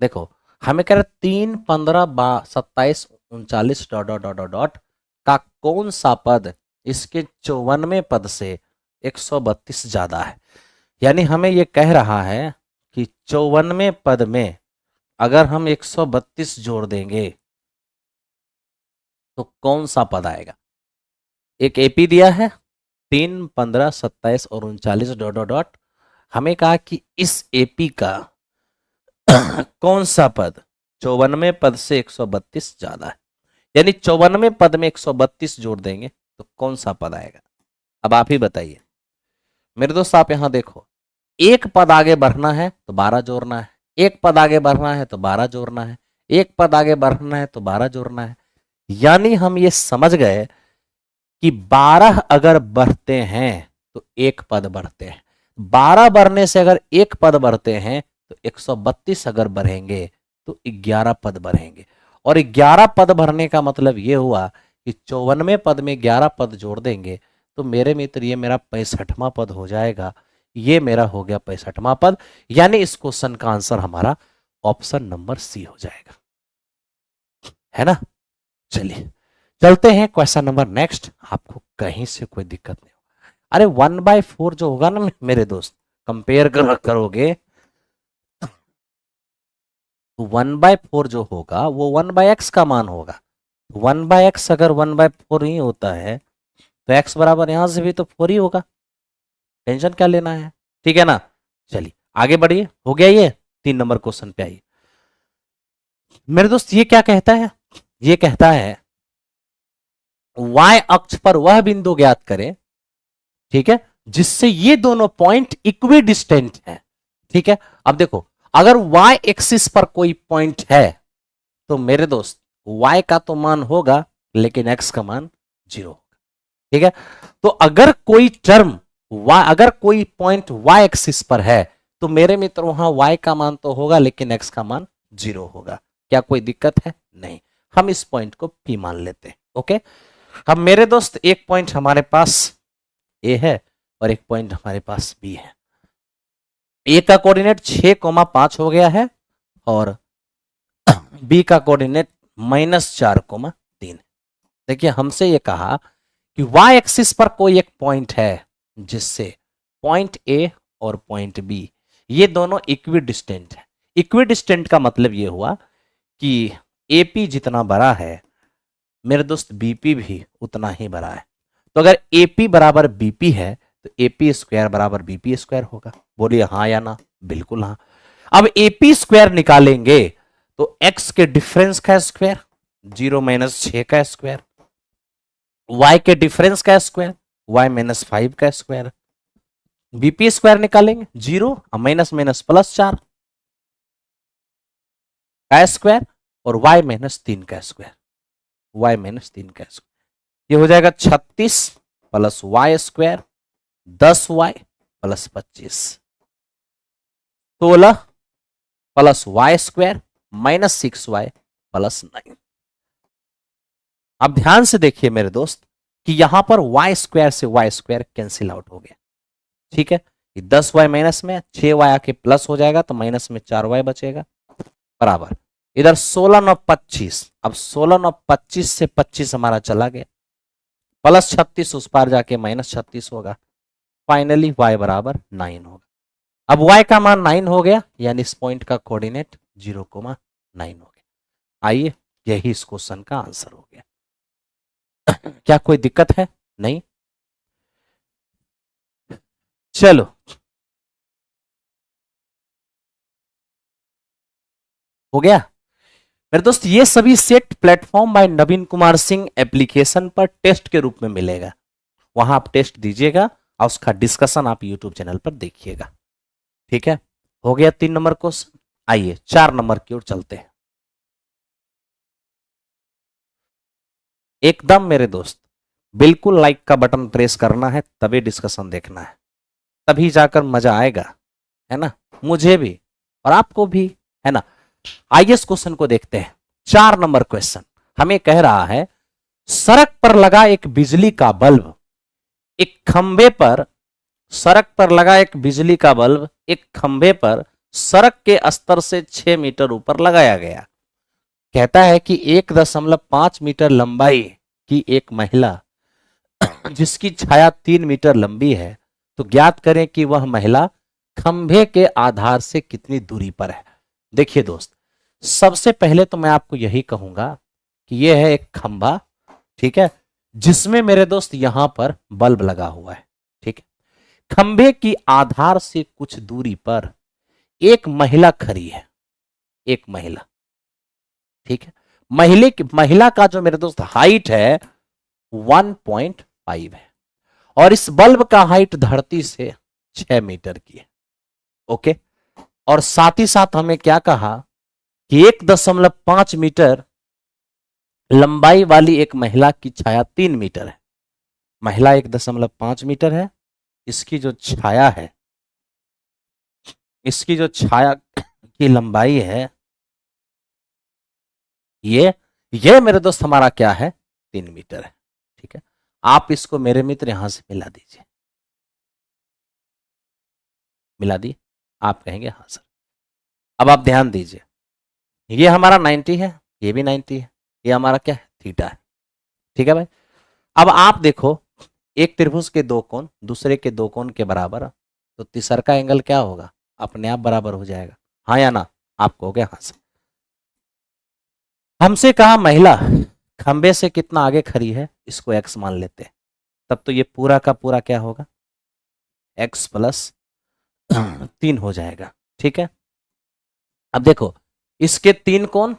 देखो हमें कह रहे 3, 15, 27, 39 dot dot dot dot dot का कौन सा पद इसके 54वें पद से 132 ज्यादा है। यानी हमें यह कह रहा है कि 54वें पद में अगर हम 132 जोड़ देंगे तो कौन सा पद आएगा। एक एपी दिया है 3, 15, 27 और 39 डॉट डॉट डॉट। हमें कहा कि इस एपी का कौन सा पद 54वें पद से 132 ज्यादा है। यानी 54वें पद में 132 जोड़ देंगे तो कौन सा पद आएगा। अब आप ही बताइए मेरे दोस्त। आप यहां देखो, एक पद आगे बढ़ना है तो 12 जोड़ना है, एक पद आगे बढ़ना है तो 12 जोड़ना है, एक पद आगे बढ़ना है तो 12 जोड़ना है। यानी हम ये समझ गए कि 12 अगर बढ़ते हैं तो एक पद बढ़ते हैं, 12 बढ़ने से अगर एक पद बढ़ते हैं तो 132 अगर बढ़ेंगे तो 11 पद बढ़ेंगे। और 11 पद बढ़ने का मतलब ये हुआ कि 54वें पद में 11 पद जोड़ देंगे तो मेरे मित्र ये मेरा 65वां पद हो जाएगा। ये मेरा हो गया 65वां पद। यानी इस क्वेश्चन का आंसर हमारा ऑप्शन नंबर सी हो जाएगा, है ना। चलिए चलते हैं क्वेश्चन नंबर नेक्स्ट। आपको कहीं से कोई दिक्कत नहीं होगा। अरे 1/4 जो होगा ना मेरे दोस्त, कंपेयर करोगे तो 1/4 जो होगा वो 1/x का मान होगा। 1/x अगर 1/4 ही होता है तो x बराबर यहां से भी तो 4 ही होगा। टेंशन क्या लेना है, ठीक है ना। चलिए आगे बढ़िए, हो गया ये। 3 नंबर क्वेश्चन पे आइए मेरे दोस्त। ये क्या कहता है, ये कहता है y अक्ष पर वह बिंदु ज्ञात करें, ठीक है, जिससे ये दोनों पॉइंट इक्वी डिस्टेंट है। ठीक है, अब देखो अगर y एक्सिस पर कोई पॉइंट है तो मेरे दोस्त y का तो मान होगा लेकिन x का मान 0 होगा। ठीक है, तो अगर कोई टर्म y, अगर कोई पॉइंट y एक्सिस पर है तो मेरे मित्र वहां y का मान तो होगा लेकिन x का मान 0 होगा। क्या कोई दिक्कत है? नहीं। हम इस पॉइंट को P मान लेते हैं। ओके, अब मेरे दोस्त एक पॉइंट हमारे पास A है और एक पॉइंट हमारे पास B है। A का कोऑर्डिनेट 6,5 हो गया है और B का कोऑर्डिनेट -4,3 है। देखिए हमसे ये कहा कि y एक्सिस पर कोई एक पॉइंट है जिससे पॉइंट A और पॉइंट B ये दोनों इक्वी डिस्टेंट है। इक्वी डिस्टेंट का मतलब ये हुआ कि AP जितना बड़ा है मेरे दोस्त BP भी उतना ही बड़ा है। तो अगर AP बराबर BP है तो AP स्क्वायर बराबर BP स्क्वायर होगा। बोलिए हाँ या ना। बिल्कुल हाँ। अब AP स्क्वायर निकालेंगे तो x के डिफरेंस का स्क्वायर 0 - 6 का स्क्वायर, y के डिफरेंस का स्क्वायर y - 5 का स्क्वायर, BP स्क्वायर निकालेंगे 0 माइनस माइनस +4 का स्क्वायर और y -3 का स्क्वायर, y -3 का स्क्वायर। ये हो जाएगा 36 + y square 10y + 25, 16 + y square -6y + 9। अब ध्यान से देखिए मेरे दोस्त कि यहां पर y स्क्वायर से y स्क्वायर कैंसिल आउट हो गया। ठीक है, 10y माइनस में 6y आके प्लस हो जाएगा तो माइनस में 4y बचेगा बराबर इधर 16 9 25। अब 16 9 25 से 25 हमारा चला गया, +36 उस पार जाके -36 होगा। फाइनली y बराबर 9 होगा। अब y का मान 9 हो गया यानी इस पॉइंट का कोऑर्डिनेट 0,9 हो गया। आइए यही इस क्वेश्चन का आंसर हो गया। क्या कोई दिक्कत है? नहीं। चलो हो गया मेरे दोस्त। ये सभी set platform by Naveen Kumar Singh application पर टेस्ट के रूप में मिलेगा। वहां आप टेस्ट दीजिएगा और उसका डिस्कशन आप यूट्यूब चैनल पर देखिएगा। ठीक है, हो गया 3 नंबर क्वेश्चन। आइए 4 नंबर की ओर चलते हैं। एकदम मेरे दोस्त बिल्कुल लाइक का बटन प्रेस करना है, तभी डिस्कशन देखना है, तभी जाकर मजा आएगा, है ना। मुझे भी और आपको भी, है ना। आइए इस क्वेश्चन को देखते हैं। 4 नंबर क्वेश्चन हमें कह रहा है सड़क पर लगा एक बिजली का बल्ब एक खंभे पर, सड़क पर लगा एक बिजली का बल्ब एक खंभे पर सड़क के स्तर से 6 मीटर ऊपर लगाया गया। कहता है कि 1.5 मीटर लंबाई की एक महिला जिसकी छाया 3 मीटर लंबी है, तो ज्ञात करें कि वह महिला खंभे के आधार से कितनी दूरी पर है। देखिए दोस्त, सबसे पहले तो मैं आपको यही कहूंगा कि यह है एक खंभा, ठीक है, जिसमें मेरे दोस्त यहां पर बल्ब लगा हुआ है, ठीक है। खंभे की आधार से कुछ दूरी पर एक महिला खड़ी है, एक महिला, ठीक है। महिला का जो मेरे दोस्त हाइट है 1.5 है और इस बल्ब का हाइट धरती से 6 मीटर की है, ओके। और साथ ही साथ हमें क्या कहा कि 1.5 मीटर लंबाई वाली एक महिला की छाया 3 मीटर है। महिला 1.5 मीटर है, इसकी जो छाया है, इसकी जो छाया की लंबाई है, ये मेरे दोस्त हमारा क्या है, 3 मीटर है, ठीक है। आप इसको मेरे मित्र यहां से मिला दीजिए, मिला दी, आप कहेंगे हाँ सर। अब आप ध्यान दीजिए, ये हमारा 90 है, ये भी 90 है, ये हमारा क्या है, थीटा है, ठीक है भाई। अब आप देखो, एक त्रिभुज के दो कोण दूसरे के दो कोण के बराबर, तो तीसरा का एंगल क्या होगा, अपने आप बराबर हो जाएगा, हाँ या ना, आप कहोगे हाँ सर। हमसे कहा महिला खंबे से कितना आगे खड़ी है, इसको x मान लेते हैं, तब तो ये पूरा का पूरा क्या होगा, x प्लस 3 हो जाएगा, ठीक है। अब देखो, इसके 3 कोण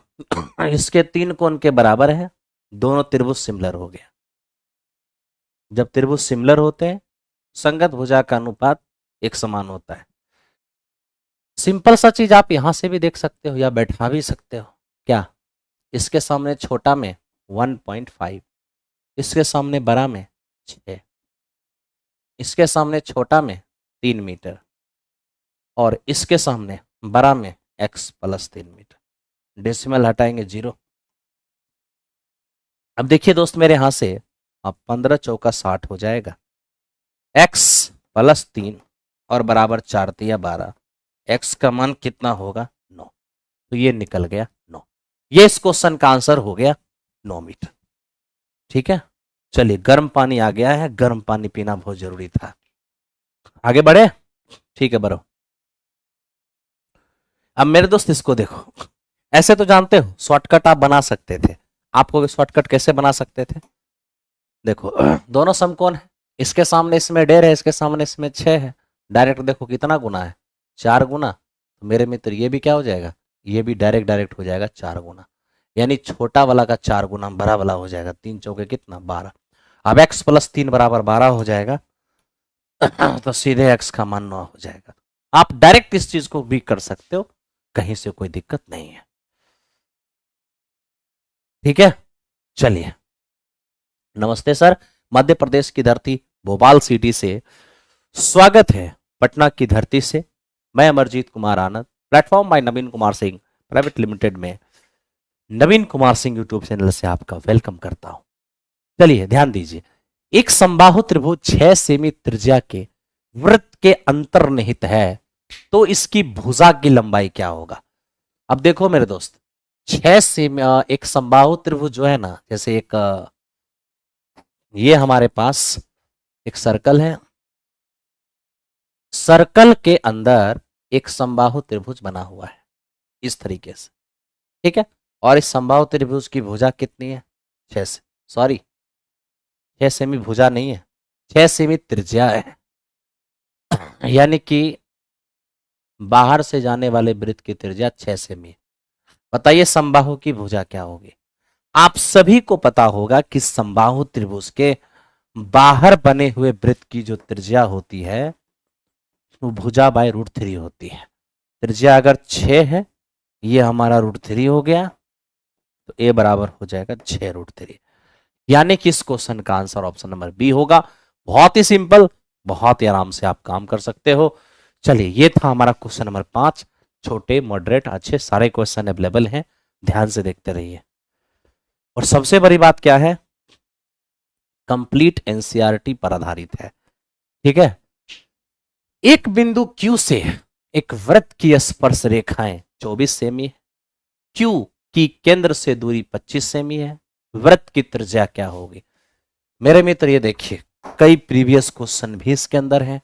इसके 3 कोण के बराबर है, दोनों त्रिभुज सिमिलर हो गया। जब त्रिभुज सिमिलर होते हैं, संगत भुजा का अनुपात एक समान होता है। सिंपल सा चीज आप यहां से भी देख सकते हो या बैठा भी सकते हो, क्या, इसके सामने छोटा में 1.5, इसके सामने बड़ा में 6, इसके सामने छोटा में 3 मीटर और इसके सामने बड़ा में x प्लस 3 मीटर, डेसिमल हटाएंगे 0। अब देखिए दोस्त मेरे यहां से, अब 15 चौका 60 हो जाएगा, x प्लस 3 और बराबर 4 तिया 12, x का मान कितना होगा, 9, तो ये निकल गया 9। ये इस क्वेश्चन का आंसर हो गया 9 मीटर, ठीक है। चलिए, गर्म पानी आ गया है, गर्म पानी पीना बहुत जरूरी था। आगे बढ़े, ठीक है, बढ़ो। अब मेरे दोस्त इसको देखो, ऐसे तो जानते हो शॉर्टकट आप बना सकते थे, आपको शॉर्टकट कैसे बना सकते थे, देखो दोनों समकोण है, इसके सामने इसमें 1.5 है, इसके सामने इसमें 6 है, डायरेक्ट देखो कितना गुना है, 4 गुना, तो मेरे मित्र ये भी क्या हो जाएगा, ये भी डायरेक्ट हो जाएगा 4 गुना, यानी छोटा वाला का 4 गुना बड़ा वाला हो जाएगा, 3 चौके कितना 12। अब x प्लस 3 बराबर 12 हो जाएगा तो सीधे x का मान 9 हो जाएगा। आप डायरेक्ट इस चीज को भी कर सकते हो, कहीं से कोई दिक्कत नहीं है, ठीक है। चलिए, नमस्ते सर, मध्य प्रदेश की धरती भोपाल सिटी से स्वागत है पटना की धरती से, मैं Amarjeet Kumar Anand, platform by Naveen Kumar Singh private limited में नवीन कुमार सिंह यूट्यूब चैनल से आपका वेलकम करता हूं। चलिए ध्यान दीजिए, एक समबाहु त्रिभुज 6 सेमी त्रिज्या के वृत्त के अंतर्निहित है, तो इसकी भुजा की लंबाई क्या होगा। अब देखो मेरे दोस्त, 6 सेमी एक समबाहु त्रिभुज जो है ना, जैसे एक ये हमारे पास एक सर्कल है, सर्कल के अंदर एक समबाहु त्रिभुज बना हुआ है इस तरीके से, ठीक है। और इस समबाहु त्रिभुज की भुजा कितनी है, 6 से, सॉरी 6 सेमी भुजा नहीं है, 6 सेमी त्रिज्या है, यानी कि बाहर से जाने वाले वृत्त की त्रिज्या 6 सेमी। बताइए समबाहु की भुजा क्या होगी। आप सभी को पता होगा कि समबाहु त्रिभुज के बाहर बने हुए वृत्त की जो त्रिज्या होती है वो भुजा बाय √3 होती है। त्रिज्या अगर 6 है, ये हमारा √3 हो गया, तो a बराबर हो जाएगा 6√3, यानी कि इस क्वेश्चन का आंसर ऑप्शन नंबर बी होगा। बहुत ही सिंपल, बहुत ही आराम से आप काम कर सकते हो। चलिए, ये था हमारा क्वेश्चन नंबर 5, छोटे मॉडरेट अच्छे सारे क्वेश्चन अवेलेबल हैं, ध्यान से देखते रहिए। और सबसे बड़ी बात क्या है, कंप्लीट एनसीईआरटी पर आधारित है, ठीक है। एक बिंदु Q से एक वृत्त की स्पर्श रेखाएं 24 सेमी है, क्यू की केंद्र से दूरी 25 सेमी है, वृत्त की त्रिज्या क्या होगी? मेरे मित्र ये देखिए, कई प्रीवियस क्वेश्चन भी इसके अंदर हैं।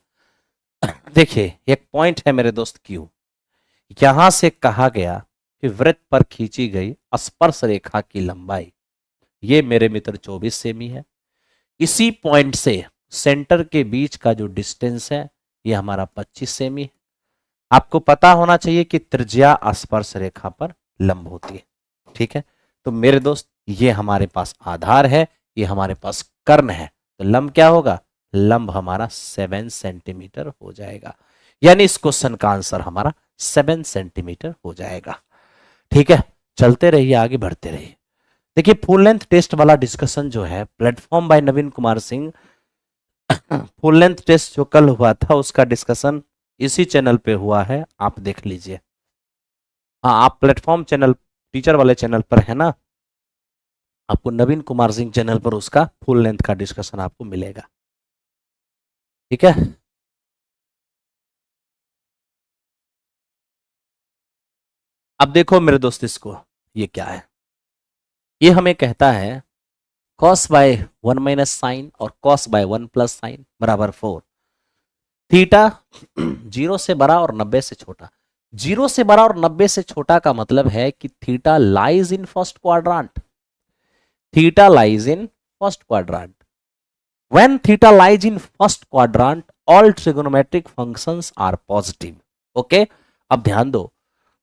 देखिए एक पॉइंट है मेरे दोस्त क्यू, यहां से कहा गया कि वृत्त पर खींची गई स्पर्श रेखा की लंबाई ये मेरे मित्र 24 सेमी है। इसी पॉइंट से सेंटर के बीच का जो डिस्टेंस है ये हमारा 25 सेमी है। आपको पता होना चाहिए कि त्रिज्या स्पर्श रेखा पर लंब होती है। ठीक है, तो मेरे दोस्त ये हमारे पास आधार है, ये हमारे पास कर्ण है, तो लंब क्या होगा? लंब हमारा 7 सेंटीमीटर हो जाएगा। यानी इस क्वेश्चन का आंसर हमारा 7 सेंटीमीटर हो जाएगा। ठीक है, चलते रहिए, आगे बढ़ते रहिए। देखिए फुल लेंथ टेस्ट वाला डिस्कशन जो है platform by Naveen Kumar Singh, full length test जो कल हुआ था उसका डिस्कशन इसी चैनल पे हुआ है, आप देख लीजिए। हाँ, आप प्लेटफॉर्म चैनल टीचर वाले चैनल पर है ना, आपको नवीन कुमार सिंह चैनल पर उसका फुल लेंथ का डिस्कशन आपको मिलेगा। ठीक है, अब देखो मेरे दोस्त, इसको ये क्या है, ये हमें कहता है cos बाय 1 माइनस साइन और cos बाय 1 प्लस साइन बराबर 4। थीटा 0 से बड़ा और 90 से छोटा। 0 से बड़ा और 90 से छोटा का मतलब है कि theta lies in first quadrant. Theta lies in first quadrant. When theta lies in first quadrant all trigonometric functions are positive. Okay, अब ध्यान दो,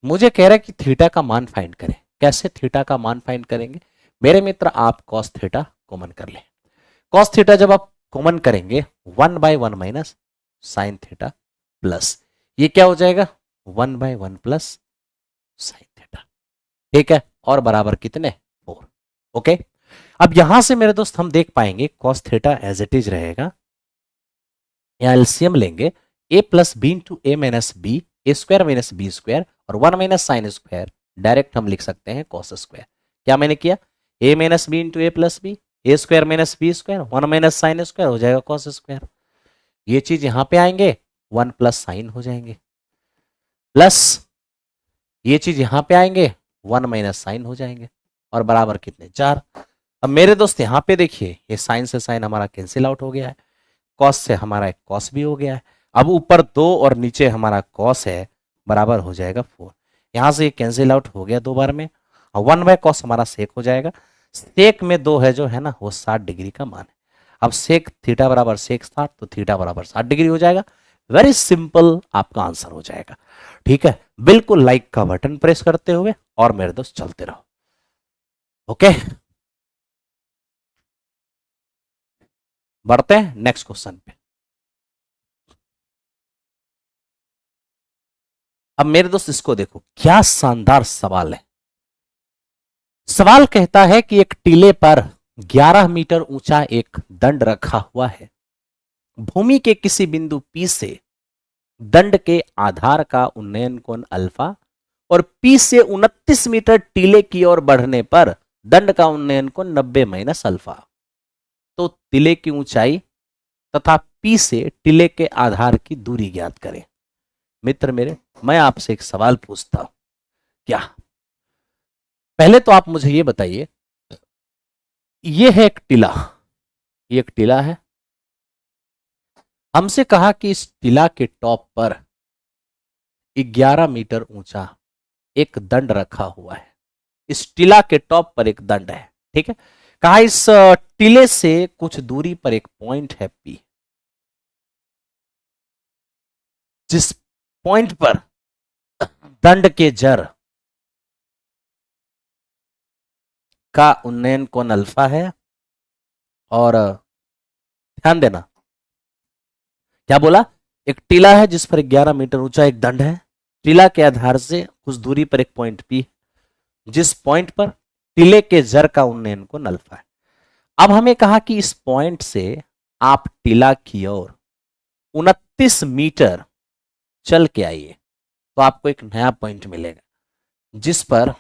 मुझे कह रहा है कि थीटा का मान फाइंड करें। कैसे थीटा का मान फाइंड करेंगे? मेरे मित्र आप cos थीटा कॉमन कर लें। cos थीटा जब आप कॉमन करेंगे 1 by 1 minus sine theta plus ये क्या हो जाएगा? 1 बाय 1 प्लस साइन थीटा। ठीक है, और बराबर कितने? 4। ओके, अब यहां से मेरे दोस्त हम देख पाएंगे cos theta as it is रहेगा, या एलसीएम लेंगे a plus b into a minus b, a square minus b square और 1 माइनस साइन स्क्वायर, डायरेक्ट हम लिख सकते हैं cos स्क्वायर। क्या मैंने किया? a minus b into a plus b, a square minus b square, 1 minus sine square हो जाएगा cos स्क्वायर। ये चीज यहां पे आएंगे 1 प्लस साइन हो जाएंगे, प्लस ये चीज यहां पे आएंगे 1 माइनस साइन हो जाएंगे, और बराबर कितने? 4। अब मेरे दोस्त यहां पे देखिए, ये साइन से साइन हमारा कैंसिल आउट हो गया है, कॉस से हमारा एक कॉस भी हो गया है। अब ऊपर 2 और नीचे हमारा कॉस है, बराबर हो जाएगा 4। यहां से ये कैंसिल आउट हो गया 2 बार में, और 1 बाय कॉस हमारा सेक हो जाएगा। सेक में 2 है जो है ना, वो 60 डिग्री का मान है। अब सेक थीटा बराबर सेक 60, तो थीटा बराबर 60 डिग्री हो जाएगा। वेरी सिंपल, आपका आंसर हो जाएगा। ठीक है, बिल्कुल लाइक का बटन प्रेस करते हुए और मेरे दोस्त चलते रहो। ओके, बढ़ते हैं नेक्स्ट क्वेश्चन पे। अब मेरे दोस्त इसको देखो, क्या शानदार सवाल है। सवाल कहता है कि एक टीले पर 11 मीटर ऊंचा एक दंड रखा हुआ है। भूमि के किसी बिंदु P से दंड के आधार का उन्नयन कोण अल्फा और P से 29 मीटर टीले की ओर बढ़ने पर दंड का उन्नयन कोण 90 माइनस अल्फा। तो टीले की ऊंचाई तथा P से टीले के आधार की दूरी ज्ञात करें। मित्र मेरे, मैं आपसे एक सवाल पूछता हूं, क्या पहले तो आप मुझे ये बताइए, ये है एक टीला, ये एक टीला है, हमसे कहा कि इस टीला के टॉप पर 11 मीटर ऊंचा एक दंड रखा हुआ है। इस टीला के टॉप पर एक दंड है, ठीक है। कहा इस टीले से कुछ दूरी पर एक पॉइंट है P, जिस पॉइंट पर दंड के जर का उन्नयन कोण अल्फा है। और ध्यान देना, क्या बोला? एक टीला है जिस पर 11 मीटर ऊंचा एक दंड है, टीला के आधार से कुछ दूरी पर एक पॉइंट P, जिस पॉइंट पर टीले के जर का उन्नयन कोण अल्फा है। अब हमें कहा कि इस पॉइंट से आप टीला की ओर 29 मीटर चल के आइए, तो आपको एक नया पॉइंट मिलेगा, जिस पर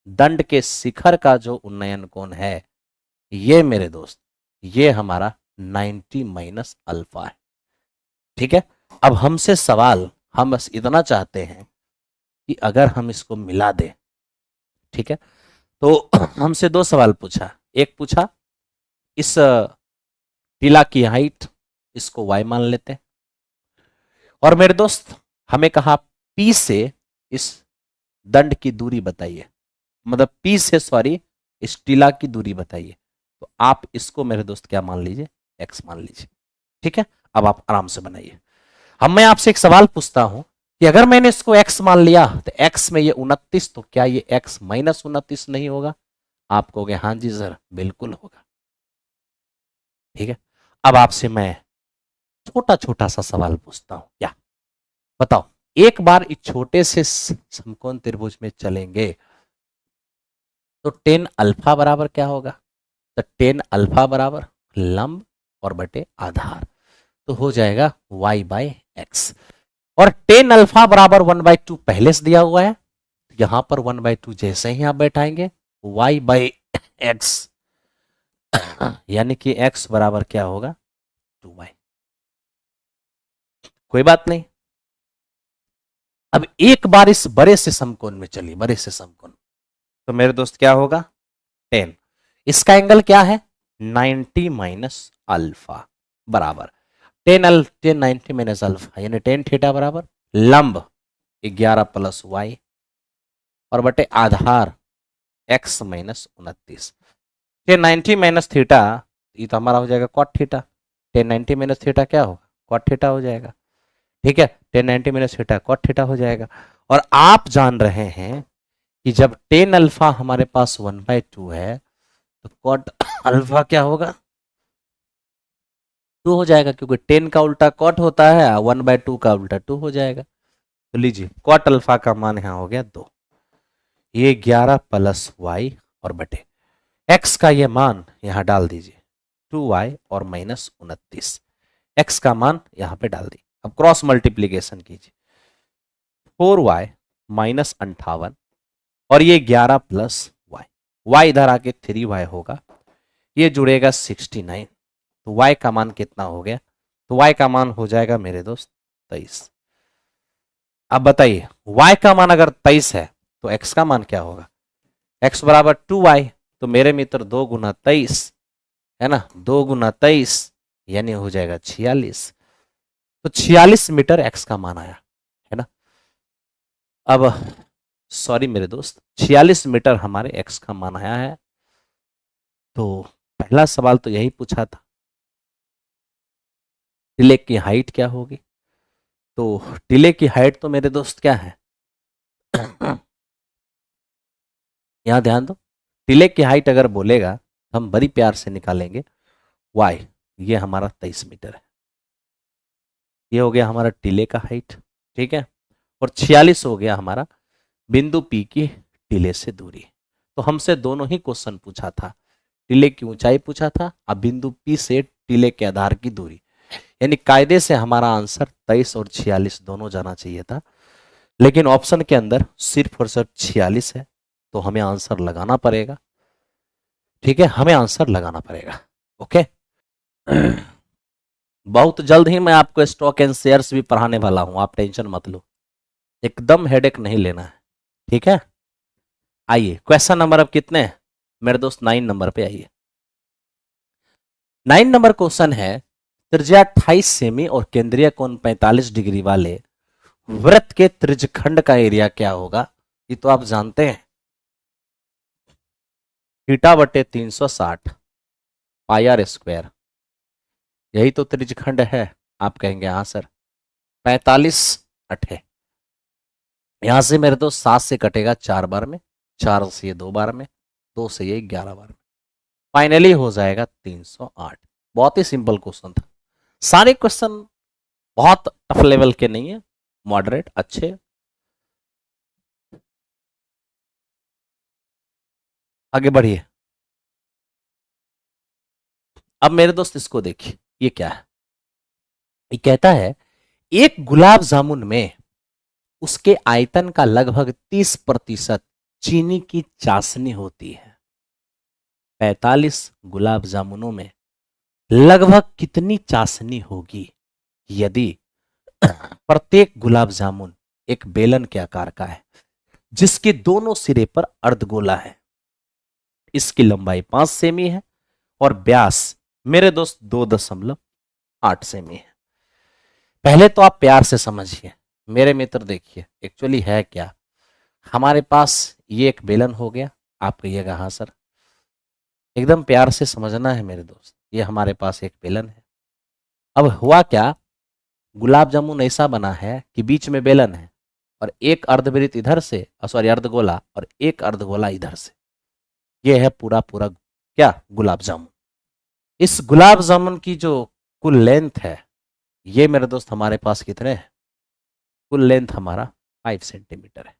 दंड के शिखर का जो उन्नयन कोण है, ये मेरे दोस्त, ये हमारा 90 माइनस अल्फा है। ठीक है, अब हमसे सवाल हम बस इतना चाहते हैं कि अगर हम इसको मिला दें, ठीक है, तो हमसे दो सवाल पूछा। एक पूछा इस टीला की हाइट, इसको y मान लेते हैं, और मेरे दोस्त हमें कहा P से इस दंड की दूरी बताइए, मतलब P से सॉरी इस टीला की दूरी बताइए। तो आप इसको मेरे दोस्त क्या मान लीजिए, x मान लीजिए, ठीक है। अब आप आराम से बनाइए। अब मैं आपसे एक सवाल पूछता हूं कि अगर मैंने इसको x मान लिया तो x में ये 29, तो क्या ये x माइनस 29 नहीं होगा? आप कहोगे हाँ जी सर बिल्कुल होगा, ठीक है। अब आपसे मैं छोटा छोटा सा सवाल पूछता हूं, क्या बताओ, एक बार इस छोटे से समकोण त्रिभुज में चलेंगे तो टेन अल्फा बराबर क्या होगा? तो टेन अल्फा बराबर लंब और बटे आधार, तो हो जाएगा y बाई एक्स। और टेन अल्फा बराबर 1/2 पहले से दिया हुआ है, यहां पर 1/2 जैसे ही आप बैठाएंगे y बाई एक्स, यानी कि x बराबर क्या होगा 2y। कोई बात नहीं। अब एक बार इस बड़े से समकोण में चलिए, बड़े से समकोण, तो मेरे दोस्त क्या होगा 10, इसका एंगल क्या है 90 माइनस अल्फा बराबर 10 90 माइनस अल्फा, यानी 10 थीटा बराबर लंब 11 प्लस वाई और बटे आधार x माइनस 29। 10 90 माइनस थीटा, ये तो हमारा हो जाएगा कॉट थीटा। 10 90 माइनस थीटा क्या होगा कॉट थीटा हो जाएगा, ठीक है। 10 90 माइनस थीटा कॉट थीटा हो जाएगा। और आप जान रहे हैं कि जब 10 अल्फा हमारे पास 1/2 है तो कॉट अल्फा क्या होगा 2 हो जाएगा, क्योंकि 10 का उल्टा कॉट होता है, 1/2 का उल्टा 2 हो जाएगा। तो लीजिए कॉट अल्फा का मान यहां हो गया 2, ये 11 प्लस वाई और बटे एक्स का ये मान यहां डाल दीजिए 2y और माइनस 29, एक्स का मान यहां पे डाल दी। अब क्रॉस मल्टीप्लीकेशन कीजिए 4y माइनस 58 और ये 11 प्लस वाई, वाई इधर आके 3y होगा, ये जुड़ेगा 69, तो y का मान कितना हो गया, तो y का मान हो जाएगा मेरे दोस्त 23। अब बताइए y का मान अगर 23 है तो x का मान क्या होगा, x बराबर 2y, तो मेरे मित्र 2 गुना 23 है ना, 2 गुना 23 यानी हो जाएगा 46, तो 46 मीटर x का मान आया है ना। अब सॉरी मेरे दोस्त 46 मीटर हमारे x का मान आया है। तो पहला सवाल तो यही पूछा था टिले की हाइट क्या होगी, तो टिले की हाइट तो मेरे दोस्त क्या है यहां ध्यान दो, टिले की हाइट अगर बोलेगा हम बड़ी प्यार से निकालेंगे y, ये हमारा 23 मीटर है, ये हो गया हमारा टिले का हाइट, ठीक है। और 46 हो गया हमारा बिंदु P की टिले से दूरी। तो हमसे दोनों ही क्वेश्चन पूछा था, टिले की ऊंचाई पूछा था, अब बिंदु P से टिले के आधार की दूरी, यानी कायदे से हमारा आंसर 23 और 46 दोनों जाना चाहिए था, लेकिन ऑप्शन के अंदर सिर्फ और सिर्फ 46 है, तो हमें आंसर लगाना पड़ेगा, ठीक है, हमें आंसर लगाना पड़ेगा। ओके बहुत जल्द ही मैं आपको स्टॉक एंड शेयर्स भी पढ़ाने वाला हूं, आप टेंशन मत लो, एकदम हेडेक नहीं लेना है, ठीक है। आइए क्वेश्चन नंबर अब कितने हैं मेरे दोस्त, 9 नंबर पे आइए। 9 नंबर क्वेश्चन है, त्रिज्या 28 सेमी और केंद्रीय कोण 45 डिग्री वाले वृत्त के त्रिज्यखंड का एरिया क्या होगा? ये तो आप जानते हैं, थीटा बटे 360 पाई आर स्क्वायर, यही तो त्रिज्यखंड है। आप कहेंगे हाँ सर 45 अठे, यहां से मेरे तो 7 से कटेगा 4 बार में, 4 से ये 2 बार में, 2 से ये 11 बार में, फाइनली हो जाएगा 308। बहुत ही सिंपल क्वेश्चन था, सारे क्वेश्चन बहुत टफ लेवल के नहीं है, मॉडरेट अच्छे। आगे बढ़िए। अब मेरे दोस्त इसको देखिए, ये क्या है, ये कहता है एक गुलाब जामुन में उसके आयतन का लगभग 30% चीनी की चाशनी होती है, 45 गुलाब जामुनों में लगभग कितनी चाशनी होगी यदि प्रत्येक गुलाब जामुन एक बेलन के आकार का है जिसके दोनों सिरे पर अर्धगोला है। इसकी लंबाई 5 सेमी है और व्यास मेरे दोस्त 2.8 सेमी है। पहले तो आप प्यार से समझिए मेरे मित्र, देखिए एक्चुअली है क्या। हमारे पास ये एक बेलन हो गया, आप कहिएगा हाँ सर। एकदम प्यार से समझना है मेरे दोस्त, ये हमारे पास एक बेलन है। अब हुआ क्या, गुलाब जामुन ऐसा बना है कि बीच में बेलन है और एक अर्धवृत्त इधर से, सॉरी अर्धगोला, और एक अर्धगोला इधर से। ये है पूरा पूरा क्या, गुलाब जामुन। इस गुलाब जामुन की जो कुल लेंथ है, ये मेरे दोस्त हमारे पास कितने है, कुल लेंथ हमारा 5 सेंटीमीटर है।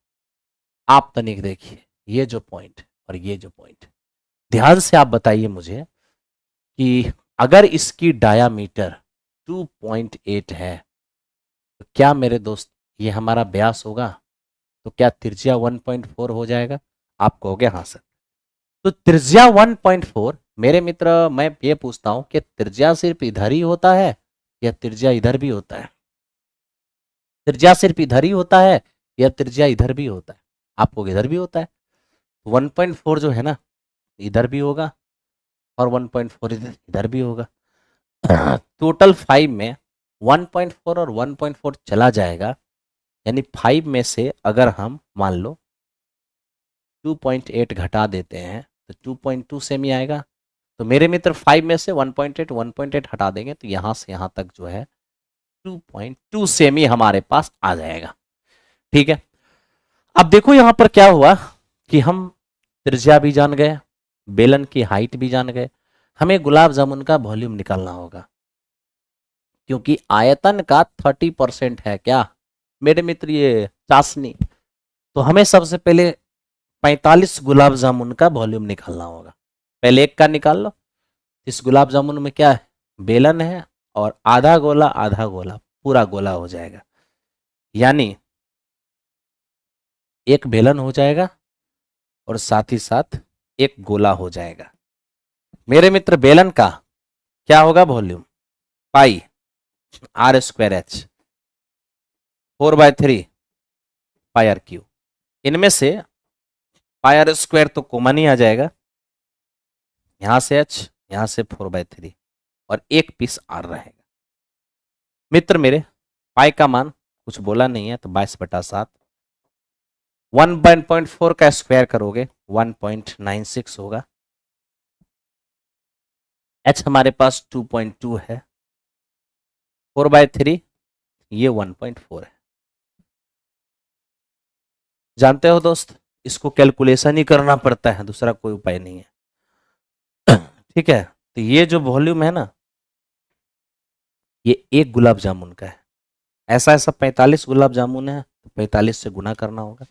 आप तनिक देखिए ये जो पॉइंट और ये जो पॉइंट, ध्यान से आप बताइए मुझे कि अगर इसकी डायामीटर 2.8 है तो क्या मेरे दोस्त ये हमारा व्यास होगा, तो क्या त्रिज्या 1.4 हो जाएगा। आप कहोगे हाँ सर। तो त्रिज्या 1.4, मेरे मित्र मैं ये पूछता हूं कि त्रिज्या सिर्फ इधर ही होता है या त्रिज्या इधर भी होता है। त्रिज्या सिर्फ इधर ही होता है या त्रिज्या इधर भी होता है। आपको इधर भी होता है। 1.4 जो है ना इधर भी होगा और 1.4 इधर भी होगा। टोटल 5 में 1.4 और 1.4 चला जाएगा, यानी 5 में से अगर हम मान लो 2.8 घटा देते हैं तो 2.2 सेमी आएगा। तो मेरे मित्र 5 में से 1.8 हटा देंगे तो यहां से यहां तक जो है 2.2 सेमी हमारे पास आ जाएगा। ठीक है, अब देखो यहां पर क्या हुआ कि हम त्रिज्या भी जान गए, बेलन की हाइट भी जान गए। हमें गुलाब जामुन का वॉल्यूम निकालना होगा क्योंकि आयतन का 30% है क्या मेरे मित्र ये चाशनी। तो हमें सबसे पहले 45 गुलाब जामुन का वॉल्यूम निकालना होगा। पहले एक का निकाल लो। इस गुलाब जामुन में क्या है, बेलन है और आधा गोला पूरा गोला हो जाएगा, यानी एक बेलन हो जाएगा और साथ ही साथ एक गोला हो जाएगा। मेरे मित्र बेलन का क्या होगा volume, pi r²h 4/3 pi r cube. इनमें से पाई r² तो कॉमन ही आ जाएगा, यहां से h यहां से 4/3 और एक पीस r रहेगा। मित्र मेरे पाई का मान कुछ बोला नहीं है तो 22/7, 1.4 का स्क्वायर करोगे 1.96 होगा। h हमारे पास 2.2 है, 4/3 ये 1.4 है। जानते हो दोस्त इसको कैलकुलेशन ही करना पड़ता है, दूसरा कोई उपाय नहीं है। ठीक है, तो ये जो वॉल्यूम है ना ये एक गुलाब जामुन का है। ऐसा ऐसा 45 गुलाब जामुन है तो 45 से गुना करना होगा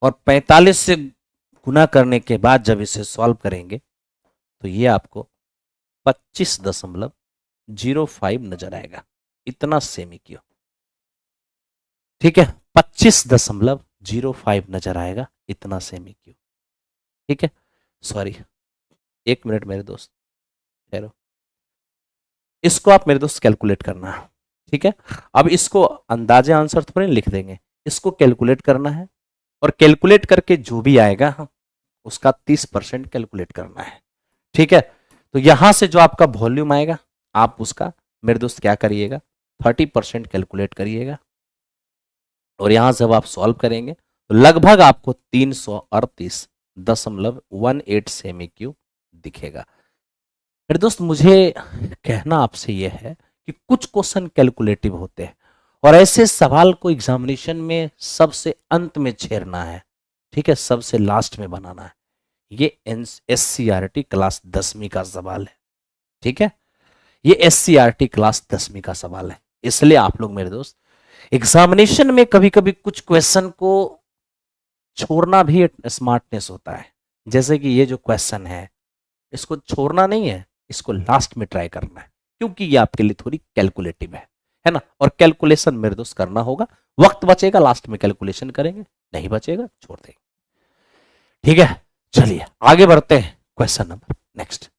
और 45 से गुना करने के बाद जब इसे सॉल्व करेंगे तो ये आपको 25.05 नजर आएगा। इतना सेमी क्यों, ठीक है 25.05 नजर आएगा, इतना सेमी क्यों। ठीक है, सॉरी एक मिनट मेरे दोस्त ठहरो, इसको आप मेरे दोस्त कैलकुलेट करना है। ठीक है, अब इसको अंदाजे आंसर थोड़े लिख देंगे, इसको कैलकुलेट करना है और कैलकुलेट करके जो भी आएगा उसका 30% कैलकुलेट करना है। ठीक है, तो यहां से जो आपका वॉल्यूम आएगा आप उसका मेरे दोस्त क्या करिएगा 30% कैलकुलेट करिएगा और यहां जब आप सॉल्व करेंगे तो लगभग आपको 338.18 सेमी क्यूब दिखेगा। मेरे दोस्त मुझे कहना आपसे यह है कि कुछ क्वेश्चन कैलकुलेटिव होते हैं और ऐसे सवाल को एग्जामिनेशन में सबसे अंत में छेड़ना है। ठीक है, सबसे लास्ट में बनाना है। ये SCRT क्लास 10वीं का सवाल है। ठीक है, ये SCRT क्लास 10वीं का सवाल है, इसलिए आप लोग मेरे दोस्त एग्जामिनेशन में कभी कभी कुछ क्वेश्चन को छोड़ना भी स्मार्टनेस होता है। जैसे कि ये जो क्वेश्चन है इसको छोड़ना नहीं है, इसको लास्ट में ट्राई करना है क्योंकि ये आपके लिए थोड़ी कैलकुलेटिव है ना। और कैलकुलेशन मेरे दोस्त करना होगा, वक्त बचेगा लास्ट में कैलकुलेशन करेंगे, नहीं बचेगा छोड़ देंगे। ठीक है, चलिए आगे बढ़ते हैं क्वेश्चन नंबर नेक्स्ट।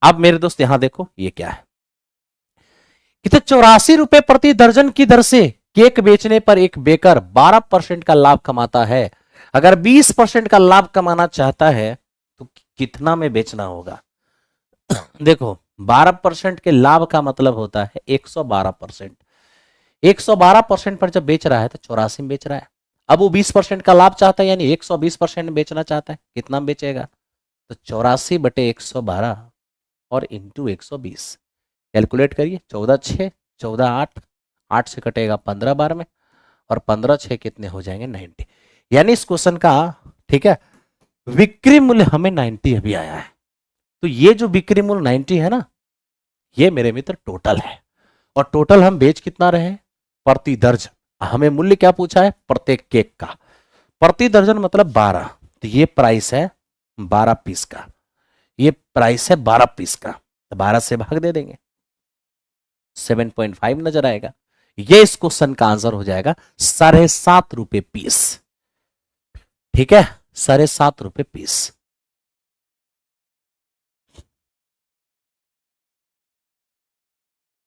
अब मेरे दोस्त यहां देखो ये क्या है कितने 84 रुपए प्रति दर्जन की दर से केक बेचने पर एक बेकर 12% का लाभ कमाता है। अगर 20% का लाभ कमाना चाहता है तो कितना में बेचना होगा? देखो 12% के लाभ का मतलब होता है 112%। 112% पर जब बेच रहा है तो 84 में बेच रहा है। अब वो 20% का लाभ चाहता है, यानी 120% में बेचना चाहता है, कितना में बेचेगा? तो 84/112 और इंटू 120 कैलकुलेट करिए। 14×6 14×8, 8 से कटेगा 15 बार में, और 15×6 कितने हो जाएंगे? 90। यानी इस क्वेश्चन का, ठीक है, विक्रय मूल्य हमें 90 अभी आया है। तो ये जो विक्रय मूल्य 90 है ना, ये मेरे मित्र टोटल है। और टोटल हम बेच कितना रहे? प्रति दर्जन। हमें मूल्य क्या पूछा है? प्रत्येक केक का। प्रति दर्जन मतलब 12, तो ये प्राइस है 12 पीस का, ये प्राइस है 12 पीस का, तो 12 से भाग दे देंगे, 7.5 नजर आएगा। ये इस क्वेश्चन का आंसर हो जाएगा 7.5 रुपए पीस। ठीक है, 7.5 रुपए पीस।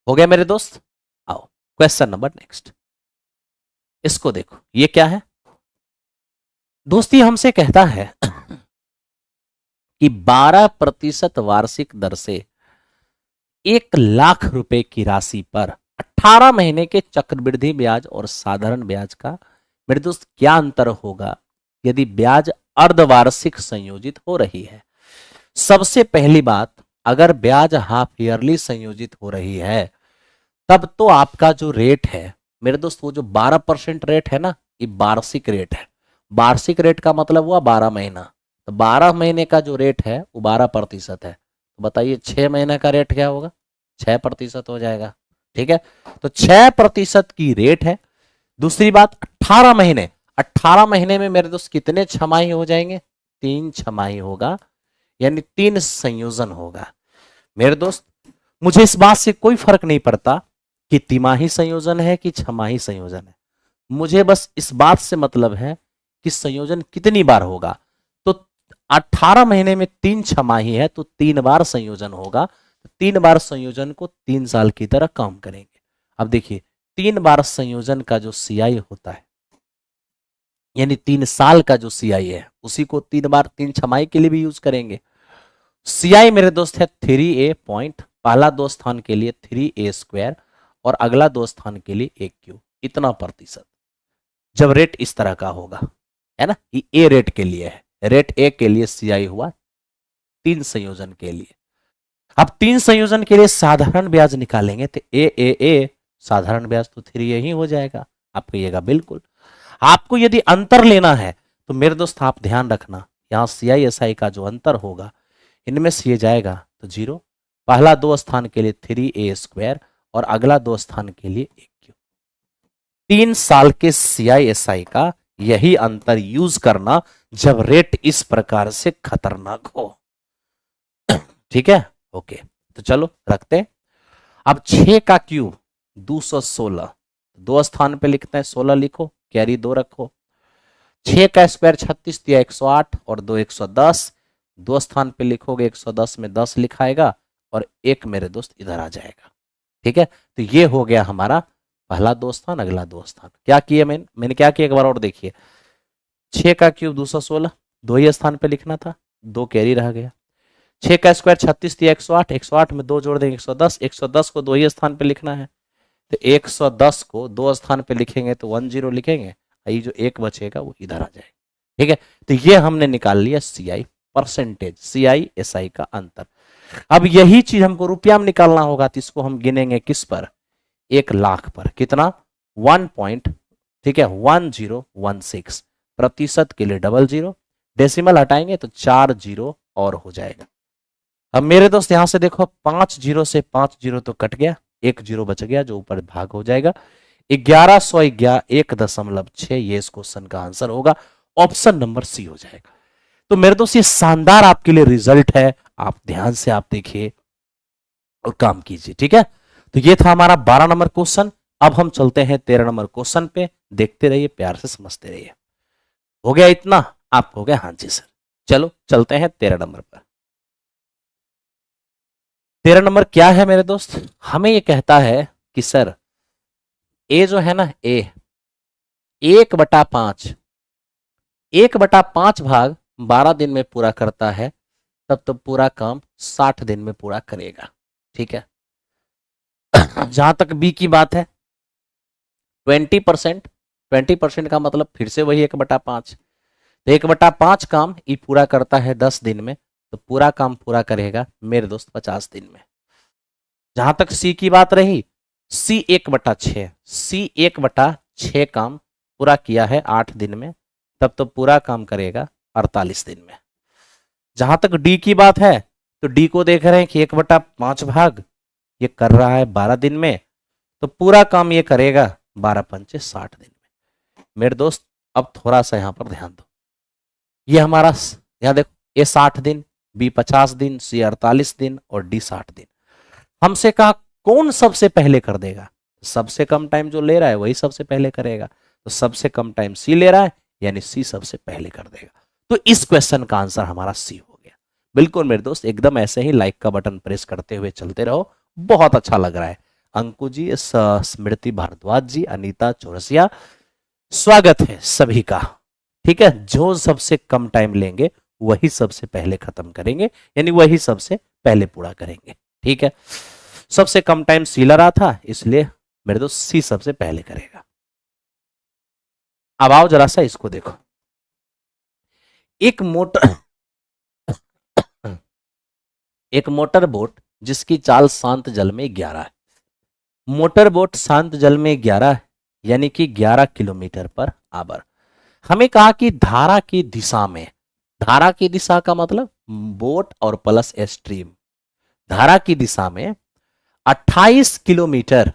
हो गया मेरे दोस्त? आओ क्वेश्चन नंबर नेक्स्ट। इसको देखो, ये क्या है दोस्ती? हमसे कहता है कि 12% वार्षिक दर से 1 लाख रुपए की राशि पर 18 महीने के चक्रवृद्धि ब्याज और साधारण ब्याज का मेरे दोस्त क्या अंतर होगा यदि ब्याज अर्धवार्षिक संयोजित हो रही है? सबसे पहली बात, अगर ब्याज हाफ ईयरली संयोजित हो रही है तब तो आपका जो रेट है मेरे दोस्त, वो जो 12% रेट है ना, ये वार्षिक रेट है। वार्षिक रेट का मतलब हुआ 12 महीना, तो 12 महीने का जो रेट है वो 12% है। तो बताइए 6 महीने का रेट क्या होगा? 6% हो जाएगा। ठीक है, तो 6% की रेट है। दूसरी बात, 18 महीने, 18 महीने में मेरे दोस्त कितने छमाही हो जाएंगे? 3 छमाही होगा, यानी 3 संयोजन होगा। मेरे दोस्त मुझे इस बात से कोई फर्क नहीं पड़ता कि तिमाही संयोजन है कि छमाही संयोजन है, मुझे बस इस बात से मतलब है कि संयोजन कितनी बार होगा। तो 18 महीने में 3 छमाही है तो 3 बार संयोजन होगा, 3 बार संयोजन को 3 साल की तरह काम करेंगे। अब देखिए 3 बार संयोजन का जो सीआई होता है, यानी 3 साल का जो सीआई है, उसी को 3 बार 3 छमाही के लिए भी यूज करेंगे। सीआई मेरे दोस्त है 3a पॉइंट, पहला 2 स्थान के लिए 3a² और अगला 2 स्थान के लिए 1 क्यूब, इतना प्रतिशत। जब रेट इस तरह का होगा, है ना, ये ए रेट के लिए है, रेट ए के लिए सीआई हुआ 3 संयोजन के लिए। अब 3 संयोजन के लिए साधारण ब्याज निकालेंगे तो ए साधारण ब्याज तो 3a ही हो जाएगा। आप कहिएगा बिल्कुल। आपको यदि अंतर लेना है तो मेरे दोस्त आप ध्यान रखना, यहां सीआई एसआई का जो अंतर होगा इनमें से ये जाएगा तो 0, पहला 2 स्थान के लिए 3a² और अगला 2 स्थान के लिए 1 क्यूब। 3 साल के सीआई एसआई का यही अंतर यूज करना जब रेट इस प्रकार से खतरनाक हो। ठीक है, ओके, तो चलो रखते हैं। अब 6 का क्यूब 216, 2 स्थान पे लिखते हैं, 16 लिखो, कैरी 2 रखो। 6 का स्क्वायर 36 दिया 108 और 2 110, 2 स्थान पे लिखोगे 110 में 10 लिखाएगा और 1 मेरे दोस्त इधर आ जाएगा। ठीक है, तो ये हो गया हमारा पहला 2 स्थान, अगला 2 स्थान। क्या किया मैंने क्या किया एक बार और देखिए। 6 का क्यूब 216, 2 ही स्थान पे लिखना था, 2 कैरी रह गया। 6 का स्क्वायर 36 दिया 108, 108 में 2 जोड़ देंगे 110, 110 को 2 ही स्थान पे लिखना है, तो 110 को 2 स्थान पे लिखेंगे तो 10 लिखेंगे, ये जो 1 बचेगा वो इधर आ जाएगा। ठीक है, तो ये हमने निकाल लिया सीआई परसेंटेज, सीआई एसआई का अंतर। अब यही चीज हमको रुपया में निकालना होगा, तो इसको हम गिनेंगे किस पर? 1 लाख पर। कितना? 1 पॉइंट, ठीक है, 1016। प्रतिशत के लिए 00, डेसिमल हटाएंगे तो 4 0 और हो जाएगा। अब मेरे दोस्त यहां से देखो 5 0 से 5 0 तो कट गया, 1 0 बच गया जो ऊपर भाग हो जाएगा। 1111.6 ये इस क्वेश्चन का आंसर होगा, ऑप्शन नंबर सी हो जाएगा। तो मेरे दोस्त ये शानदार आपके लिए रिजल्ट है, आप ध्यान से आप देखिए और काम कीजिए। ठीक है, तो ये था हमारा 12 नंबर क्वेश्चन। अब हम चलते हैं 13 नंबर क्वेश्चन पे, देखते रहिए, प्यार से समझते रहिए। हो गया इतना? आप हो गया? हाँ जी सर। चलो चलते हैं 13 नंबर पर। 13 नंबर क्या है मेरे दोस्त? हमें ये कहता है कि सर ए जो है ना, ए 1/5, 1/5 भाग 12 दिन में पूरा करता है, तब तो पूरा काम 60 दिन में पूरा करेगा। ठीक है। जहां तक बी की बात है, 20%, 20% का मतलब फिर से वही 1/5, तो 1/5 काम ये पूरा करता है 10 दिन में, तो पूरा काम पूरा करेगा मेरे दोस्त 50 दिन में। जहां तक सी की बात रही, सी 1/6, सी 1/6 काम पूरा किया है 8 दिन में, तब तो पूरा काम करेगा 48 दिन में। जहां तक डी की बात है, तो डी को देख रहे हैं कि 1/5 भाग ये कर रहा है 12 दिन में, तो पूरा काम ये करेगा 12×5 = 60 दिन में। मेरे दोस्त अब थोड़ा सा यहां पर ध्यान दो, ये हमारा यहां देखो, ए 60 दिन, बी 50 दिन, सी 48 दिन और डी 60 दिन। हमसे कहा कौन सबसे पहले कर देगा, सबसे कम टाइम जो ले रहा है वही सबसे पहले करेगा, तो सबसे कम टाइम सी ले रहा है, यानी सी सबसे पहले कर देगा। तो इस क्वेश्चन का आंसर हमारा सी हो गया। बिल्कुल मेरे दोस्त, एकदम ऐसे ही लाइक का बटन प्रेस करते हुए चलते रहो, बहुत अच्छा लग रहा है। अंकु जी, स्मृति भारद्वाज जी, अनीता चौरसिया, स्वागत है सभी का। ठीक है, जो सबसे कम टाइम लेंगे वही सबसे पहले खत्म करेंगे, यानी वही सबसे पहले पूरा करेंगे। ठीक है, सबसे कम टाइम सी लगा था, इसलिए मेरे दोस्त सी सबसे पहले करेगा। अब आओ जरा सा इसको देखो, एक मोटर एक मोटर बोट जिसकी चाल शांत जल में 11 है। मोटर बोट शांत जल में 11 यानी कि 11 किलोमीटर पर आवर। हमें कहा कि धारा की दिशा में, धारा की दिशा का मतलब बोट और प्लस स्ट्रीम, धारा की दिशा में 28 किलोमीटर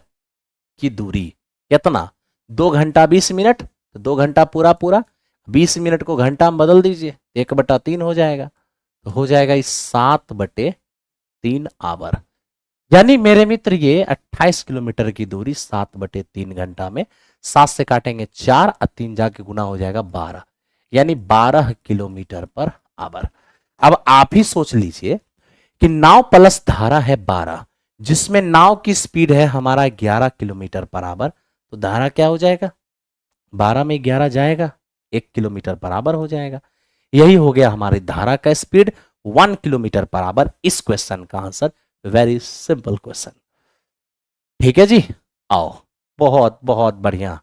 की दूरी, कितना, 2 घंटा 20 मिनट, तो 2 घंटा पूरा पूरा, 20 मिनट को घंटा में बदल दीजिए, 1/3 हो जाएगा, तो हो जाएगा इस 7/3 आवर। यानी मेरे मित्र ये 28 किलोमीटर की दूरी 7/3 घंटा में, 7 से काटेंगे 4 और 3 जाके गुना हो जाएगा 12, यानी 12 किलोमीटर पर आवर। अब आप ही सोच लीजिए कि नाव प्लस धारा है 12, जिसमें नाव की स्पीड है हमारा 11 किलोमीटर पर आवर, तो धारा क्या हो जाएगा, 12 में 11 जाएगा, 1 किलोमीटर पर आवर हो जाएगा। यही हो गया हमारी धारा का स्पीड 1 किलोमीटर पर आवर। इस क्वेश्चन का आंसर, वेरी सिंपल क्वेश्चन। ठीक है जी, आओ, बहुत बहुत बढ़िया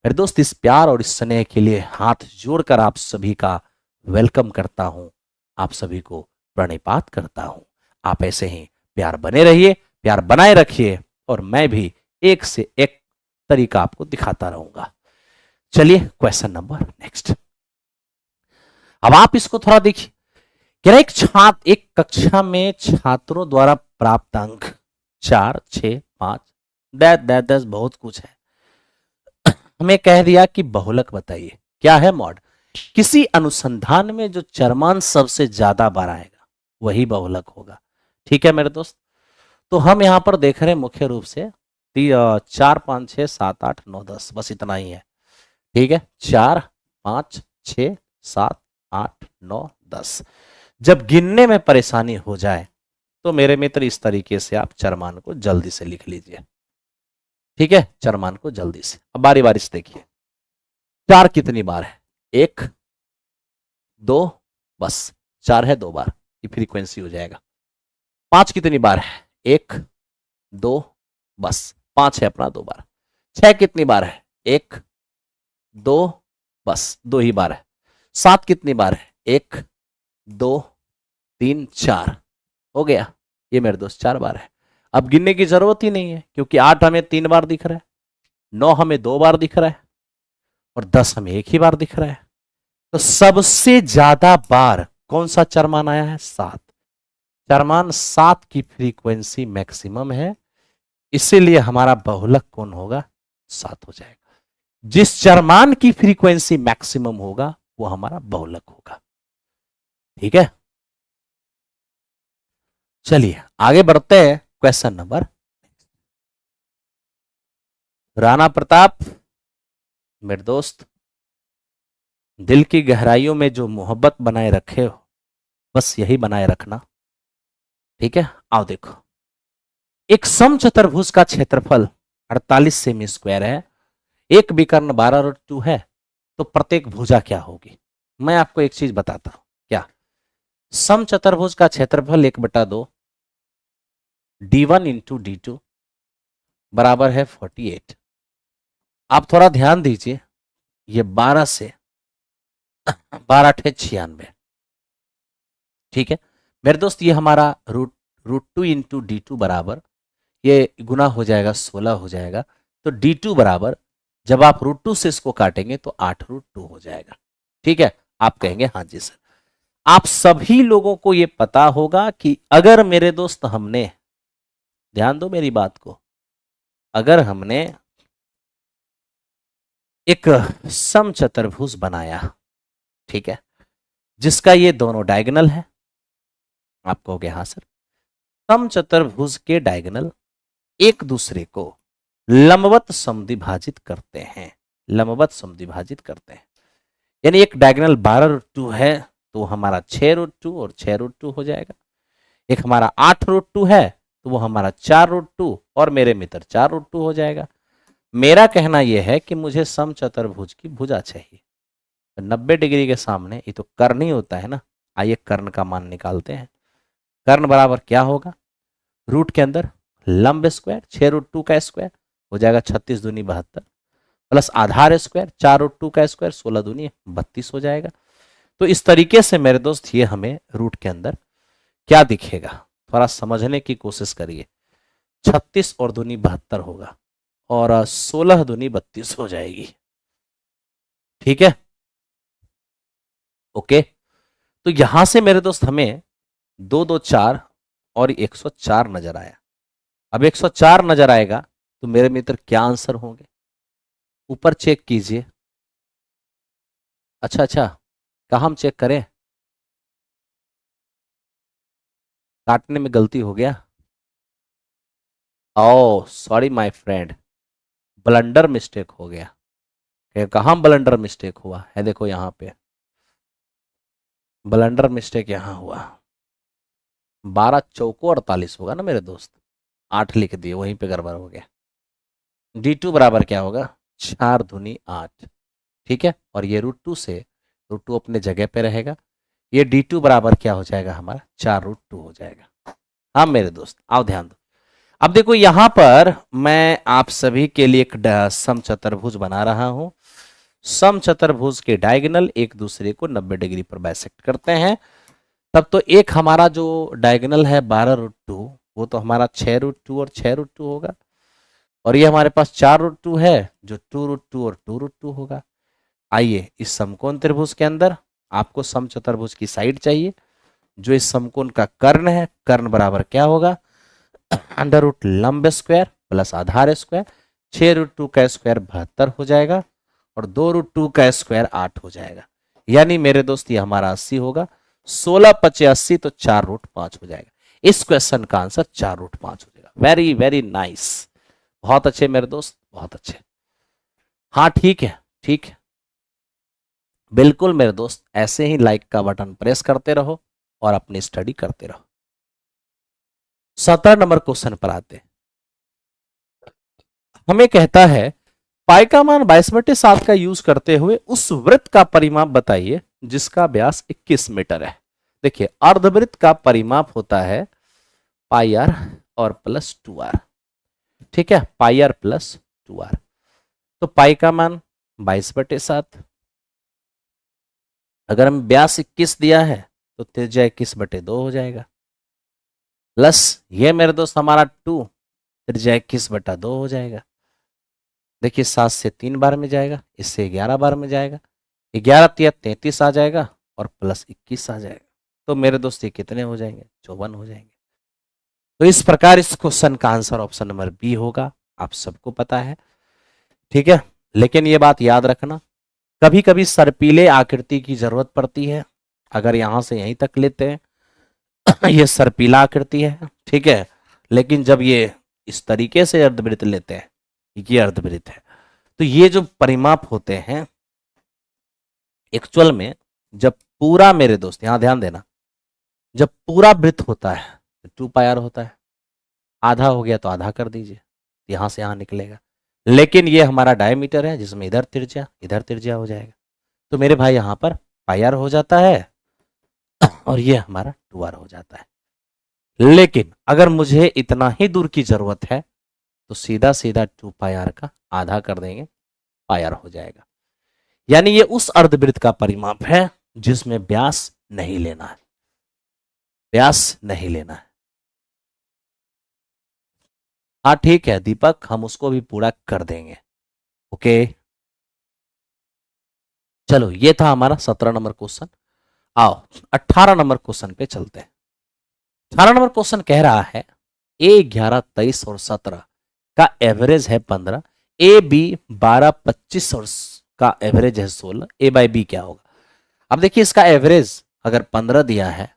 मेरे दोस्त। इस प्यार और इस स्नेह के लिए हाथ जोड़कर आप सभी का वेलकम करता हूं, आप सभी को प्रणिपात करता हूं। आप ऐसे ही प्यार बने रहिए, प्यार बनाए रखिए, और मैं भी एक से एक तरीका आपको दिखाता रहूंगा। चलिए क्वेश्चन नंबर नेक्स्ट। अब आप इसको थोड़ा देखिए, क्या एक छात्र, एक कक्षा में छात्रों द्वारा प्राप्त अंक 4, 6, 5, दस बहुत कुछ है। हमें कह दिया कि बहुलक बताइए, क्या है मॉड, किसी अनुसंधान में जो चरमान सबसे ज्यादा बार आएगा वही बहुलक होगा। ठीक है मेरे दोस्त, तो हम यहां पर देख रहे हैं मुख्य रूप से 4, 5, 6, 7, 8, 9, 10, बस इतना ही है। ठीक है, 4, 5, 6, 7, 8, 9, 10। जब गिनने में परेशानी हो जाए तो मेरे मित्र इस तरीके से आप चरमान को जल्दी से लिख लीजिए। ठीक है, चरमान को जल्दी से, अब बारी बारी से देखिए। 4 कितनी बार है, 1, 2, बस 4 है 2 बार, ये फ्रीक्वेंसी हो जाएगा। 5 कितनी बार है, 1, 2, बस 5 है अपना 2 बार। 6 कितनी बार है, 1, 2, बस 2 ही बार है। 7 कितनी बार है, 1, 2, 3, 4, हो गया। ये मेरे दोस्त 4 बार है। अब गिनने की जरूरत ही नहीं है, क्योंकि 8 हमें 3 बार दिख रहा है, 9 हमें 2 बार दिख रहा है, और 10 हमें 1 ही बार दिख रहा है। तो सबसे ज्यादा बार कौन सा चरमान आया है, 7। चरमान 7 की फ्रीक्वेंसी मैक्सिमम है, इसीलिए हमारा बहुलक कौन होगा, 7 हो जाएगा। जिस चरमान की फ्रीक्वेंसी मैक्सिमम होगा वो हमारा बहुलक होगा। ठीक है, चलिए आगे बढ़ते हैं। क्वेश्चन नंबर, राणा प्रताप मेरे दोस्त, दिल की गहराइयों में जो मोहब्बत बनाए रखे हो, बस यही बनाए रखना। ठीक है, आओ देखो, एक समचतुर्भुज का क्षेत्रफल 48 सेमी स्क्वायर है, एक विकर्ण 12√2 है, तो प्रत्येक भुजा क्या होगी? मैं आपको एक चीज बताता हूं, क्या समचतुर्भुज का क्षेत्रफल 1/2 D1 इंटू D2 बराबर है 48। आप थोड़ा ध्यान दीजिए, ये 12 से 12×8 = 96, ठीक है मेरे दोस्त। ये हमारा रूट 2 इंटू D2 बराबर, ये गुना हो जाएगा 16 हो जाएगा, तो D2 बराबर जब आप √2 से इसको काटेंगे तो 8√2 हो जाएगा। ठीक है, आप कहेंगे हाँ जी सर। आप सभी लोगों को यह पता होगा कि अगर मेरे दोस्त हमने, ध्यान दो मेरी बात को, अगर हमने एक समचतुर्भुज बनाया, ठीक है, जिसका ये दोनों डायगोनल है, आप कहोगे हाँ सर, समचतुर्भुज के डायगोनल एक दूसरे को लंबवत समद्विभाजित करते हैं, लंबवत समद्विभाजित करते हैं। यानी एक डायगोनल 12√2 है तो हमारा 6√2 और 6√2 हो जाएगा। एक हमारा 8√2 है तो वो हमारा 4√2 और मेरे मित्र 4√2 हो जाएगा। मेरा कहना यह है कि मुझे समचतुर्भुज की भुजा चाहिए। 90 डिग्री के सामने ये तो कर्ण ही होता है ना। आइए कर्ण का मान निकालते हैं। कर्ण बराबर क्या होगा? रूट के अंदर लंब स्क्वायर 6√2 का स्क्वायर हो जाएगा 36 दूनी 72 प्लस आधार स्क्वायर 4√2 का स्क्वायर 16 दूनी 32 हो जाएगा। तो इस तरीके से मेरे दोस्त ये हमें रूट के अंदर क्या दिखेगा, थोड़ा समझने की कोशिश करिए। 36 और दूनी 72 होगा और 16 दूनी 32 हो जाएगी। ठीक है, ओके। तो यहां से मेरे दोस्त हमें 2 2 4 और 104 नजर आया। अब 104 नजर आएगा तो मेरे मित्र क्या आंसर होंगे? ऊपर चेक कीजिए। अच्छा अच्छा, कहाँ हम चेक करें? काटने में गलती हो गया। Oh sorry my friend, blunder mistake हो गया। कहाँ ब्लंडर मिस्टेक हुआ है? देखो यहाँ पे ब्लंडर मिस्टेक यहाँ हुआ। 12 चौको 48 होगा ना मेरे दोस्त, 8 लिख दिए, वहीं पे गड़बड़ हो गया। D2 बराबर क्या होगा? 4 दूनी 8। ठीक है, और ये √2 से √2 अपने जगह पे रहेगा। ये D2 बराबर क्या हो जाएगा हमारा? 4√2 हो जाएगा। हाँ मेरे दोस्त आओ ध्यान दो। अब देखो यहां पर मैं आप सभी के लिए एक समचतुर्भुज बना रहा हूं। समचतुर्भुज के डायगोनल एक दूसरे को 90 डिग्री पर बाइसेक्ट करते हैं। तब तो एक हमारा जो डायगोनल है 12√2 वो तो हमारा 6√2 और 6√2 होगा, और ये हमारे पास 4√2 है जो 2√2 और 2√2 होगा। आइए इस समकोण त्रिभुज के अंदर आपको समचतुर्भुज की साइड चाहिए जो इस समकोण का कर्ण है। कर्ण बराबर क्या होगा? अंडर रूट लंब स्क्वायर प्लस आधार स्क्वायर, 6√2 का स्क्वायर 72 हो जाएगा और 2√2 का स्क्वायर 8 हो जाएगा। यानी मेरे दोस्त ये हमारा 80 होगा। 16 × 80 तो 4√5 हो जाएगा। इस क्वेश्चन का आंसर 4√5 हो जाएगा। वेरी वेरी नाइस, बहुत अच्छे मेरे दोस्त, बहुत अच्छे। हाँ ठीक है, ठीक है, बिल्कुल मेरे दोस्त, ऐसे ही लाइक का बटन प्रेस करते रहो और अपनी स्टडी करते रहो। 17 नंबर क्वेश्चन पर आते हैं। हमें कहता है पाई का मान 22/7 का यूज करते हुए उस वृत्त का परिमाप बताइए जिसका व्यास 21 मीटर है। देखिए अर्धवृत्त का परिमाप होता है पाई आर और प्लस 2r। ठीक है, पाई आर प्लस 2r। तो पाई का मान 22/7, अगर हम व्यास 21 दिया है तो त्रिज्या 21/2 हो जाएगा, प्लस ये मेरे दोस्त हमारा 2, त्रिज्या 21/2 हो जाएगा। देखिए 7 से 3 बार में जाएगा, इससे 11 बार में जाएगा, 11 × 33 आ जाएगा और प्लस 21 आ जाएगा। तो मेरे दोस्त ये कितने हो जाएंगे? 54 हो जाएंगे। तो इस प्रकार इस क्वेश्चन का आंसर ऑप्शन नंबर बी होगा, आप सबको पता है। ठीक है, लेकिन ये बात याद रखना, कभी कभी सर्पीले आकृति की जरूरत पड़ती है। अगर यहां से यहीं तक लेते हैं ये सर्पीला आकृति है, ठीक है, लेकिन जब ये इस तरीके से अर्धवृत्त लेते हैं, ये अर्धवृत्त है, तो ये जो परिमाप होते हैं एक्चुअल में, जब पूरा मेरे दोस्त यहां ध्यान देना, जब पूरा वृत्त होता है तो 2πr होता है, आधा हो गया तो आधा कर दीजिए, यहां से यहां निकलेगा, लेकिन ये हमारा डायमीटर है जिसमें इधर तिरछा हो जाएगा, तो मेरे भाई यहां पर पाई आर हो जाता है और ये हमारा 2r हो जाता है। लेकिन अगर मुझे इतना ही दूर की जरूरत है तो सीधा सीधा 2πr का आधा कर देंगे, πr हो जाएगा। यानी ये उस अर्धवृत्त का परिमाप है जिसमें व्यास नहीं लेना है, व्यास नहीं लेना है। हाँ ठीक है दीपक, हम उसको भी पूरा कर देंगे। ओके चलो, ये था हमारा 17 नंबर क्वेश्चन। आओ 18 नंबर क्वेश्चन पे चलते हैं। 18 नंबर क्वेश्चन कह रहा है A11, 23 और 17 का एवरेज है 15, AB 12, 25 और का एवरेज है 16, A बाई बी क्या होगा। अब देखिए इसका एवरेज अगर 15 दिया है,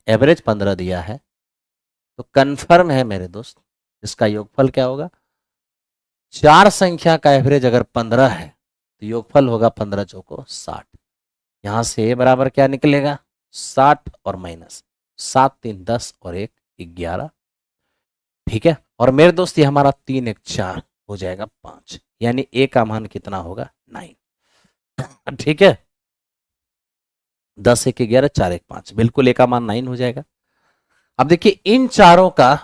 एवरेज 15 दिया है, तो कंफर्म है मेरे दोस्त इसका योगफल क्या होगा। चार संख्या का एवरेज अगर 15 है तो योगफल होगा 15 चौको 60। यहां से बराबर क्या निकलेगा 60 और माइनस 7 3 10 और 1 11। ठीक है, और मेरे दोस्त ये हमारा 3 1 4 हो जाएगा 5, यानी ए का मान कितना होगा 9। ठीक है, 10 1 11 4 1 5, बिल्कुल ए का मान 9 हो जाएगा। अब देखिए इन चारों का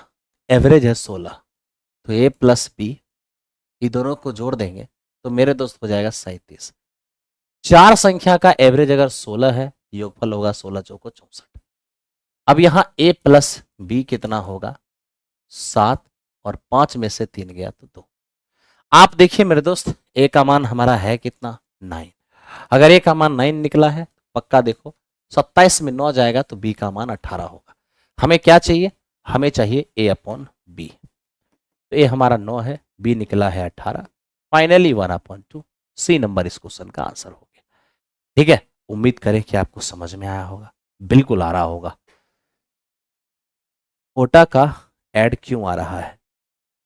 एवरेज है 16, तो ए प्लस बी ये दोनों को जोड़ देंगे तो मेरे दोस्त हो जाएगा 37। चार संख्या का एवरेज अगर 16 है, योगफल होगा 16 चौको 64। अब यहां a प्लस बी कितना होगा 7, और 5 में से 3 गया तो 2। आप देखिए मेरे दोस्त a का मान हमारा है कितना 9। अगर a का मान 9 निकला है, पक्का देखो 27 में 9 जाएगा तो b का मान 18 होगा। हमें क्या चाहिए, हमें चाहिए a अपॉन बी। तो a हमारा 9 है, b निकला है 18, फाइनली 1/2 सी नंबर इस क्वेश्चन का आंसर हो गया। ठीक है, उम्मीद करें कि आपको समझ में आया होगा, बिल्कुल आ रहा होगा। कोटा का ऐड क्यों आ रहा है,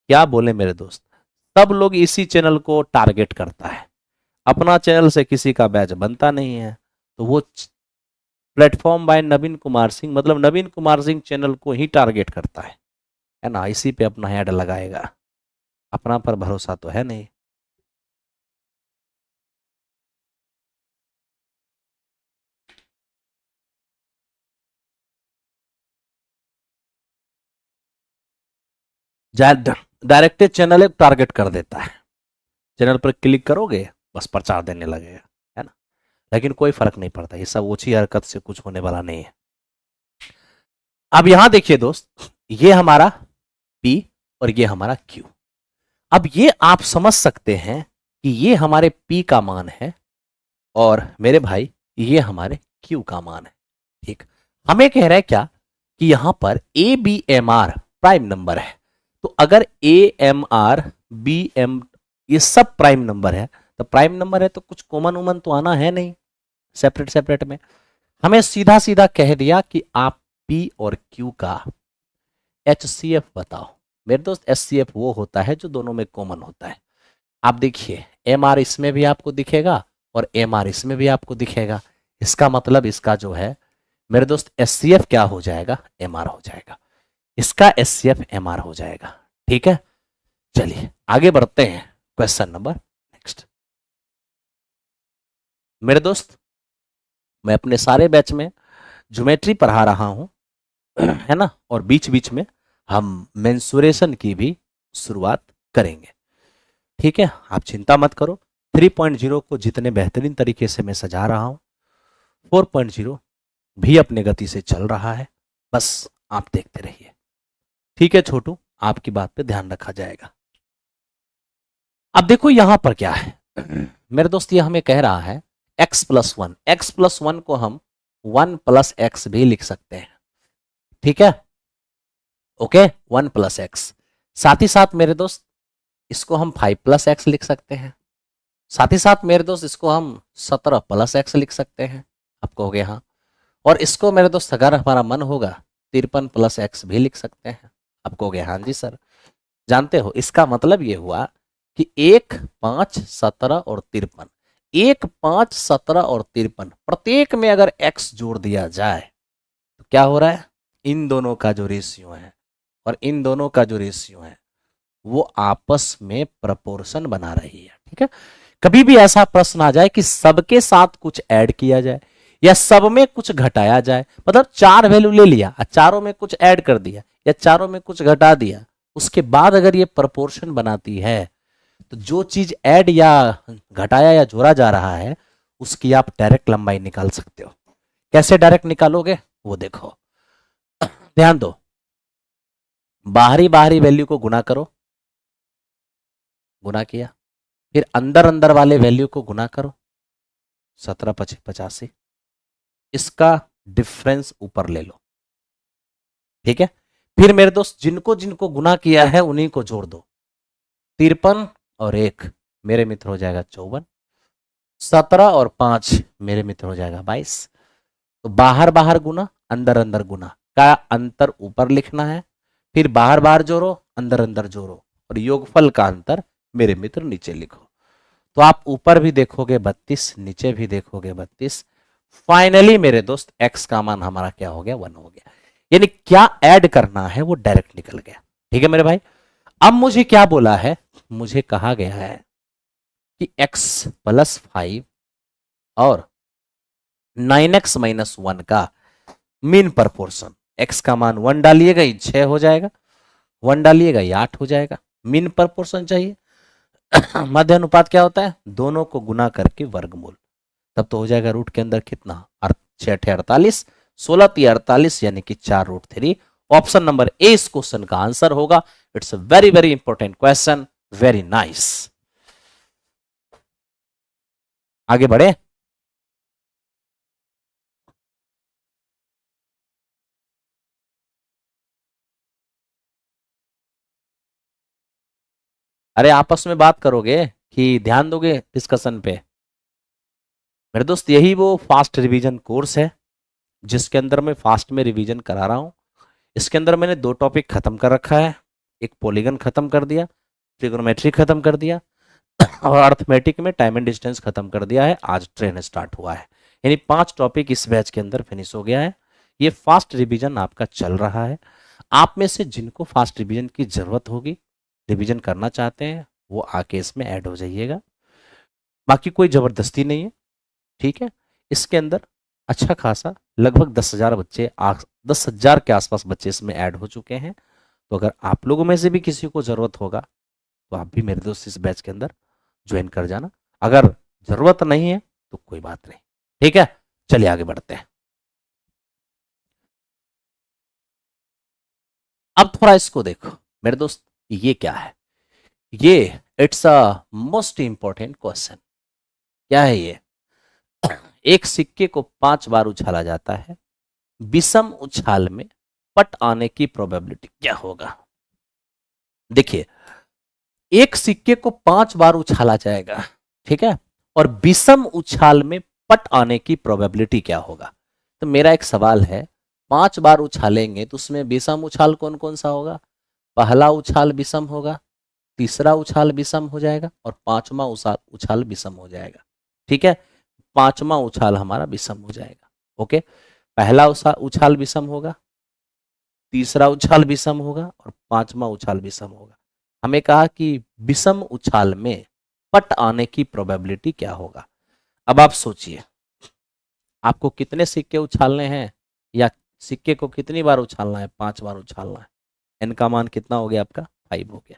क्या बोले मेरे दोस्त, सब लोग इसी चैनल को टारगेट करता है, अपना चैनल से किसी का बैच बनता नहीं है, तो वो प्लेटफॉर्म बाय नवीन कुमार सिंह, मतलब नवीन कुमार सिंह चैनल को ही टारगेट करता है ना, इसी पे अपना ऐड लगाएगा, अपना पर भरोसा तो है नहीं। डायरेक्टेड चैनल एक टारगेट कर देता है, चैनल पर क्लिक करोगे बस प्रचार देने लगेगा, है ना, लेकिन कोई फर्क नहीं पड़ता, ये सब ओछी हरकत से कुछ होने वाला नहीं है। अब यहां देखिए दोस्त, ये हमारा P और ये हमारा Q। अब ये आप समझ सकते हैं कि ये हमारे P का मान है और मेरे भाई ये हमारे Q का मान है। ठीक, हमें कह रहा है क्या कि यहां पर ABMR प्राइम नंबर है, तो अगर AMR BM ये सब प्राइम नंबर है, तो प्राइम नंबर है तो कुछ कॉमन उमन तो आना है नहीं, सेपरेट सेपरेट में। हमें सीधा सीधा कह दिया कि आप P और Q का HCF बताओ। मेरे दोस्त HCF वो होता है जो दोनों में कॉमन होता है। आप देखिए MR इसमें भी आपको दिखेगा और MR इसमें भी आपको दिखेगा, इसका मतलब इसका जो है मेरे दोस्त HCF क्या हो जाएगा MR हो जाएगा, इसका HCF MR हो जाएगा। ठीक है, चलिए आगे बढ़ते हैं, क्वेश्चन नंबर नेक्स्ट। मेरे दोस्त मैं अपने सारे बैच में ज्योमेट्री पढ़ा रहा हूं, है ना, और बीच बीच में हम मेंसुरेशन की भी शुरुआत करेंगे। ठीक है, आप चिंता मत करो, 3.0 को जितने बेहतरीन तरीके से मैं सजा रहा हूं, 4.0 भी अपने गति से चल रहा है, बस आप देखते रहिए। ठीक है छोटू, आपकी बात पे ध्यान रखा जाएगा। अब देखो यहां पर क्या है मेरे दोस्त, ये हमें कह रहा है x+1, x+1 को हम 1 + x भी लिख सकते हैं। ठीक है, ओके 1 + x, साथ ही साथ मेरे दोस्त इसको हम 5 + x लिख सकते हैं, साथ ही साथ मेरे दोस्त इसको हम 17 + x लिख सकते हैं। आप कहोगे हाँ, और इसको मेरे दोस्त अगर हमारा मन होगा 53 + x भी लिख सकते हैं। आप कहोगे हाँ जी सर। जानते हो इसका मतलब ये हुआ कि 1 5 17 और 53, 1 5 17 और 53 प्रत्येक में अगर x जोड़ दिया जाए तो क्या हो रहा है, इन दोनों का जो रेशियो है और इन दोनों का जो रेशियो है वो आपस में प्रपोर्शन बना रही है। ठीक है, कभी भी ऐसा प्रश्न आ जाए कि सबके साथ कुछ ऐड किया जाए या सब में कुछ घटाया जाए, मतलब चार वैल्यू ले लिया और चारों में कुछ ऐड कर दिया या चारों में कुछ घटा दिया, उसके बाद अगर ये प्रपोर्शन बनाती है तो जो चीज ऐड या घटाया या जोड़ा जा रहा है उसकी आप डायरेक्ट लंबाई निकाल सकते हो। कैसे डायरेक्ट निकालोगे वो देखो, ध्यान दो, बाहरी बाहरी वैल्यू को गुना करो, गुना किया, फिर अंदर अंदर वाले वैल्यू को गुना करो, 17×5 = 85, इसका डिफरेंस ऊपर ले लो। ठीक है, फिर मेरे दोस्त जिनको जिनको गुना किया है उन्हीं को जोड़ दो, 53 और 1 मेरे मित्र हो जाएगा 54, 17 और 5 मेरे मित्र हो जाएगा 22। तो बाहर बाहर गुना अंदर अंदर गुना का अंतर ऊपर लिखना है, फिर बाहर बाहर जोड़ो अंदर अंदर जोड़ो और योगफल का अंतर मेरे मित्र नीचे लिखो। तो आप ऊपर भी देखोगे 32, नीचे भी देखोगे 32। फाइनली मेरे दोस्त x का मान हमारा क्या हो गया, 1 हो गया। यानी क्या ऐड करना है वो डायरेक्ट निकल गया। ठीक है मेरे भाई, अब मुझे क्या बोला है, मुझे कहा गया है कि x + 5 और 9x - 1 का मीन प्रपोर्शन, x का मान 1 डालिएगा ये 6 हो जाएगा, 1 डालिएगा ये 8 हो जाएगा। मीन प्रपोर्शन चाहिए मध्य अनुपात क्या होता है, दोनों को गुना करके वर्गमूल, तब तो हो जाएगा रूट के अंदर कितना, 6 × 48, 16 × 48 यानी कि 4√3। ऑप्शन नंबर ए इस क्वेश्चन का आंसर होगा। It's a very very important question, very nice. आगे बढ़े, अरे आपस में बात करोगे कि ध्यान दोगे डिस्कशन पे। मेरे दोस्त यही वो फास्ट रिवीजन कोर्स है जिसके अंदर मैं फास्ट में रिवीजन करा रहा हूं। इसके अंदर मैंने 2 टॉपिक खत्म कर रखा है, एक पॉलीगन खत्म कर दिया, ट्रिग्नोमेट्री खत्म कर दिया और अर्थमेटिक में टाइम एंड डिस्टेंस खत्म कर दिया है। आज ट्रेन स्टार्ट हुआ है, यानी 5 टॉपिक इस बैच के अंदर फिनिश हो गया है। ये फास्ट रिवीजन आपका चल रहा है। आप में से जिनको फास्ट रिवीजन की जरूरत होगी, रिवीजन करना चाहते हैं, वो आके इसमें ऐड हो जाइएगा। बाकी कोई जबरदस्ती नहीं है। ठीक है, इसके अंदर अच्छा खासा लगभग 10,000 बच्चे, 10,000 के आसपास बच्चे इसमें ऐड हो चुके हैं। तो अगर आप लोगों में से भी किसी को जरूरत होगा तो आप भी मेरे दोस्त इस बैच के अंदर ज्वाइन कर जाना। अगर जरूरत नहीं है तो कोई बात नहीं। ठीक है, चलिए आगे बढ़ते हैं। अब थोड़ा इसको देखो मेरे दोस्त, ये क्या है, ये it's a most important question. क्या है ये, एक सिक्के को 5 बार उछाला जाता है, विषम उछाल में पट आने की प्रोबेबिलिटी क्या होगा। देखिए, एक सिक्के को 5 बार उछाला जाएगा, ठीक है, और विषम उछाल में पट आने की प्रोबेबिलिटी क्या होगा। तो मेरा एक सवाल है, 5 बार उछालेंगे तो उसमें विषम उछाल कौन कौन सा होगा। पहला उछाल विषम होगा, तीसरा उछाल विषम हो जाएगा और पांचवा उछाल विषम हो जाएगा। ठीक है, पांचवा उछाल हमारा विषम हो जाएगा। ओके, पहला उछाल विषम होगा, तीसरा उछाल विषम होगा और पांचवा उछाल विषम होगा। हमें कहा कि विषम उछाल में पट आने की प्रोबेबिलिटी क्या होगा। अब आप सोचिए, आपको कितने सिक्के उछालने हैं या सिक्के को कितनी बार उछालना है, 5 बार उछालना है। एन का मान कितना हो गया आपका, 5 हो गया।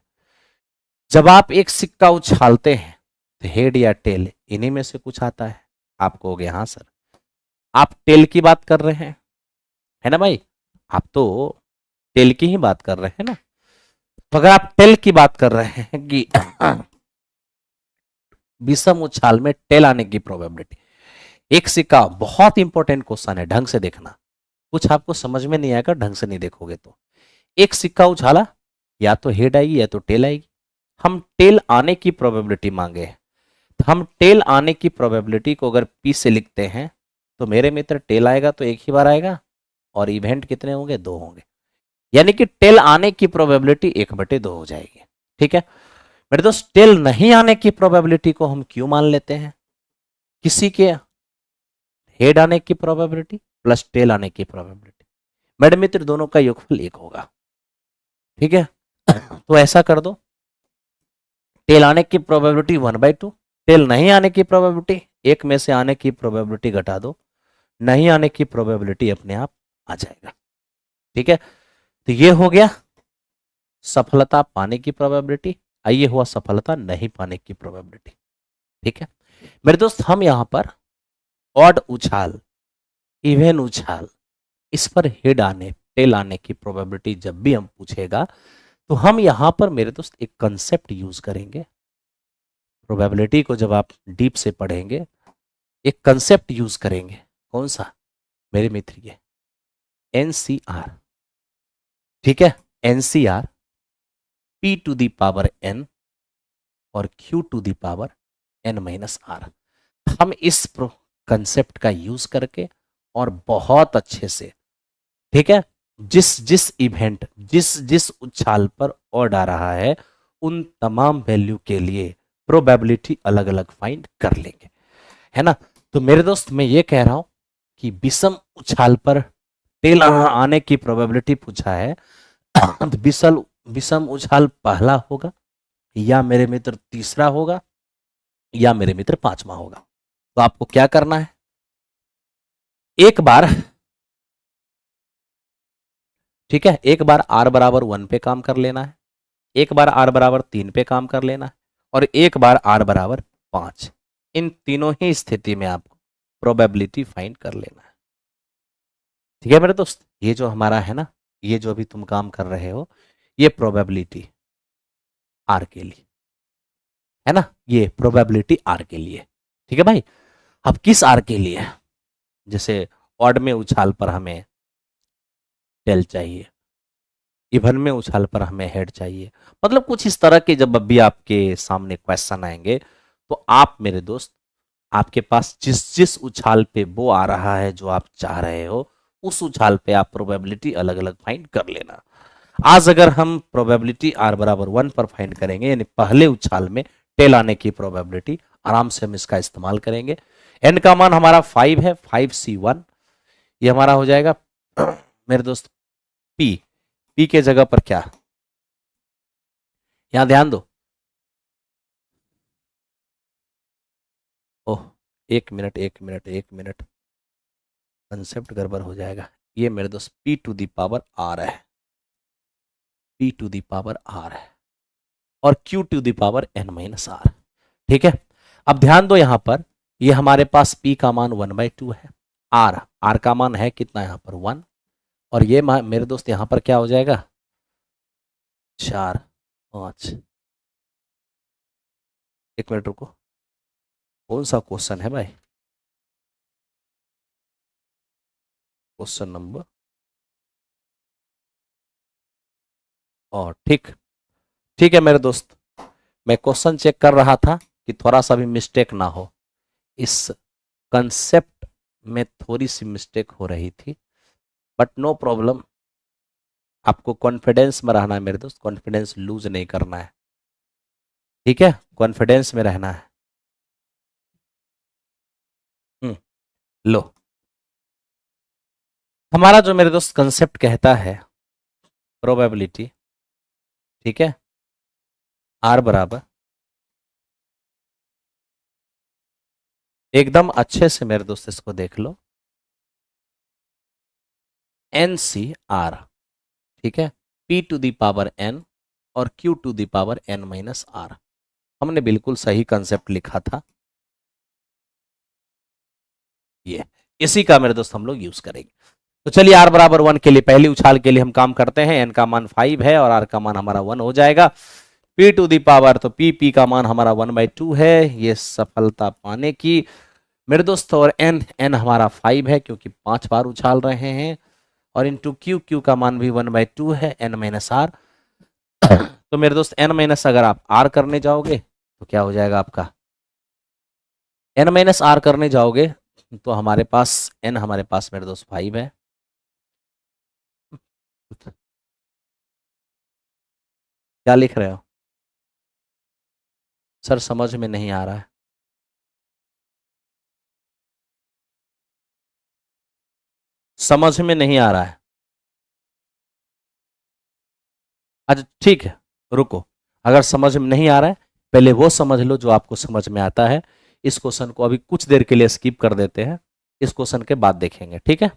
जब आप एक सिक्का उछालते हैं तो हेड या टेल इन्हीं में से कुछ आता है। आप कहोगे हाँ सर, आप टेल की बात कर रहे हैं, है ना भाई, आप तो टेल की ही बात कर रहे हैं ना। तो अगर आप टेल की बात कर रहे हैं कि विषम उछाल में टेल आने की प्रोबेबिलिटी, एक सिक्का, बहुत इंपॉर्टेंट क्वेश्चन है, ढंग से देखना, कुछ आपको समझ में नहीं आएगा ढंग से नहीं देखोगे तो। एक सिक्का उछाला, या तो हेड आएगी या तो टेल आएगी। हम टेल आने की प्रोबेबिलिटी मांगे, तो हम टेल आने की प्रोबेबिलिटी को अगर पी से लिखते हैं तो मेरे मित्र टेल आएगा तो एक ही बार आएगा और इवेंट कितने होंगे, 2 होंगे, यानी कि टेल आने की प्रोबेबिलिटी 1/2 हो जाएगी। ठीक है मेरे दोस्त, टेल नहीं आने की प्रोबेबिलिटी को हम क्यों मान लेते हैं, किसी के हेड आने की प्रोबेबिलिटी प्लस टेल आने की प्रोबेबिलिटी, मेरे मित्र दोनों का योगफल 1 होगा। ठीक है तो ऐसा कर दो, टेल आने की प्रोबेबिलिटी 1/2, टेल नहीं आने की प्रोबेबिलिटी, एक में से आने की प्रोबेबिलिटी घटा दो, नहीं आने की प्रोबेबिलिटी अपने आप आ जाएगा। ठीक है, तो ये हो गया सफलता पाने की प्रोबेबिलिटी, आइए हुआ सफलता नहीं पाने की प्रोबेबिलिटी। ठीक है मेरे दोस्त, हम यहां पर ऑड उछाल, इवन उछाल, इस पर हेड आने टेल आने की प्रोबेबिलिटी जब भी हम पूछेगा तो हम यहां पर मेरे दोस्त एक कंसेप्ट यूज करेंगे। प्रोबेबिलिटी को जब आप डीप से पढ़ेंगे एक कंसेप्ट यूज करेंगे, कौन सा मेरे मित्र, ये एनसीआर। ठीक है, NCR p to the power n और q to the power n-r। हम इस कंसेप्ट का यूज करके और बहुत अच्छे से, ठीक है, जिस जिस इवेंट, जिस जिस उछाल पर ऑड आ रहा है उन तमाम वैल्यू के लिए प्रोबेबिलिटी अलग अलग फाइंड कर लेंगे, है ना। तो मेरे दोस्त मैं ये कह रहा हूं कि विषम उछाल पर टेल आने की प्रोबेबिलिटी पूछा है, तो विषम उछाल पहला होगा या मेरे मित्र तीसरा होगा या मेरे मित्र पांचवा होगा। तो आपको क्या करना है, एक बार, ठीक है, एक बार r बराबर 1 पे काम कर लेना है, एक बार r बराबर 3 पे काम कर लेना है और एक बार r बराबर 5। इन तीनों ही स्थिति में आपको प्रोबेबिलिटी फाइंड कर लेना है। ठीक है मेरे दोस्त, ये जो हमारा है ना, ये जो अभी तुम काम कर रहे हो, ये प्रोबेबिलिटी r के लिए है ना, ये प्रोबेबिलिटी r के लिए। ठीक है भाई, अब किस r के लिए, जैसे ऑड में उछाल पर हमें टेल चाहिए, इवन में उछाल पर हमें हेड चाहिए, मतलब कुछ इस तरह के जब अभी आपके सामने क्वेश्चन आएंगे तो आप मेरे दोस्त, आपके पास जिस जिस उछाल पे वो आ रहा है जो आप चाह रहे हो उस उछाल पे आप प्रोबेबिलिटी अलग अलग फाइंड कर लेना। आज अगर हम प्रोबेबिलिटी r बराबर 1 पर फाइंड करेंगे, यानी पहले उछाल में टेल आने की प्रोबेबिलिटी, आराम से हम इसका इस्तेमाल करेंगे। n का मान हमारा 5 है, 5c1, ये हमारा हो जाएगा मेरे दोस्त p, p के जगह पर क्या, यहां ध्यान दो, ओह एक मिनट एक मिनट एक मिनट, कंसेप्ट गड़बड़ हो जाएगा। ये मेरे दोस्त p to the power r है, p to the power r है और q to the power n-r। ठीक है, अब ध्यान दो यहां पर, ये हमारे पास p का मान 1/2 है, r का मान है कितना यहां पर 1, और ये मेरे दोस्त यहां पर क्या हो जाएगा 4 5। एक मिनट रुको, कौन सा क्वेश्चन है भाई, क्वेश्चन नंबर, और ठीक, ठीक है मेरे दोस्त, मैं क्वेश्चन चेक कर रहा था कि थोड़ा सा भी मिस्टेक ना हो, इस कंसेप्ट में थोड़ी सी मिस्टेक हो रही थी, बट नो प्रॉब्लम, आपको कॉन्फिडेंस में रहना है मेरे दोस्त, कॉन्फिडेंस लूज नहीं करना है। ठीक है, कॉन्फिडेंस में रहना है। लो, हमारा जो मेरे दोस्त कंसेप्ट कहता है प्रोबेबिलिटी, ठीक है, r बराबर, एकदम अच्छे से मेरे दोस्त इसको देख लो, NCR, ठीक है, p to the power n और q to the power n-r। हमने बिल्कुल सही कंसेप्ट लिखा था, ये इसी का मेरे दोस्त हम लोग यूज करेंगे। तो चलिए r बराबर 1 के लिए, पहली उछाल के लिए हम काम करते हैं, n का मान 5 है और r का मान हमारा 1 हो जाएगा, p टू दी पावर, तो p का मान हमारा 1/2 है, ये सफलता पाने की मेरे दोस्त, और n हमारा 5 है क्योंकि 5 बार उछाल रहे हैं, और इंटू q का मान भी 1/2 है, n-r। तो मेरे दोस्त n- अगर आप r करने जाओगे तो क्या हो जाएगा आपका, n-r करने जाओगे तो हमारे पास n, हमारे पास मेरे दोस्त 5 है, क्या लिख रहे हो सर, समझ में नहीं आ रहा है, समझ में नहीं आ रहा है, अच्छा ठीक है रुको, अगर समझ में नहीं आ रहा है पहले वो समझ लो जो आपको समझ में आता है। इस क्वेश्चन को अभी कुछ देर के लिए स्किप कर देते हैं, इस क्वेश्चन के बाद देखेंगे, ठीक है।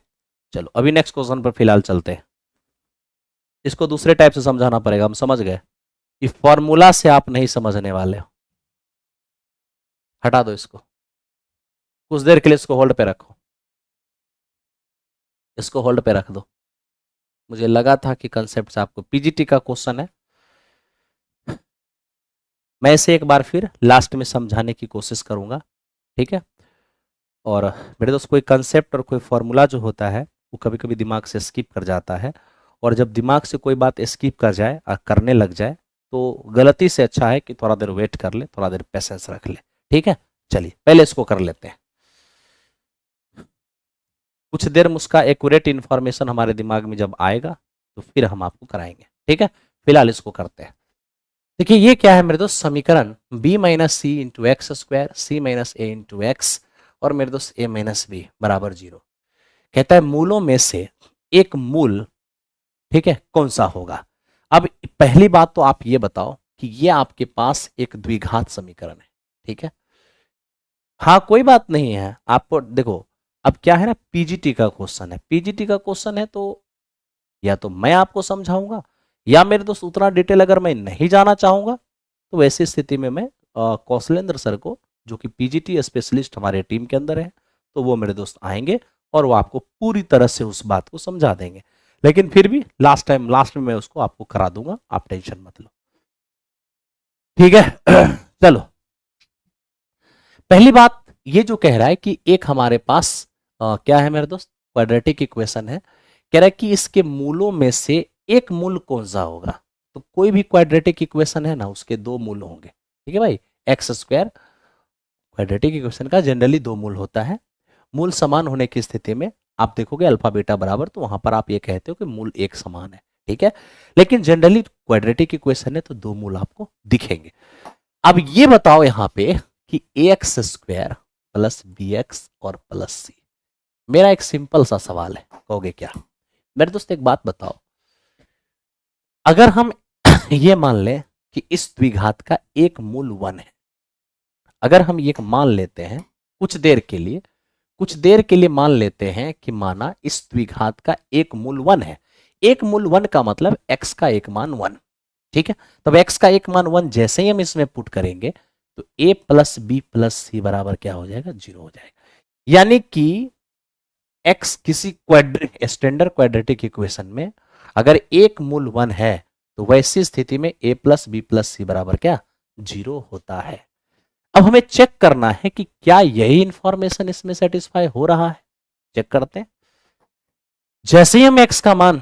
चलो अभी नेक्स्ट क्वेश्चन पर फिलहाल चलते हैं। इसको दूसरे टाइप से समझाना पड़ेगा, हम समझ गए कि फॉर्मूला से आप नहीं समझने वाले हो। हटा दो इसको, कुछ देर के लिए इसको होल्ड पे रखो, इसको होल्ड पे रख दो। मुझे लगा था कि कंसेप्ट से आपको पीजीटी का क्वेश्चन है, मैं इसे एक बार फिर लास्ट में समझाने की कोशिश करूंगा, ठीक है। और मेरे दोस्त कोई कंसेप्ट और कोई फॉर्मूला जो होता है वो कभी कभी दिमाग से स्किप कर जाता है, और जब दिमाग से कोई बात स्किप कर जाए और करने लग जाए तो गलती से अच्छा है कि थोड़ा देर वेट कर ले, थोड़ा देर पेशेंस रख ले, ठीक है। चलिए पहले इसको कर लेते हैं। कुछ देर में उसका एक्यूरेट इंफॉर्मेशन हमारे दिमाग में जब आएगा तो फिर हम आपको कराएंगे, ठीक है। फिलहाल इसको करते हैं। देखिए ये क्या है मेरे दोस्त, समीकरण b माइनस सी इंटू एक्स स्क्वायर सी माइनस ए इंटू एक्स और मेरे दोस्त a माइनस बी बराबर 0। कहता है मूलों में से एक मूल, ठीक है, कौन सा होगा। अब पहली बात तो आप ये बताओ कि ये आपके पास एक द्विघात समीकरण है, ठीक है। हाँ कोई बात नहीं है, आपको देखो अब क्या है ना, पीजीटी का क्वेश्चन है, पीजीटी का क्वेश्चन है तो या तो मैं आपको समझाऊंगा या मेरे दोस्त उतना डिटेल अगर मैं नहीं जाना चाहूंगा तो वैसी स्थिति में मैं कौशलेंद्र सर को, जो कि पीजीटी स्पेशलिस्ट हमारे टीम के अंदर है, तो वो मेरे दोस्त आएंगे और वो आपको पूरी तरह से उस बात को समझा देंगे। लेकिन फिर भी लास्ट में मैं उसको आपको करा दूंगा, आप टेंशन मत लो, ठीक है। चलो पहली बात ये जो कह रहा है कि एक हमारे पास क्या है मेरे दोस्त, क्वाड्रेटिक इक्वेशन है। कह रहा है कि इसके मूलों में से एक मूल कौन सा होगा। तो कोई भी क्वाड्रेटिक इक्वेशन है ना, उसके दो मूल होंगे, ठीक है भाई। एक्स स्क्वायर क्वाड्रेटिक इक्वेशन का जनरली दो मूल होता है। मूल समान होने की स्थिति में आप देखोगे अल्फा बीटा बराबर, तो वहां पर आप ये कहते हो कि मूल एक समान है, ठीक है। लेकिन जनरली क्वाड्रेटिक इक्वेशन है तो दो मूल आपको दिखेंगे। अब ये बताओ यहां पे कि x square plus b x और प्लस सी। मेरा एक सिंपल सा सवाल है, कहोगे क्या। मेरे दोस्त एक बात बताओ, अगर हम ये मान लें कि इस द्विघात का एक मूल 1 है, अगर हम ये मान लेते हैं कुछ देर के लिए मान लेते हैं कि माना इस द्विघात का एक मूल 1 है। एक मूल 1 का मतलब x का एक मान 1, ठीक है। तब x का एक मान 1 जैसे ही हम इसमें पुट करेंगे तो a plus B plus C बराबर क्या हो जाएगा, 0 हो जाएगा। यानी कि x किसी स्टैंडर्ड क्वाड्रेटिक इक्वेशन में अगर एक मूल 1 है तो वैसी स्थिति में a plus B plus C बराबर क्या, 0 होता है। अब हमें चेक करना है कि क्या यही इंफॉर्मेशन इसमें सेटिस्फाई हो रहा है। चेक करते हैं। जैसे ही हम x का मान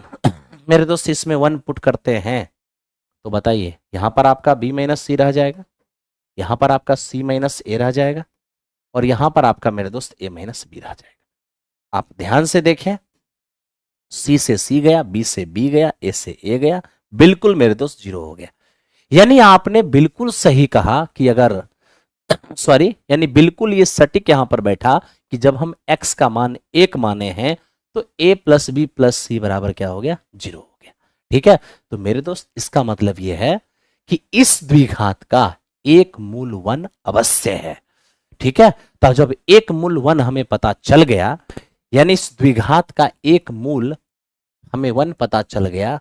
मेरे दोस्त इसमें 1 पुट करते हैं तो बताइए यहां पर आपका b माइनस सी रह जाएगा, यहां पर आपका c माइनस ए रह जाएगा और यहां पर आपका मेरे दोस्त a माइनस बी रह जाएगा। आप ध्यान से देखें, c से c गया, b से b गया, a से a गया, बिल्कुल मेरे दोस्त 0 हो गया। यानी आपने बिल्कुल सही कहा कि अगर यानी बिल्कुल ये सटीक यहां पर बैठा कि जब हम x का मान 1 माने हैं तो a plus B plus C बराबर क्या हो गया, 0 हो गया, ठीक है। तो मेरे दोस्त इसका मतलब यह है कि इस द्विघात का एक मूल 1 अवश्य है, ठीक है। तब जब एक मूल 1 हमें पता चल गया, यानी इस द्विघात का एक मूल हमें 1 पता चल गया,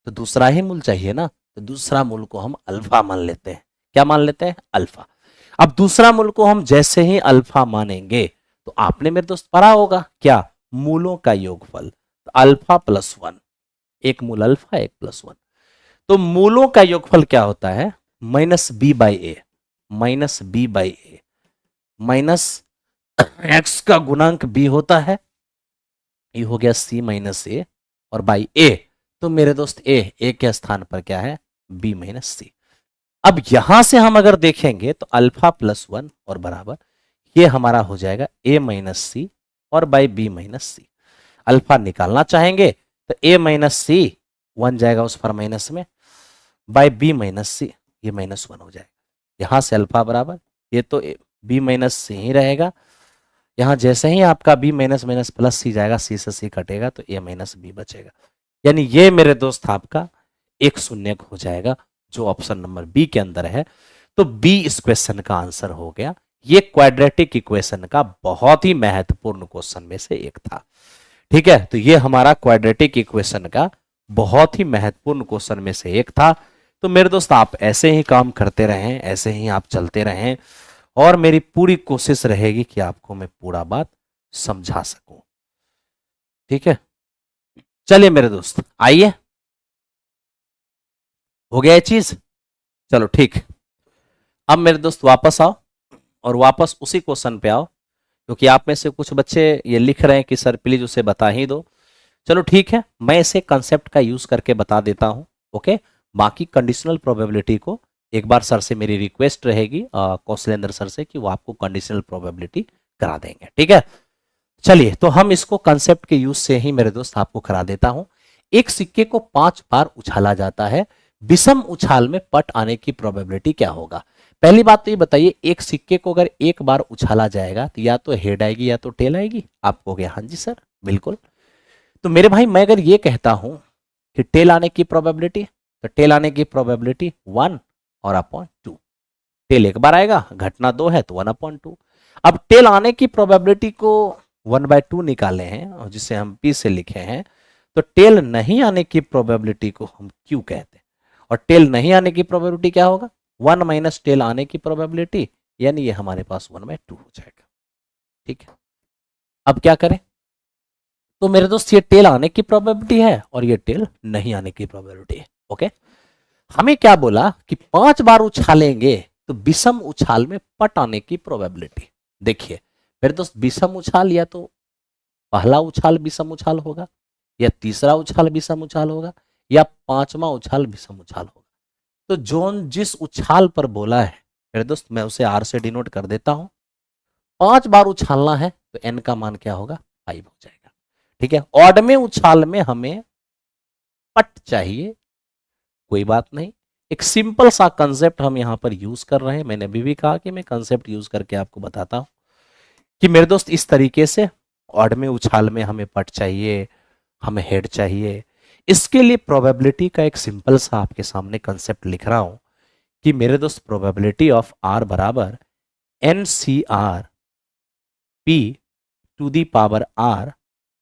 तो दूसरा ही मूल चाहिए ना, तो दूसरा मूल को हम अल्फा मान लेते हैं। क्या मान लेते हैं, अल्फा। अब दूसरा मूल को हम जैसे ही अल्फा मानेंगे तो आपने मेरे दोस्त पढ़ा होगा क्या, मूलों का योगफल, तो अल्फा प्लस 1, एक मूल अल्फा एक प्लस 1, तो मूलों का योगफल क्या होता है, minus b by a, minus b by a minus x का गुणांक बी होता है, ये हो गया सी माइनस ए और बाई ए, तो मेरे दोस्त ए के स्थान पर क्या है, बी माइनस सी। अब यहां से हम अगर देखेंगे तो अल्फा प्लस 1 और बराबर ये हमारा हो जाएगा a माइनस सी और by b minus c. Alpha निकालना चाहेंगे तो a माइनस सी 1 जाएगा उस पर माइनस में, बाई बी माइनस सी ये माइनस 1 हो जाएगा। यहां से अल्फा बराबर ये तो b माइनस सी ही रहेगा, यहां जैसे ही आपका b माइनस माइनस प्लस सी जाएगा, सी से सी कटेगा तो a माइनस बी बचेगा। यानी ये मेरे दोस्त आपका एक शून्यक हो जाएगा जो ऑप्शन नंबर बी के अंदर है। तो बी इस क्वेश्चन का आंसर हो गया। ये क्वाड्रेटिक इक्वेशन का बहुत ही महत्वपूर्ण क्वेश्चन में से एक था। ठीक है, तो ये हमारा क्वाड्रेटिक इक्वेशन का बहुत ही महत्वपूर्ण क्वेश्चन में से एक था। तो मेरे दोस्त आप ऐसे ही काम करते रहें, ऐसे ही आप चलते रहें, और मेरी पूरी कोशिश रहेगी कि आपको मैं पूरा बात समझा सकूं। ठीक है, चलिए मेरे दोस्त आइए, हो गया ये चीज। चलो ठीक, अब मेरे दोस्त वापस आओ और वापस उसी क्वेश्चन पे आओ, क्योंकि आप में से कुछ बच्चे ये लिख रहे हैं कि सर प्लीज उसे बता ही दो। चलो ठीक है, मैं इसे कंसेप्ट का यूज करके बता देता हूं। ओके, बाकी कंडीशनल प्रोबेबिलिटी को एक बार सर से मेरी रिक्वेस्ट रहेगी, कौशलेंद्र सर से, कि वो आपको कंडीशनल प्रोबेबिलिटी करा देंगे। ठीक है, चलिए तो हम इसको कंसेप्ट के यूज से ही मेरे दोस्त आपको करा देता हूं। एक सिक्के को 5 बार उछाला जाता है, विषम उछाल में पट आने की प्रोबेबिलिटी क्या होगा? पहली बात तो ये बताइए, एक सिक्के को अगर एक बार उछाला जाएगा तो या तो हेड आएगी या तो टेल आएगी। आप कहोगे हाँ जी सर बिल्कुल। तो मेरे भाई मैं अगर ये कहता हूं कि टेल आने की प्रोबेबिलिटी, तो टेल आने की प्रोबेबिलिटी 1 और अपॉन 2। टेल एक बार आएगा, घटना 2 है तो 1 अपॉन 2। अब टेल आने की प्रोबेबिलिटी को 1/2 निकाले हैं और जिसे हम P से लिखे हैं, तो टेल नहीं आने की प्रोबेबिलिटी को हम Q कहते हैं। और टेल नहीं आने की प्रोबेबिलिटी क्या होगा? 1 माइनस टेल आने की प्रोबेबिलिटी, यानी ये हमारे पास 1/2 हो जाएगा। ठीक है, अब क्या करें? तो मेरे दोस्त ये टेल आने की प्रोबेबिलिटी है और ये टेल नहीं आने की प्रोबेबिलिटी है। ओके, हमें क्या बोला कि 5 बार उछालेंगे तो विषम उछाल में पट आने की प्रोबेबिलिटी। देखिए मेरे दोस्त, विषम उछाल या तो पहला उछाल विषम उछाल होगा, या तीसरा उछाल विषम उछाल होगा, या 5वां उछाल विषम उछाल होगा। तो जोन जिस उछाल पर बोला है मेरे दोस्त, मैं उसे आर से डिनोट कर देता हूं। 5 बार उछालना है तो एन का मान क्या होगा? 5 हो जाएगा। ठीक है, ऑड में उछाल में हमें पट चाहिए, कोई बात नहीं, एक सिंपल सा कंसेप्ट हम यहां पर यूज कर रहे हैं। मैंने अभी भी कहा कि मैं कंसेप्ट यूज करके आपको बताता हूं कि मेरे दोस्त इस तरीके से ऑड में उछाल में हमें पट चाहिए, हमें हेड चाहिए। इसके लिए प्रोबेबिलिटी का एक सिंपल सा आपके सामने कंसेप्ट लिख रहा हूं कि मेरे दोस्त प्रोबेबिलिटी ऑफ आर बराबर NCR P to the power r,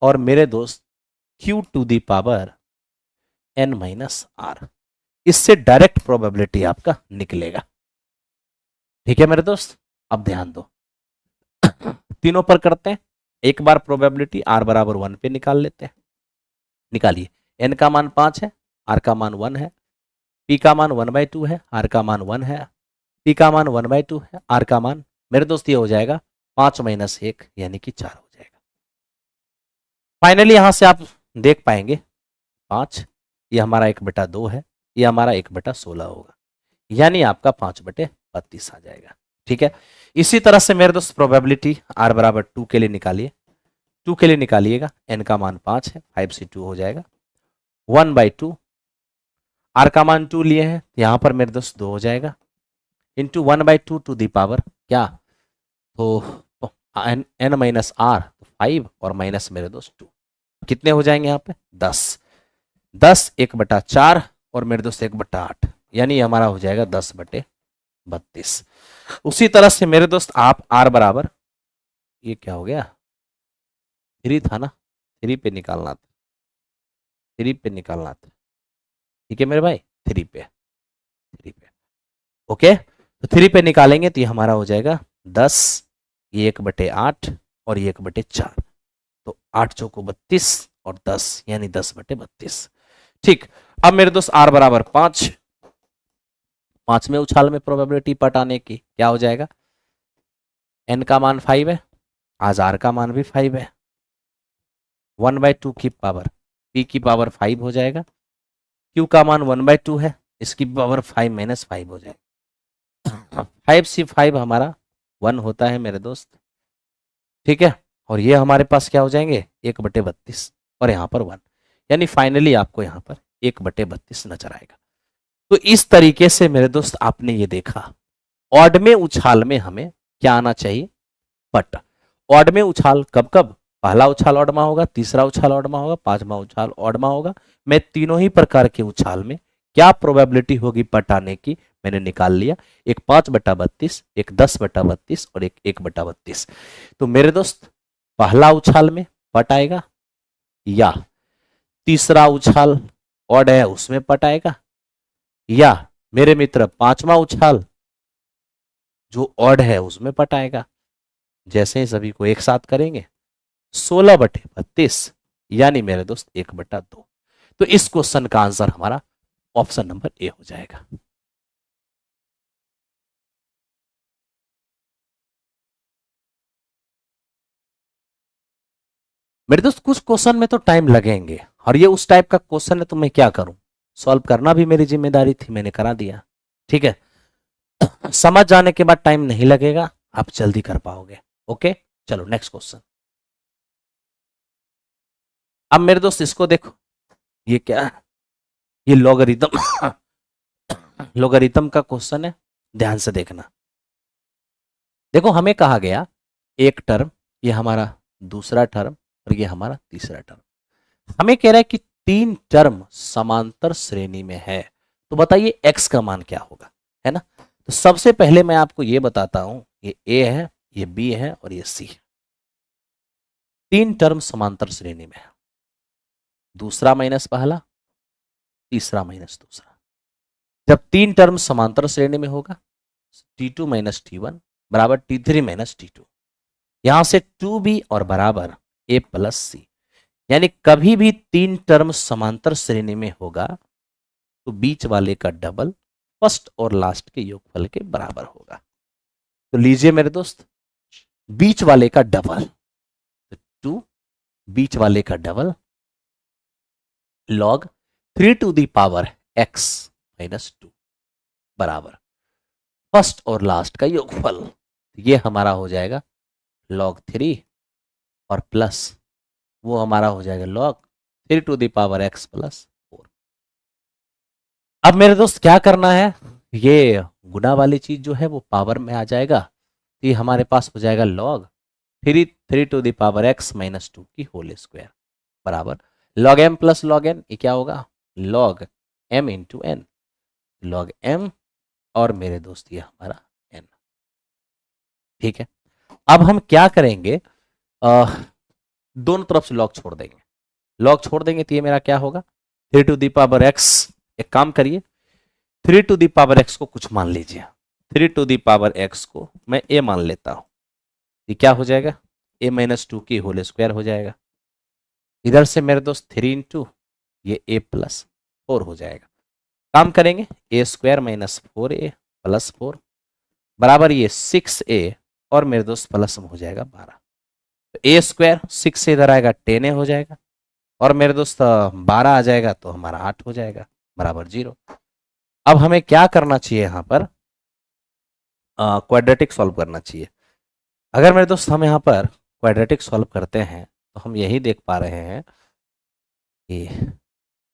और मेरे दोस्त Q to the power N minus r. इससे डायरेक्ट प्रोबेबिलिटी आपका निकलेगा। ठीक है मेरे दोस्त, अब ध्यान दो, तीनों पर करते हैं। एक बार प्रोबेबिलिटी r बराबर 1 पे निकाल लेते हैं। निकालिए, n का मान 5 है, r का मान 1 है, p का मान 1/2 है, r का मान 1 है, p का मान 1/2 है, r का मान मेरे दोस्त ये हो जाएगा 5 माइनस 1 यानी कि 4 हो जाएगा। फाइनली यहां से आप देख पाएंगे 5, ये हमारा 1/2 है, ये हमारा 1/16 होगा, यानी आपका 5/32 आ जाएगा। ठीक है, इसी तरह से मेरे दोस्त प्रोबेबिलिटी r बराबर 2 के लिए निकालिए। 2 के लिए निकालिएगा, n का मान 5 है, 5 से 2 हो जाएगा 1/2। r का मान 2 लिए हैं, यहां पर मेरे दोस्त 2 हो जाएगा, इंटू 1/2 टू दी पावर क्या, तो n माइनस r 5 और माइनस मेरे दोस्त 2, कितने हो जाएंगे यहाँ पे? 10। 10 1/4 और मेरे दोस्त 1/8, यानी हमारा हो जाएगा 10/32। उसी तरह से मेरे दोस्त आप r बराबर, ये क्या हो गया? 3 था ना, 3 पे निकालना था, 3 पे निकालना था। ठीक है मेरे भाई, 3 पे, 3 पे। ओके, तो 3 पे निकालेंगे तो ये हमारा हो जाएगा 10, ये 1/8 और ये 1/4, तो 8 चौको 32 और 10 यानी 10/32। ठीक, अब मेरे दोस्त r बराबर 5, 5 में उछाल में प्रोबेबिलिटी पट आने की क्या हो जाएगा? n का मान 5 है, आज r का मान भी 5 है, 1/2 की पावर p की पावर 5 हो जाएगा, q का मान 1/2 है, इसकी पावर 5 माइनस 5 हो जाएगा। 5 से 5 हमारा 1 होता है मेरे दोस्त। ठीक है, और ये हमारे पास क्या हो जाएंगे? 1/32 और यहाँ पर 1, यानी फाइनली आपको यहाँ पर 1/32 नजर आएगा। तो इस तरीके से मेरे दोस्त आपने ये देखा, ऑड में उछाल में हमें क्या आना चाहिए? पट। ऑड में उछाल कब कब? पहला उछाल ऑडमा होगा, तीसरा उछाल ऑडमा होगा, 5वां उछाल ऑडमा होगा। मैं तीनों ही प्रकार के उछाल में क्या प्रोबेबिलिटी होगी पट आने की, मैंने निकाल लिया, एक 5/32, एक 10/32 और एक 1/32। तो मेरे दोस्त पहला उछाल में पट आएगा, या तीसरा उछाल ऑड है उसमें पट आएगा, या मेरे मित्र पांचवा उछाल जो ऑड है उसमें पट आएगा। जैसे ही सभी को एक साथ करेंगे 16/32 यानी मेरे दोस्त 1/2। तो इस क्वेश्चन का आंसर हमारा ऑप्शन नंबर ए हो जाएगा। मेरे दोस्त कुछ क्वेश्चन में तो टाइम लगेंगे, और ये उस टाइप का क्वेश्चन है तो मैं क्या करूं, सॉल्व करना भी मेरी जिम्मेदारी थी, मैंने करा दिया। ठीक है, समझ जाने के बाद टाइम नहीं लगेगा, आप जल्दी कर पाओगे। ओके, चलो नेक्स्ट क्वेश्चन। अब मेरे दोस्त इसको देखो, ये क्या है, ये लॉगरिथम लॉगरिथम का क्वेश्चन है, ध्यान से देखना। देखो हमें कहा गया एक टर्म, ये हमारा दूसरा टर्म और ये हमारा तीसरा टर्म, हमें कह रहा है कि 3 टर्म समांतर श्रेणी में है, तो बताइए x का मान क्या होगा, है ना। तो सबसे पहले मैं आपको ये बताता हूं, ये a है, ये b है और ये c है। 3 टर्म समांतर श्रेणी में है, दूसरा माइनस पहला, तीसरा माइनस दूसरा। जब 3 टर्म समांतर श्रेणी में होगा, t2 माइनस t1 बराबर t3 माइनस t2, यहां से 2b और बराबर a प्लस c, यानी कभी भी 3 टर्म समांतर श्रेणी में होगा तो बीच वाले का डबल फर्स्ट और लास्ट के योगफल के बराबर होगा। तो लीजिए मेरे दोस्त, बीच वाले का डबल, तो 2 बीच वाले का double log 3 to the power x minus 2 बराबर फर्स्ट और लास्ट का योगफल, ये हमारा हो जाएगा log 3 और प्लस वो हमारा हो जाएगा log 3 to the power x plus 4। अब मेरे दोस्त क्या करना है, ये गुना वाली चीज जो है वो पावर में आ जाएगा, तो ये हमारे पास हो जाएगा log 3 to the power x minus 2 की होल स्क्वायर बराबर log m plus log n, ये क्या होगा log m into n, log m और मेरे दोस्त ये हमारा n। ठीक है, अब हम क्या करेंगे, दोनों तरफ से log छोड़ देंगे, log छोड़ देंगे तो ये मेरा क्या होगा 3 टू दी पावर x, एक काम करिए 3 टू दी पावर x को कुछ मान लीजिए, 3 टू दी पावर x को मैं a मान लेता हूं, ये क्या हो जाएगा a माइनस 2 की होल स्क्वायर हो जाएगा। इधर से मेरे दोस्त 3 इंटू ये a प्लस 4 हो जाएगा। काम करेंगे a square minus 4a plus 4 बराबर ये 6a और मेरे दोस्त प्लस में हो जाएगा 12। तो a स्क्वायर 6 से इधर आएगा 10a हो जाएगा, और मेरे दोस्त 12 आ जाएगा तो हमारा 8 हो जाएगा बराबर 0। अब हमें क्या करना चाहिए, यहाँ पर क्वाड्रेटिक सॉल्व करना चाहिए। अगर मेरे दोस्त हम यहाँ पर क्वाड्रेटिक सॉल्व करते हैं तो हम यही देख पा रहे हैं कि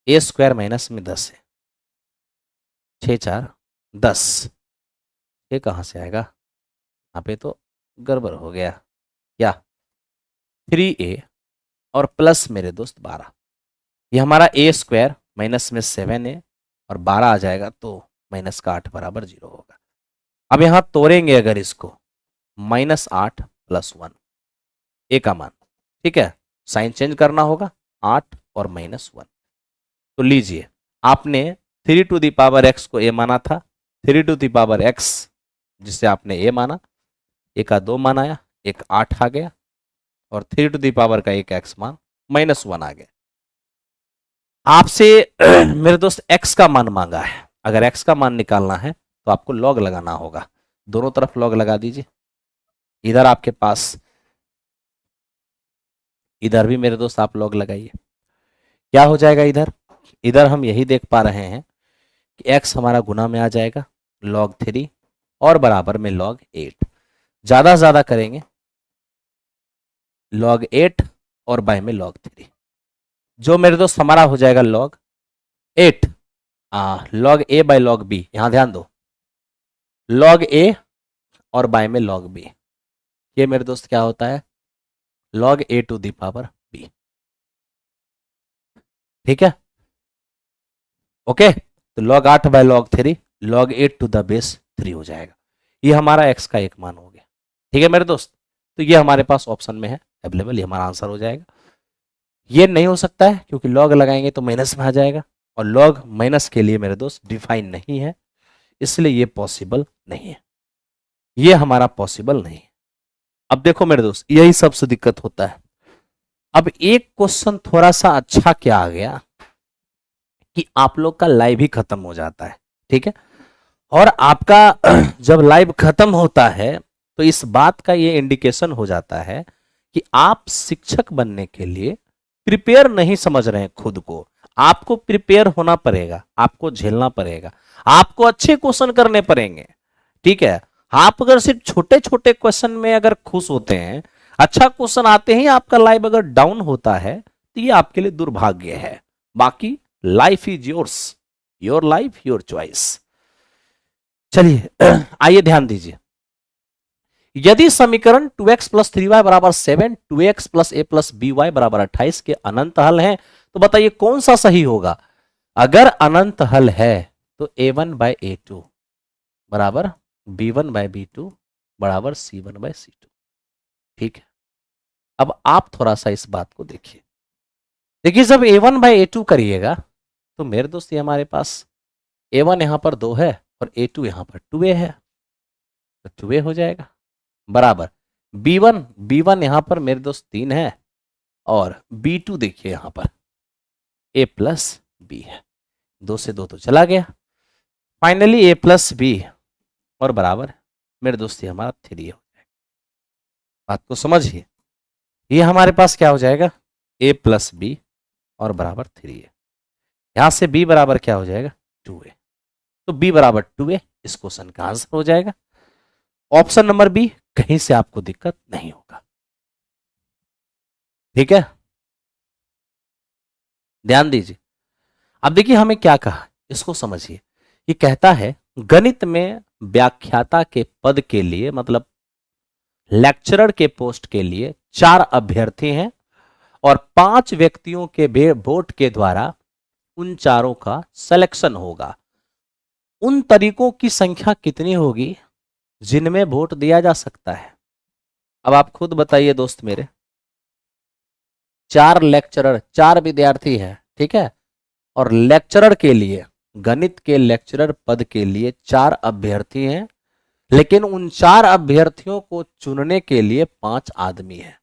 a स्क्वायर माइनस में 10 है, 6 4 10, ये कहाँ से आएगा, यहाँ पे तो गड़बड़ हो गया, क्या 3a और प्लस मेरे दोस्त 12, ये हमारा a स्क्वायर माइनस में 7a और 12 आ जाएगा तो माइनस का 8 बराबर 0 होगा। अब यहां तोड़ेंगे अगर इसको, -8 प्लस 1 a का मान, ठीक है, साइन चेंज करना होगा 8 और -1। तो लीजिए आपने 3 टू दी पावर x को a माना था, 3 टू दी पावर x जिसे आपने a माना, a का 2 मान आया, एक 8 आ गया, और 3 टू दी पावर का एक x मान -1 आ गया। आपसे मेरे दोस्त x का मान मांगा है, अगर x का मान निकालना है तो आपको log लगाना होगा, दोनों तरफ log लगा दीजिए। इधर आपके पास, इधर भी मेरे दोस्त आप log लगाइए, क्या हो जाएगा इधर, इधर हम यही देख पा रहे हैं कि x हमारा गुना में आ जाएगा log 3 और बराबर में log 8, ज्यादा से ज्यादा करेंगे log 8 और बाय में log 3, जो मेरे दोस्त हमारा हो जाएगा log 8 log a by log b, यहां ध्यान दो log a और बाय में log b, ये मेरे दोस्त क्या होता है log a to the power b। ठीक है, ओके, तो log 8 by log 3 log 8 to the base 3 हो जाएगा। ये हमारा x का एक मान हो गया। ठीक है मेरे दोस्त, तो ये हमारे पास ऑप्शन में है अवेलेबल, ये हमारा आंसर हो जाएगा। ये नहीं हो सकता है क्योंकि log लगाएंगे तो माइनस में आ जाएगा, और log माइनस के लिए मेरे दोस्त डिफाइन नहीं है, इसलिए ये पॉसिबल नहीं है, ये हमारा पॉसिबल नहीं है। अब देखो मेरे दोस्त, यही सबसे दिक्कत होता है। अब एक क्वेश्चन थोड़ा सा अच्छा क्या आ गया कि आप लोग का लाइव ही खत्म हो जाता है। ठीक है, और आपका जब लाइव खत्म होता है तो इस बात का ये इंडिकेशन हो जाता है कि आप शिक्षक बनने के लिए प्रिपेयर नहीं समझ रहे हैं खुद को। आपको प्रिपेयर होना पड़ेगा, आपको झेलना पड़ेगा, आपको अच्छे क्वेश्चन करने पड़ेंगे। ठीक है, आप अगर सिर्फ छोटे छोटे क्वेश्चन में अगर खुश होते हैं, अच्छा क्वेश्चन आते ही आपका लाइव अगर डाउन होता है, तो ये आपके लिए दुर्भाग्य है। बाकी life is yours, your life your choice. चलिए आइए ध्यान दीजिए, यदि समीकरण 2x प्लस 3y बराबर 7, 2x plus a plus by बराबर 28 के अनंत हल हैं, तो बताइए कौन सा सही होगा। अगर अनंत हल है तो a1 बाय a2 बराबर b1 बाय b2 बराबर c1 बाय c2। ठीक है, अब आप थोड़ा सा इस बात को देखिए। देखिए जब a1 बाय a2 करिएगा तो मेरे दोस्त ये हमारे पास a1 यहां पर 2 है और a2 यहां पर 2a है, तो 2a हो जाएगा बराबर b1 यहां पर मेरे दोस्त 3 है और b2 देखिए यहां पर a प्लस b है, 2 से 2 तो चला गया, फाइनली a प्लस b और बराबर मेरे दोस्त ये हमारा 3 हो जाएगा। बात को समझिए, ये हमारे पास क्या हो जाएगा a प्लस b और बराबर 3 है। यहां से b बराबर क्या हो जाएगा 2a, तो b बराबर 2a इस क्वेश्चन का आंसर हो जाएगा। ऑप्शन नंबर बी, कहीं से आपको दिक्कत नहीं होगा। ठीक है, ध्यान दीजिए। अब देखिए हमें क्या कहा, इसको समझिए। ये कहता है गणित में व्याख्याता के पद के लिए, मतलब लेक्चरर के पोस्ट के लिए 4 अभ्यर्थी हैं और 5 व्यक्तियों के वोट के द्वारा उन चारों का सिलेक्शन होगा। उन तरीकों की संख्या कितनी होगी जिनमें वोट दिया जा सकता है। अब आप खुद बताइए दोस्त मेरे, 4 लेक्चरर, 4 विद्यार्थी हैं, ठीक है, और लेक्चरर के लिए, गणित के लेक्चरर पद के लिए 4 अभ्यर्थी हैं, लेकिन उन 4 अभ्यर्थियों को चुनने के लिए 5 आदमी हैं।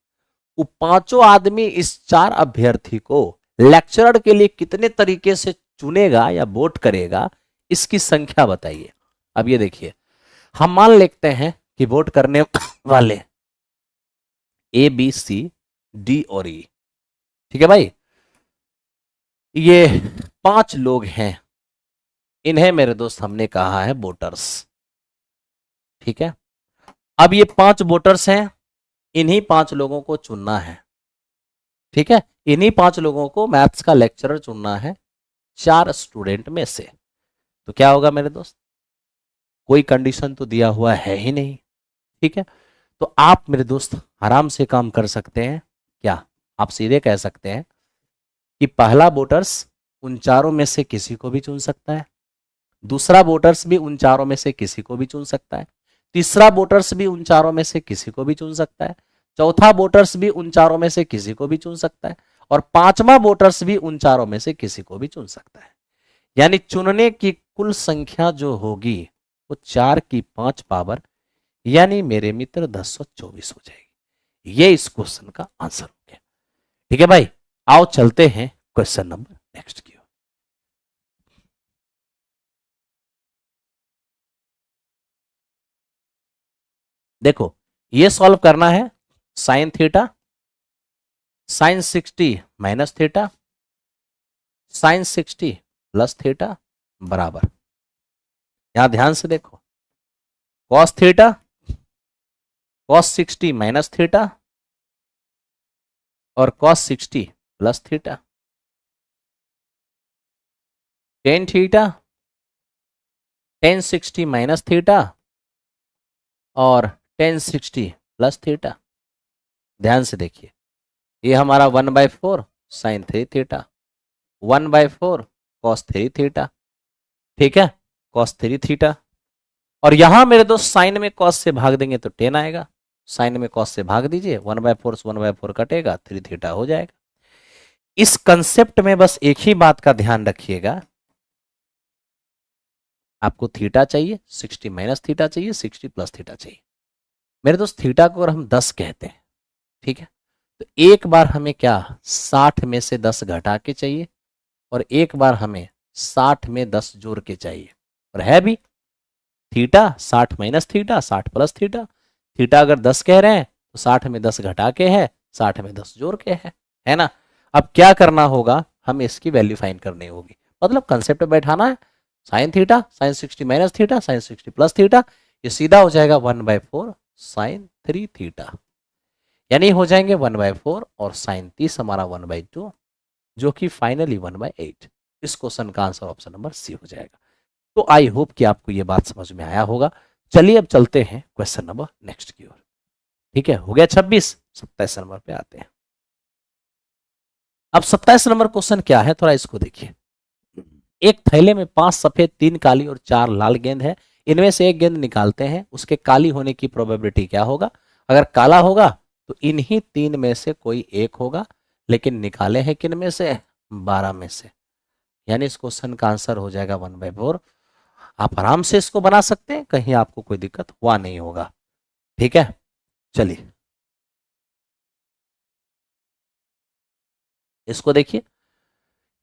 वो पांचों आदमी इस 4 अभ्यर्थी को लेक्चरर के लिए कितने तरीके से चुनेगा या वोट करेगा, इसकी संख्या बताइए। अब ये देखिए, हम मान लेते हैं कि वोट करने वाले ए बी सी डी और ई, ठीक है भाई, ये 5 लोग हैं, इन्हें मेरे दोस्त हमने कहा है वोटर्स। ठीक है, अब ये 5 वोटर्स हैं, इन्हीं 5 लोगों को चुनना है। ठीक है, इन्हीं 5 लोगों को मैथ्स का लेक्चरर चुनना है 4 स्टूडेंट में से। तो क्या होगा मेरे दोस्त, कोई कंडीशन तो दिया हुआ है ही नहीं। ठीक है, तो आप मेरे दोस्त आराम से काम कर सकते हैं। क्या आप सीधे कह सकते हैं कि पहला वोटर्स उन चारों में से किसी को भी चुन सकता है, दूसरा वोटर्स भी उन चारों में से किसी को भी चुन सकता है, तीसरा वोटर्स भी उन चारों में से किसी को भी चुन सकता है, चौथा वोटर्स भी उन चारों में से किसी को भी चुन सकता है, और 5वां वोटर्स भी उन चारों में से किसी को भी चुन सकता है। यानी चुनने की कुल संख्या जो होगी वो 4 की 5 पावर, यानी मेरे मित्र 1024 हो जाएगी। ये इस क्वेश्चन का आंसर हो गया। ठीक है भाई, आओ चलते हैं क्वेश्चन नंबर नेक्स्ट की ओर। देखो ये सॉल्व करना है, sine theta, sine 60 minus theta, sine 60 plus theta बराबर, यहां ध्यान से देखो, cos theta, cos 60 minus theta और cos 60 plus theta, tan theta, tan 60 minus theta और टेन 60 प्लस थीटा। ध्यान से देखिए, ये हमारा 1/4 साइन 3 थीटा, 1/4 कॉस 3 थीटा। ठीक है, cos 3 थीटा, और यहां मेरे दोस्त साइन में cos से भाग देंगे तो 10 आएगा, साइन में cos से भाग दीजिए, 1/4 से 1/4 कटेगा, 3 थीटा हो जाएगा। इस कंसेप्ट में बस एक ही बात का ध्यान रखिएगा, आपको थीटा चाहिए 60 माइनस थीटा चाहिए, 60 प्लस थीटा चाहिए। मेरे दोस्त थीटा को अगर हम 10 कहते हैं, ठीक है, तो एक बार हमें क्या 60 में से 10 घटा के चाहिए, और एक बार हमें 60 में 10 जोड़ के चाहिए, और है भी theta 60 minus theta 60 plus theta. Theta अगर 10 कह रहे हैं तो 60 में 10 घटा के है, 60 में 10 जोड़ के है ना। अब क्या करना होगा, हमें इसकी वैल्यू फाइंड करनी होगी, मतलब कंसेप्ट बैठाना है, sine theta sine 60 minus theta sine 60 plus theta, ये सीधा हो जाएगा 1/4 साइन 3 थीटा, यानी हो जाएंगे 1/4 और साइन 30 हमारा 1/2, जो कि फाइनली 1/8। इस क्वेश्चन का आंसर ऑप्शन नंबर सी हो जाएगा। तो आई होप कि आपको ये बात समझ में आया होगा। चलिए अब चलते हैं क्वेश्चन नंबर नेक्स्ट की ओर। ठीक है, हो गया 26, 27 नंबर पे आते हैं। अब 27 नंबर क्वेश्चन क्या है, थोड़ा इसको देखिए। एक थैले में 5 सफेद 3 काली और 4 लाल गेंद है, इनमें से एक गेंद निकालते हैं, उसके काली होने की प्रोबेबिलिटी क्या होगा। अगर काला होगा तो इन्हीं 3 में से कोई एक होगा, लेकिन निकाले हैं किन में से, 12 में से, यानी इस क्वेश्चन का आंसर हो जाएगा 1/4। आप आराम से इसको बना सकते हैं, कहीं आपको कोई दिक्कत हुआ नहीं होगा। ठीक है, चलिए इसको देखिए।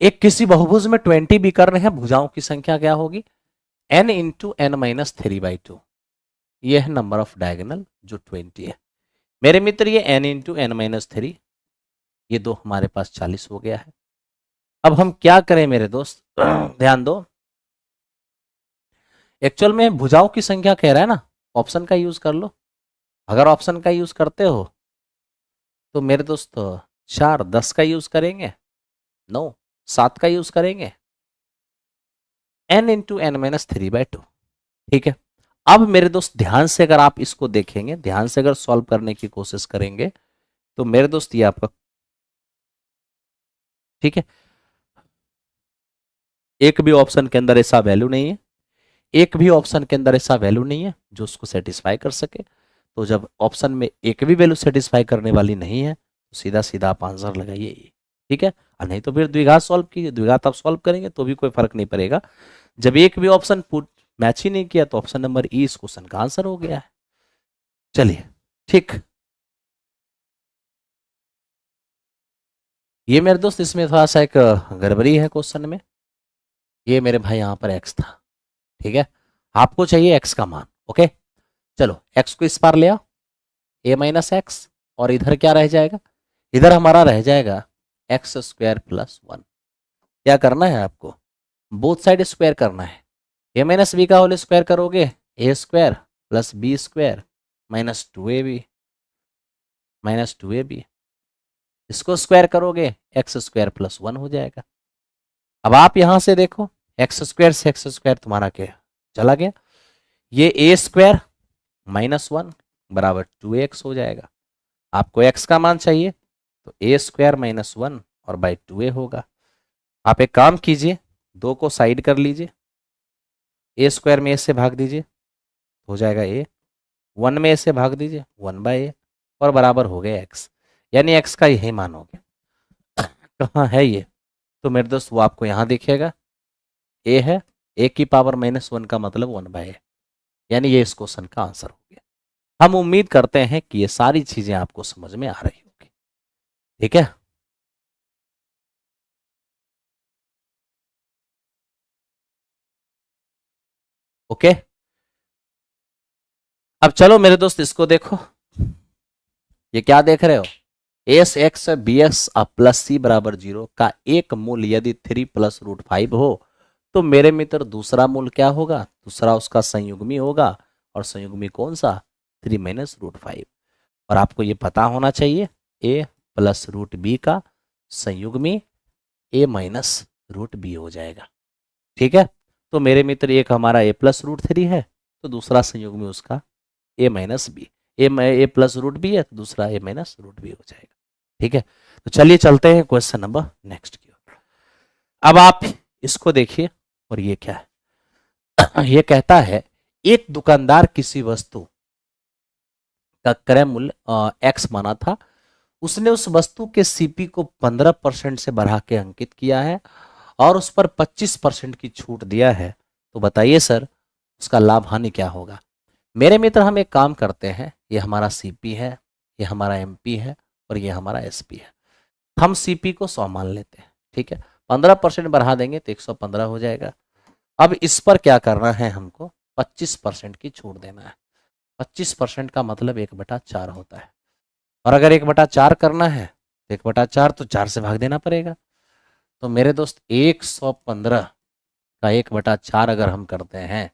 एक किसी बहुभुज में 20 विकर्ण है, भुजाओं की संख्या क्या होगी, n इंटू एन माइनस 3/2। ये है नंबर ऑफ डायगोनल जो 20 है। मेरे मित्र ये n इंटू एन माइनस 3, ये दो हमारे पास 40 हो गया है। अब हम क्या करें मेरे दोस्त, ध्यान दो, एक्चुअल में भुजाओं की संख्या कह रहा है ना, ऑप्शन का यूज कर लो। अगर ऑप्शन का यूज करते हो तो मेरे दोस्त 4 10 का यूज करेंगे, 9 7 का यूज करेंगे, n इंटू एन माइनस 3/2। ठीक है, अब मेरे दोस्त ध्यान से अगर आप इसको देखेंगे, ध्यान से अगर सॉल्व करने की कोशिश करेंगे तो मेरे दोस्त ये आपका, ठीक है, एक भी ऑप्शन के अंदर ऐसा वैल्यू नहीं है, एक भी ऑप्शन के अंदर ऐसा वैल्यू नहीं है जो उसको सेटिस्फाई कर सके। तो जब ऑप्शन में एक भी वैल्यू सेटिस्फाई करने वाली नहीं है तो सीधा सीधा आप आंसर लगाइए। ठीक है, और नहीं तो फिर द्विघात सॉल्व कीजिए, द्विघात आप सॉल्व करेंगे तो भी कोई फर्क नहीं पड़ेगा। जब एक भी ऑप्शन मैच ही नहीं किया तो ऑप्शन नंबर ई इस क्वेश्चन का आंसर हो गया है। चलिए ठीक, ये मेरे दोस्त इसमें थोड़ा सा एक गड़बड़ी है क्वेश्चन में। ये मेरे भाई यहाँ पर एक्स था, ठीक है, आपको चाहिए एक्स का मान। ओके, चलो एक्स को इस पार ले आओ, ए माइनस एक्स, और इधर क्या रह जाएगा, इधर हमारा रह जाएगा एक्स स्क्वायर प्लस 1। क्या करना है आपको, बोथ साइड स्क्वायर करना है। ए माइनस बी का होल स्क्वायर करोगे, A square plus B square minus 2ab minus 2ab, इसको स्क्वायर करोगे एक्स स्क्वायर प्लस 1 हो जाएगा। अब आप यहां से देखो, एक्स स्क्वायर से एक्स स्क्वायर तुम्हारा क्या चला गया, ये ए स्क्वायर माइनस 1 बराबर 2x हो जाएगा। आपको x का मान चाहिए तो ए स्क्वायर माइनस 1 और बाई 2a होगा। आप एक काम कीजिए, 2 को साइड कर लीजिए, ए स्क्वायर में ए से भाग दीजिए हो जाएगा a, 1 में ए से भाग दीजिए 1/a, और बराबर हो गया x, यानी x का यही मान हो गया। कहाँ है ये, तो मेरे दोस्त वो आपको यहां दिखेगा, a है, a की पावर -1 का मतलब 1/a, यानी ये इस क्वेश्चन का आंसर हो गया। हम उम्मीद करते हैं कि ये सारी चीजें आपको समझ में आ रही होगी। ठीक है, ओके। अब चलो मेरे दोस्त इसको देखो, ये क्या देख रहे हो, S X B X plus C बराबर 0 का एक मूल यदि 3 प्लस रूट 5 हो तो मेरे मित्र दूसरा मूल क्या होगा, दूसरा उसका संयुग्मी होगा, और संयुग्मी कौन सा, 3 माइनस रूट 5। और आपको ये पता होना चाहिए ए प्लस रूट बी का संयुग्मी ए माइनस रूट बी हो जाएगा। ठीक है, तो मेरे मित्र एक हमारा ए प्लस रूट 3 है, तो दूसरा संयुग्मी उसका ए माइनस बी, ए प्लस रूट बी है तो दूसरा ए माइनस रूट बी हो जाएगा। ठीक है, तो चलिए चलते हैं क्वेश्चन नंबर नेक्स्ट की ओर। अब आप इसको देखिए, और ये क्या है, ये कहता है एक दुकानदार किसी वस्तु का क्रय मूल्य एक्स माना था, उसने उस वस्तु के सीपी को 15% से बढ़ा के अंकित किया है और उस पर 25% की छूट दिया है। तो बताइए सर उसका लाभ हानि क्या होगा। मेरे मित्र हम एक काम करते हैं, ये हमारा सीपी है, ये हमारा एमपी है और ये हमारा एसपी है। हम सीपी को 100 मान लेते हैं, ठीक है। 15% बढ़ा देंगे तो 115 हो जाएगा। अब इस पर क्या करना है, हमको 25% की छूट देना है। 25% का मतलब 1/4 होता है, और अगर 1/4 करना है तो 1/4 तो 4 से भाग देना पड़ेगा। तो मेरे दोस्त 115 का 1/4 अगर हम करते हैं,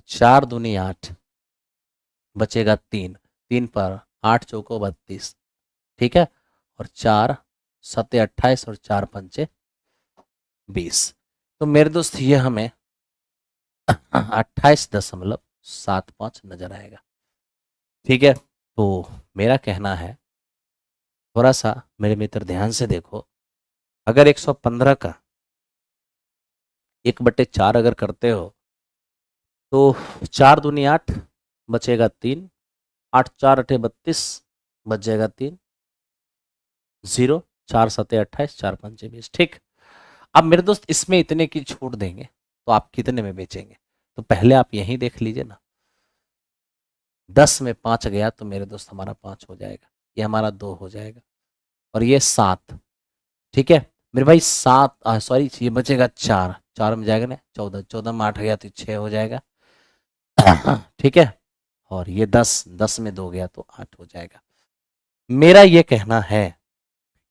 4 दूनी 8, बचेगा 3, 3 पर 8 चौको 32, ठीक है। और 4 सत्ते 28 और 4 पंचे 20। तो मेरे दोस्त ये हमें 28.75 नजर आएगा, ठीक है। तो मेरा कहना है, थोड़ा सा मेरे मित्र ध्यान से देखो, अगर 115 का 1/4 अगर करते हो तो 4 दूनी 8, बचेगा 3, 8 4 8 32, बच जाएगा 3, 0, 4 सत्ते 28, 4 पंचे 20, ठीक। अब मेरे दोस्त इसमें इतने की छूट देंगे तो आप कितने में बेचेंगे। तो पहले आप यहीं देख लीजिए ना, 10 में 5 गया तो मेरे दोस्त हमारा 5 हो जाएगा, ये हमारा 2 हो जाएगा और ये 7, ठीक है मेरे भाई। 7 सॉरी, ये बचेगा 4, 4 में जाएगा ना 14, 14 में 8 गया तो 6 हो जाएगा, ठीक है। और ये 10, 10 में 2 गया तो 8 हो जाएगा। मेरा ये कहना है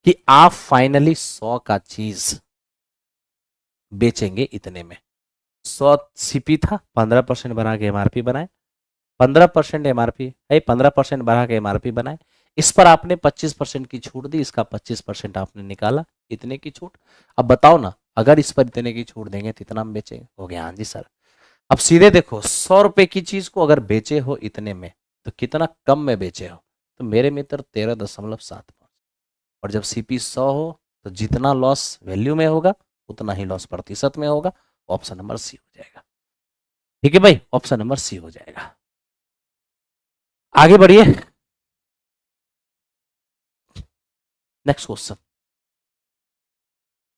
कि आप फाइनली 100 का चीज बेचेंगे इतने में। 100 सीपी था, 15% बना के एमआरपी बनाए, 15% एमआरपी है, 15% बढ़ा के एमआरपी बनाए, इस पर आपने 25% की छूट दी, इसका 25% आपने निकाला, इतने की छूट। अब बताओ ना, अगर इस पर इतने की छूट देंगे तो इतना हम बेचेंगे। हो गया, हाँ जी सर। अब सीधे देखो, 100 रुपए की चीज को अगर बेचे हो इतने में तो कितना कम में बेचे हो। तो मेरे मित्र 13.75, और जब सीपी 100 हो तो जितना लॉस वैल्यू में होगा उतना ही लॉस प्रतिशत में होगा। ऑप्शन नंबर सी हो जाएगा, ठीक है भाई, ऑप्शन नंबर सी हो जाएगा। आगे बढ़िए, नेक्स्ट क्वेश्चन।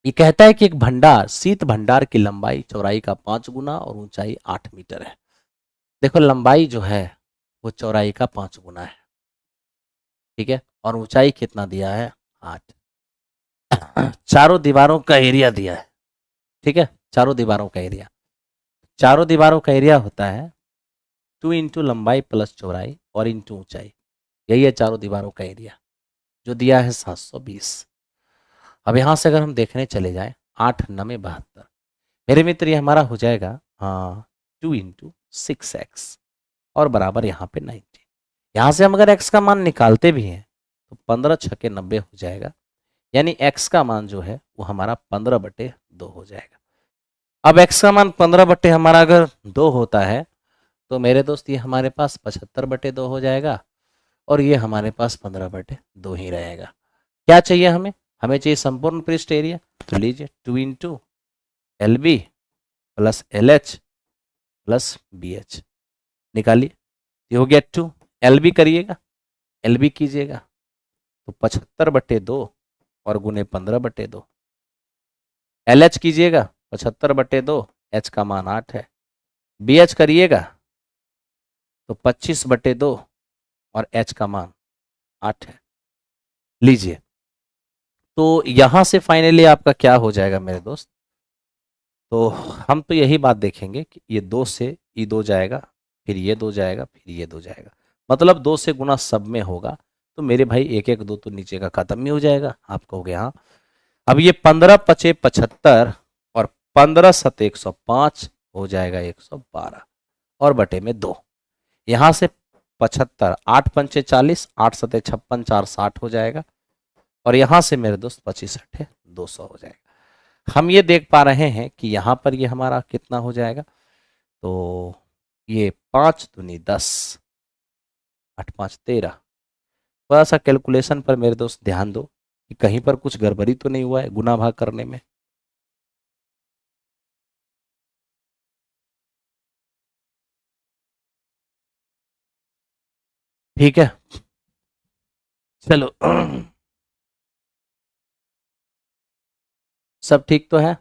ये कहता है कि एक भंडार, शीत भंडार की लंबाई चौड़ाई का 5 गुना और ऊंचाई 8 मीटर है। देखो लंबाई जो है वो चौड़ाई का 5 गुना है, ठीक है, और ऊंचाई कितना दिया है, 8। चारों दीवारों का एरिया दिया है, ठीक है, चारों दीवारों का एरिया, चारों दीवारों का एरिया होता है 2 इंटू लंबाई प्लस चौड़ाई और इंटू ऊंचाई, यही है चारों दीवारों का एरिया, जो दिया है 720। अब यहां से अगर हम देखने चले जाए, 8 9 72, मेरे मित्र ये हमारा हो जाएगा, हाँ, 2 इंटू 6x और बराबर यहाँ पे 90। यहाँ से हम अगर x का मान निकालते भी हैं तो 15 छके 90 हो जाएगा, यानी x का मान जो है वो हमारा 15/2 हो जाएगा। अब x का मान 15 हमारा अगर 2 होता है तो मेरे दोस्त ये हमारे पास 75/2 हो जाएगा, और ये हमारे पास 15/2 ही रहेगा। क्या चाहिए हमें, हमें चाहिए संपूर्ण पृष्ठ एरिया। तो लीजिए 2 into LB plus LH plus BH, निकालिए, ये हो गया 2। LB करिएगा, LB कीजिएगा तो 75/2 और गुने 15/2। LH कीजिएगा 75/2, H का मान 8 है। BH करिएगा तो 25/2 और H का मान 8 है। लीजिए, तो यहां से फाइनली आपका क्या हो जाएगा मेरे दोस्त। तो हम तो यही बात देखेंगे कि ये 2 से ये 2 जाएगा, फिर ये 2 जाएगा, फिर ये 2 जाएगा, मतलब 2 से गुना सब में होगा। तो मेरे भाई 1 1 2 तो नीचे का खत्म ही हो जाएगा, आप कहोगे हाँ। अब ये 15 पचे 75 और 15 सत 105 हो जाएगा 112 और बटे में 2। यहां से 75, 8 पंचे 40, 8 सते 56, 4 60 हो जाएगा, और यहां से मेरे दोस्त 25 अट्ठे 200 हो जाएगा। हम ये देख पा रहे हैं कि यहाँ पर ये हमारा कितना हो जाएगा, तो ये 5 दूनी 10, 8 5 13। थोड़ा सा कैलकुलेशन पर मेरे दोस्त ध्यान दो कि कहीं पर कुछ गड़बड़ी तो नहीं हुआ है गुना भाग करने में। ठीक है, चलो सब ठीक तो है।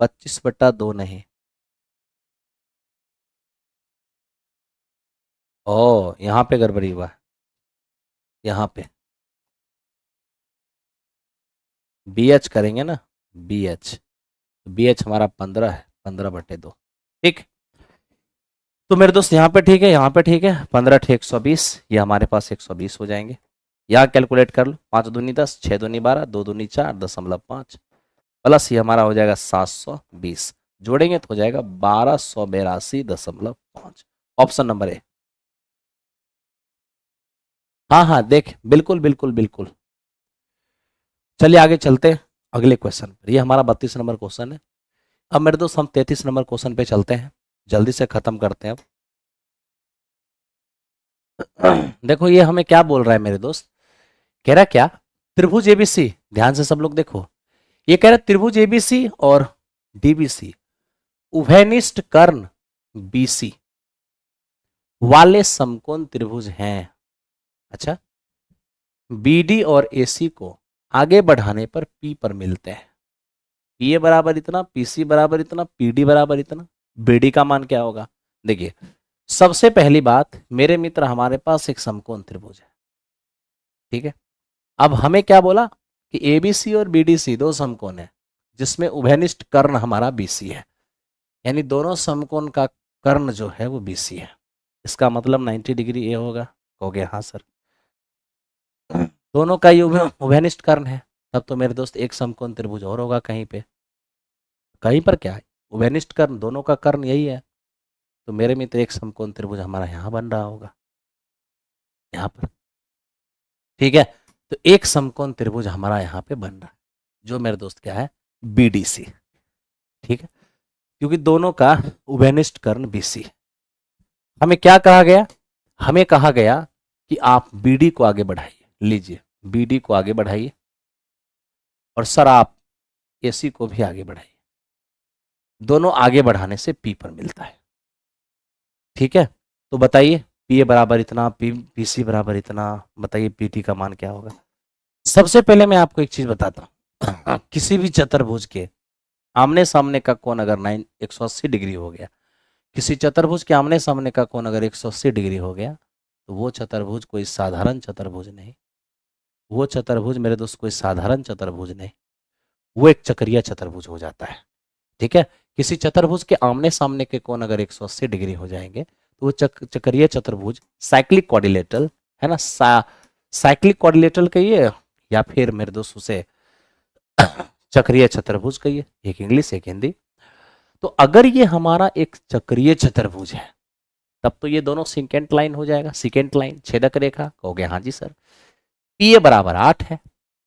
25/2 नहीं, ओ यहाँ पे गड़बड़ी हुआ है। यहाँ पे बी एच करेंगे ना, बी एच हमारा 15 है, 15/2। ठीक, तो मेरे दोस्त यहाँ पे ठीक है, यहाँ पे ठीक है, 15×120, ये हमारे पास 120 हो जाएंगे। यहाँ कैलकुलेट कर लो, 5×2 = 10, 6×2 = 12, 2×2 = 4.5 प्लस ये हमारा हो जाएगा 720, जोड़ेंगे तो हो जाएगा 1282.5। Option number A. हाँ हाँ देख, बिल्कुल बिल्कुल बिल्कुल। चलिए आगे चलते हैं अगले क्वेश्चन पर। ये हमारा 32 नंबर क्वेश्चन है। अब मेरे दोस्त हम 33 नंबर क्वेश्चन पे चलते हैं, जल्दी से खत्म करते हैं अब। देखो ये हमें क्या बोल रहा है मेरे दोस्त, कह रहा क्या, त्रिभुज एबीसी, ध्यान से सब लोग देखो, ये कह रहा है त्रिभुज एबीसी और डीबीसी उभयनिष्ठ कर्ण बीसी वाले समकोण त्रिभुज हैं। अच्छा, बीडी और एसी को आगे बढ़ाने पर पी पर मिलते हैं। पी ए बराबर इतना, पीसी बराबर इतना, पीडी बराबर इतना। बीडी का मान क्या होगा? देखिए, सबसे पहली बात मेरे मित्र, हमारे पास एक समकोण त्रिभुज है, ठीक है। अब हमें क्या बोला कि एबीसी और बीडीसी दो समकोण है जिसमें उभयनिष्ठ कर्ण हमारा बीसी है, यानी दोनों समकोण का कर्ण जो है वो बीसी है। इसका मतलब 90 डिग्री ए होगा। हो गया हाँ सर, दोनों का ही उभयनिष्ठ कर्ण है। तब तो मेरे दोस्त एक समकोण त्रिभुज और होगा कहीं पे, कहीं पर क्या है, उभयनिष्ठ कर्ण, दोनों का कर्ण यही है। तो मेरे मित्र एक समकोण त्रिभुज हमारा यहाँ बन रहा होगा, यहाँ पर, ठीक है। तो एक समकोण त्रिभुज हमारा यहाँ पे बन रहा है, जो मेरे दोस्त क्या है, बीडीसी, ठीक है, क्योंकि दोनों का उभयनिष्ठ कर्ण बीसी है। हमें क्या कहा गया, हमें कहा गया कि आप बीडी को आगे बढ़ाइए, लीजिए बीडी को आगे बढ़ाइए, और सर आप एसी को भी आगे बढ़ाइए। दोनों आगे बढ़ाने से पी पर मिलता है, ठीक है। तो बताइए पी ए बराबर इतना, पी सी बराबर इतना, बताइए पी टी का मान क्या होगा। सबसे पहले मैं आपको एक चीज बताता हूँ, किसी भी चतुर्भुज के आमने सामने का कोण अगर 180 डिग्री हो गया, किसी चतुर्भुज के आमने सामने का कोण अगर 180 डिग्री हो गया, तो वो चतुर्भुज कोई साधारण चतुर्भुज नहीं, वो चतुर्भुज मेरे दोस्त कोई साधारण चतुर्भुज नहीं, वो एक चक्रीय चतुर्भुज हो जाता है, ठीक है। किसी चतुर्भुज के आमने सामने के कोण अगर 180 डिग्री हो जाएंगे तो वो चक्रीय चतुर्भुज, साइक्लिक क्वाड्रिलेटरल है ना, साइक्लिक क्वाड्रिलेटरल कहिए या फिर मेरे दोस्त उसे चक्रीय चतुर्भुज कहिए, एक इंग्लिश एक हिंदी। तो अगर ये हमारा एक चक्रीय चतुर्भुज है तब तो ये दोनों सिकेंट लाइन हो जाएगा, सिकेंट लाइन, छेदक रेखा। कहोगे हाँ जी सर, पी ए बराबर 8 है,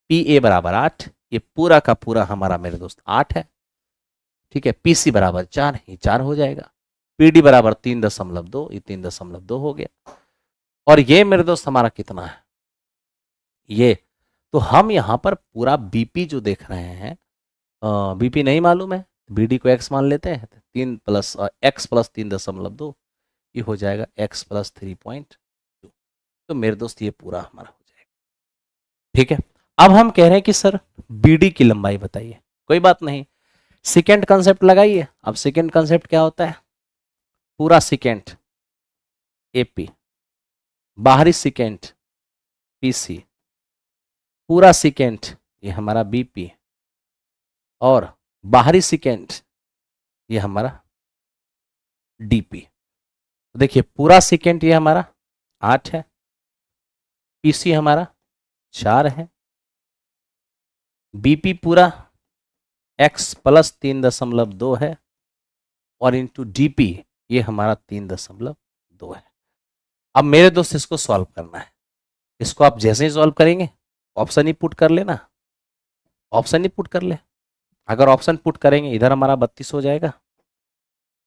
पी ए बराबर 8, ये पूरा का पूरा हमारा मेरे दोस्त 8 है, ठीक है। पीसी बराबर 4 है, ये 4 हो जाएगा। पीडी बराबर 3.2, ये 3.2 हो गया। और ये मेरे दोस्त हमारा कितना है, ये, तो हम यहाँ पर पूरा बीपी जो देख रहे हैं, बीपी नहीं मालूम है, बीडी को एक्स मान लेते हैं, 3 प्लस एक्स प्लस 3.2, ये हो जाएगा एक्स प्लस 3.2। तो मेरे दोस्त ये पूरा हमारा हो जाएगा, ठीक है। अब हम कह रहे हैं कि सर बीडी की लंबाई बताइए, कोई बात नहीं, सेकेंड कंसेप्ट लगाइए। अब सेकेंड कंसेप्ट क्या होता है, पूरा सेकेंड एपी, बाहरी सेकेंड पीसी, पूरा सेकेंड ये हमारा बीपी, और बाहरी सेकेंड ये हमारा डीपी। देखिए पूरा सेकेंड ये हमारा 8 है, पीसी हमारा 4 है, बीपी पूरा x प्लस 3.2 है, और इंटू डीपी ये हमारा 3.2 है। अब मेरे दोस्त इसको सॉल्व करना है, इसको आप जैसे ही सॉल्व करेंगे ऑप्शन ही पुट कर लेना, ऑप्शन ही पुट कर ले। अगर ऑप्शन पुट करेंगे इधर हमारा 32 हो जाएगा,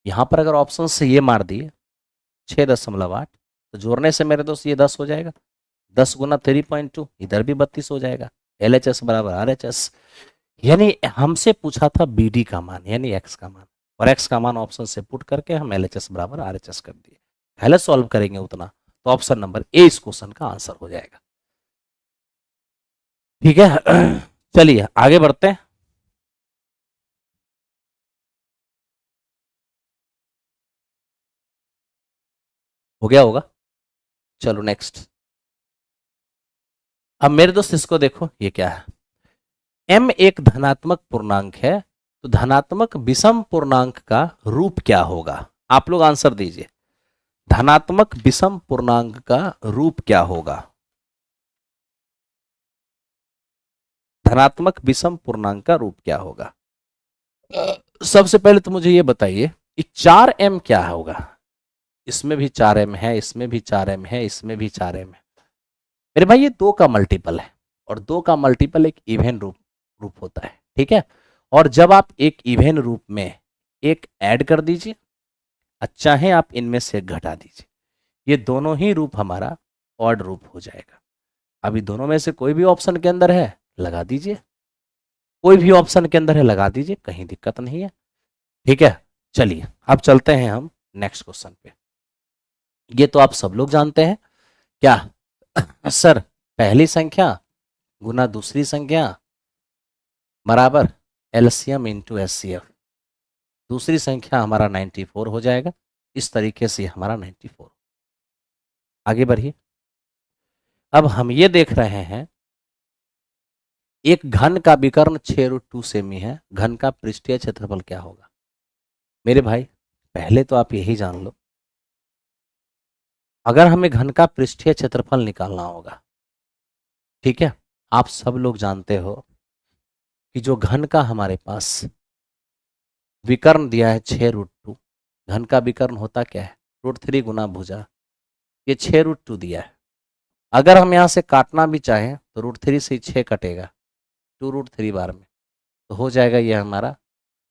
यहाँ पर अगर ऑप्शन से ये मार दिए 6.8, तो जोड़ने से मेरे दोस्त ये 10 हो जाएगा, 10 गुना 3.2, इधर भी 32 हो जाएगा। LHS बराबर RHS, यानी हमसे पूछा था BD का मान यानी x का मान, और x का मान ऑप्शन से पुट करके हम LHS बराबर RHS कर दिए। पहले सॉल्व करेंगे उतना, तो ऑप्शन नंबर ए इस क्वेश्चन का आंसर हो जाएगा। ठीक है, चलिए आगे बढ़ते हैं। हो गया होगा, चलो नेक्स्ट। अब मेरे दोस्त इसको देखो, ये क्या है, m एक धनात्मक पूर्णांक है, तो धनात्मक विषम पूर्णांक का रूप क्या होगा? आप लोग आंसर दीजिए, धनात्मक विषम पूर्णांक का रूप क्या होगा? धनात्मक विषम पूर्णांक का रूप क्या होगा? सबसे पहले तो मुझे ये बताइए कि 4m क्या होगा? इसमें भी 4m है, इसमें भी 4m है, इसमें भी 4m है। मेरे भाई ये 2 का मल्टीपल है, और 2 का मल्टीपल एक इवन रूप होता है, ठीक है। और जब आप एक इवन रूप में एक ऐड कर दीजिए, अच्छा है आप इनमें से एक घटा दीजिए, ये दोनों ही रूप हमारा ऑड रूप हो जाएगा। अभी दोनों में से कोई भी ऑप्शन के अंदर है लगा दीजिए, कोई भी ऑप्शन के अंदर है लगा दीजिए, कहीं दिक्कत नहीं है, ठीक है। चलिए अब चलते हैं हम नेक्स्ट क्वेश्चन पे। ये तो आप सब लोग जानते हैं क्या सर, पहली संख्या गुना दूसरी संख्या बराबर एलसीएम इंटू एचसीएफ। दूसरी संख्या हमारा 94 हो जाएगा, इस तरीके से हमारा 94। आगे बढ़िए। अब हम ये देख रहे हैं एक घन का विकर्ण 6√2 सेमी है, घन का पृष्ठीय क्षेत्रफल क्या होगा? मेरे भाई पहले तो आप यही जान लो, अगर हमें घन का पृष्ठीय क्षेत्रफल निकालना होगा, ठीक है, आप सब लोग जानते हो कि जो घन का हमारे पास विकर्ण दिया है 6√2, घन का विकर्ण होता क्या है? √3 गुना भुजा, ये 6√2 दिया है। अगर हम यहाँ से काटना भी चाहें तो √3 से 6 कटेगा 2√3 बार में, तो हो जाएगा ये हमारा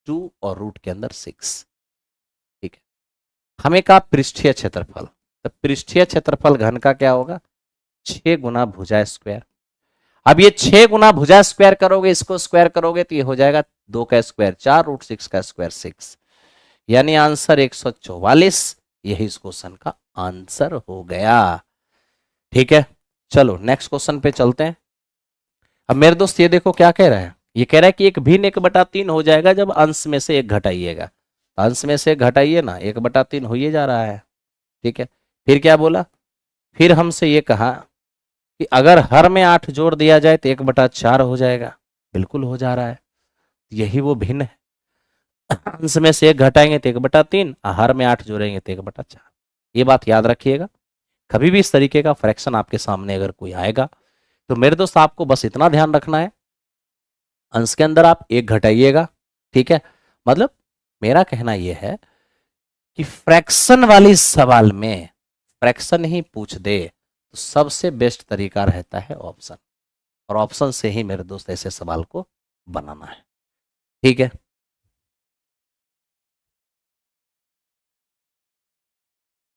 2 और रूट के अंदर 6, ठीक है। हमें कहा पृष्ठीय क्षेत्रफल, तो पृष्ठीय क्षेत्रफल घन का क्या होगा? 6 गुना भुजा स्क्वायर। अब ये 6 गुना भुजा स्क्वायर करोगे, इसको स्क्वायर करोगे तो ये हो जाएगा 2 का स्क्वायर 4, √6 का स्क्वायर 6, यानी आंसर 144। यही इस क्वेश्चन का आंसर हो गया, ठीक है। चलो नेक्स्ट क्वेश्चन पे चलते हैं। अब मेरे दोस्त ये देखो क्या कह रहा है, ये कह रहा है कि 1/3 हो जाएगा जब अंश में से एक घटाइएगा। अंश में से एक घटाइए ना, 1/3 हो ही जा रहा है, ठीक है। फिर क्या बोला, फिर हमसे ये कहा कि अगर हर में 8 जोड़ दिया जाए तो 1/4 हो जाएगा, बिल्कुल हो जा रहा है, यही वो भिन्न है। अंश में से एक घटाएंगे तो 1/3, हर में 8 जोड़ेंगे तो 1/4। ये बात याद रखिएगा, कभी भी इस तरीके का फ्रैक्शन आपके सामने अगर कोई आएगा तो मेरे दोस्त आपको बस इतना ध्यान रखना है, अंश के अंदर आप एक घटाइएगा, ठीक है। मतलब मेरा कहना यह है कि फ्रैक्शन वाली सवाल में फ्रैक्शन ही पूछ दे तो सबसे बेस्ट तरीका रहता है ऑप्शन, और ऑप्शन से ही मेरे दोस्त ऐसे सवाल को बनाना है, ठीक है।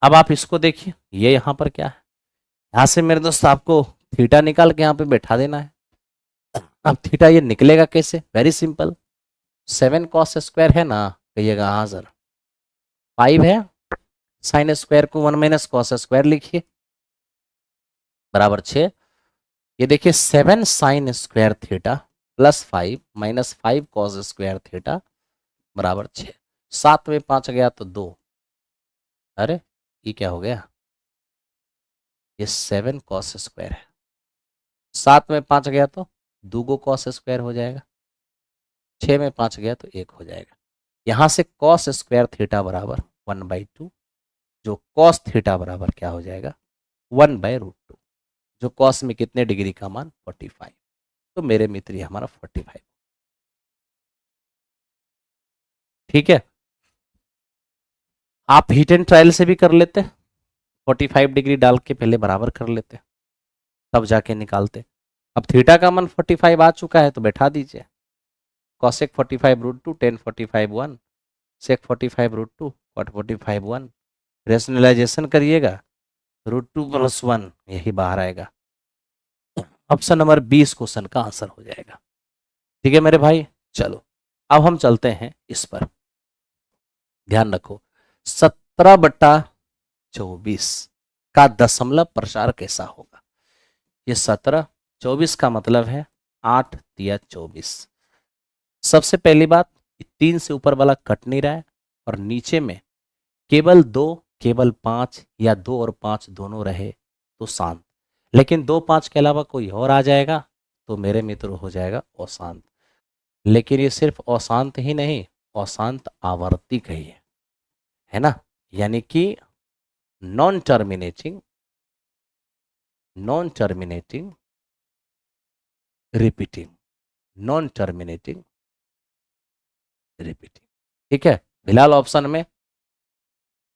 अब आप इसको देखिए, ये यहां पर क्या है, यहां से मेरे दोस्त आपको थीटा निकाल के यहां पे बैठा देना है। अब थीटा ये निकलेगा कैसे? वेरी सिंपल, 7 cos स्क्वायर है ना, कहिएगा हाँ सर। 5 है, साइन स्क्वायर को 1 - cos स्क्वायर लिखिए, बराबर 6। ये देखिए 7 sine square theta plus 5 - 5 cos square theta बराबर 6। 7 में 5 गया तो 2, अरे ये क्या हो गया, ये 7 cos स्क्वायर है, 7 में 5 गया तो 2 cos स्क्वायर हो जाएगा, 6 में 5 गया तो 1 हो जाएगा। यहां से cos स्क्वायर थीटा बराबर 1/2, जो cos थीटा बराबर क्या हो जाएगा 1/√2, जो cos में कितने डिग्री का मान 45, तो मेरे मित्र ये हमारा 45, ठीक है। आप हीट एंड ट्रायल से भी कर लेते, 45 डिग्री डाल के पहले बराबर कर लेते, तब जाके निकालते। अब थीटा का मान 45 आ चुका है तो बैठा दीजिए, cosec 45√2 tan 45 1, sec 45√2 cot 45 1, rationalisation करिएगा, √2 + 1 यही बाहर आएगा। ऑप्शन नंबर 20 क्वेश्चन का आंसर हो जाएगा, ठीक है मेरे भाई। चलो अब हम चलते हैं इस पर, ध्यान रखो 17/24 का दशमलव प्रसार कैसा होगा। ये 17, 24 का मतलब है 8 या 24। सबसे पहली बात, 3 से ऊपर वाला कट नहीं रहा है और नीचे में केवल 2, केवल 5 या 2 और 5 दोनों रहे तो शांत, लेकिन 2 5 के अलावा कोई और आ जाएगा तो मेरे मित्र हो जाएगा अशांत। लेकिन ये सिर्फ अशांत ही नहीं, अशांत आवर्ती ही है ना, यानी कि non terminating, non terminating repeating, non terminating repeating. ठीक है, फिलहाल ऑप्शन में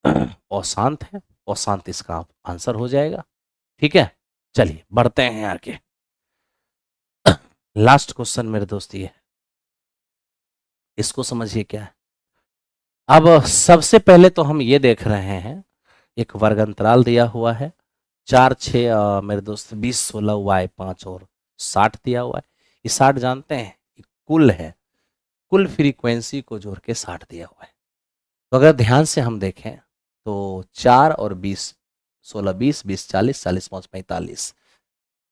अशांत है, अशांत इसका आंसर हो जाएगा। ठीक है, चलिए बढ़ते हैं आगे। लास्ट क्वेश्चन मेरे दोस्त ये है, इसको समझिए क्या है। अब सबसे पहले तो हम ये देख रहे हैं, एक वर्ग अंतराल दिया हुआ है, 4 6 मेरे दोस्त 20 16 y 5 और 60 दिया हुआ है। ये 60 जानते हैं कुल है, कुल फ्रीक्वेंसी को जोड़ के 60 दिया हुआ है। तो अगर ध्यान से हम देखें तो 4 और 20, 16 20 20 40 40 5 45,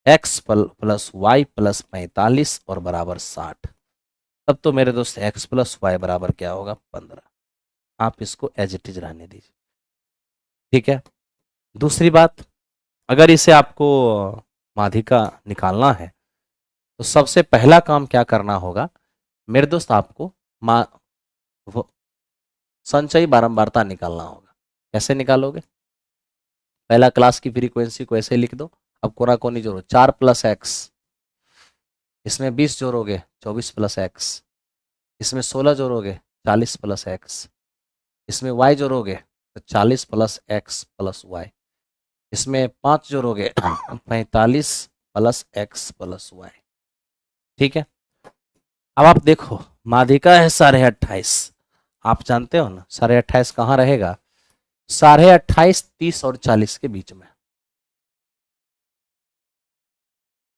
एक्स प्लस वाई प्लस 45 और बराबर 60। तब तो मेरे दोस्त एक्स प्लस वाई बराबर क्या होगा 15। आप इसको एज इट इज रहने दीजिए। ठीक है, दूसरी बात, अगर इसे आपको माध्यिका निकालना है तो सबसे पहला काम क्या करना होगा मेरे दोस्त, आपको संचयी बारंबारता निकालना होगा। कैसे निकालोगे, पहला क्लास की फ्रीक्वेंसी को ऐसे लिख दो, अब कोना कोनी जोड़ो, 4 प्लस एक्स, इसमें 20 जोड़ोगे 24 प्लस एक्स, इसमें 16 जोड़ोगे 40 प्लस एक्स, इसमें y जोड़ोगे तो 40 प्लस एक्स प्लस वाई, इसमें 5 जोड़ोगे 45 प्लस एक्स प्लस वाई। ठीक है, अब आप देखो माध्यिका है 28.5, आप जानते हो ना 28.5 कहाँ रहेगा, 28.5 30 और 40 के बीच में।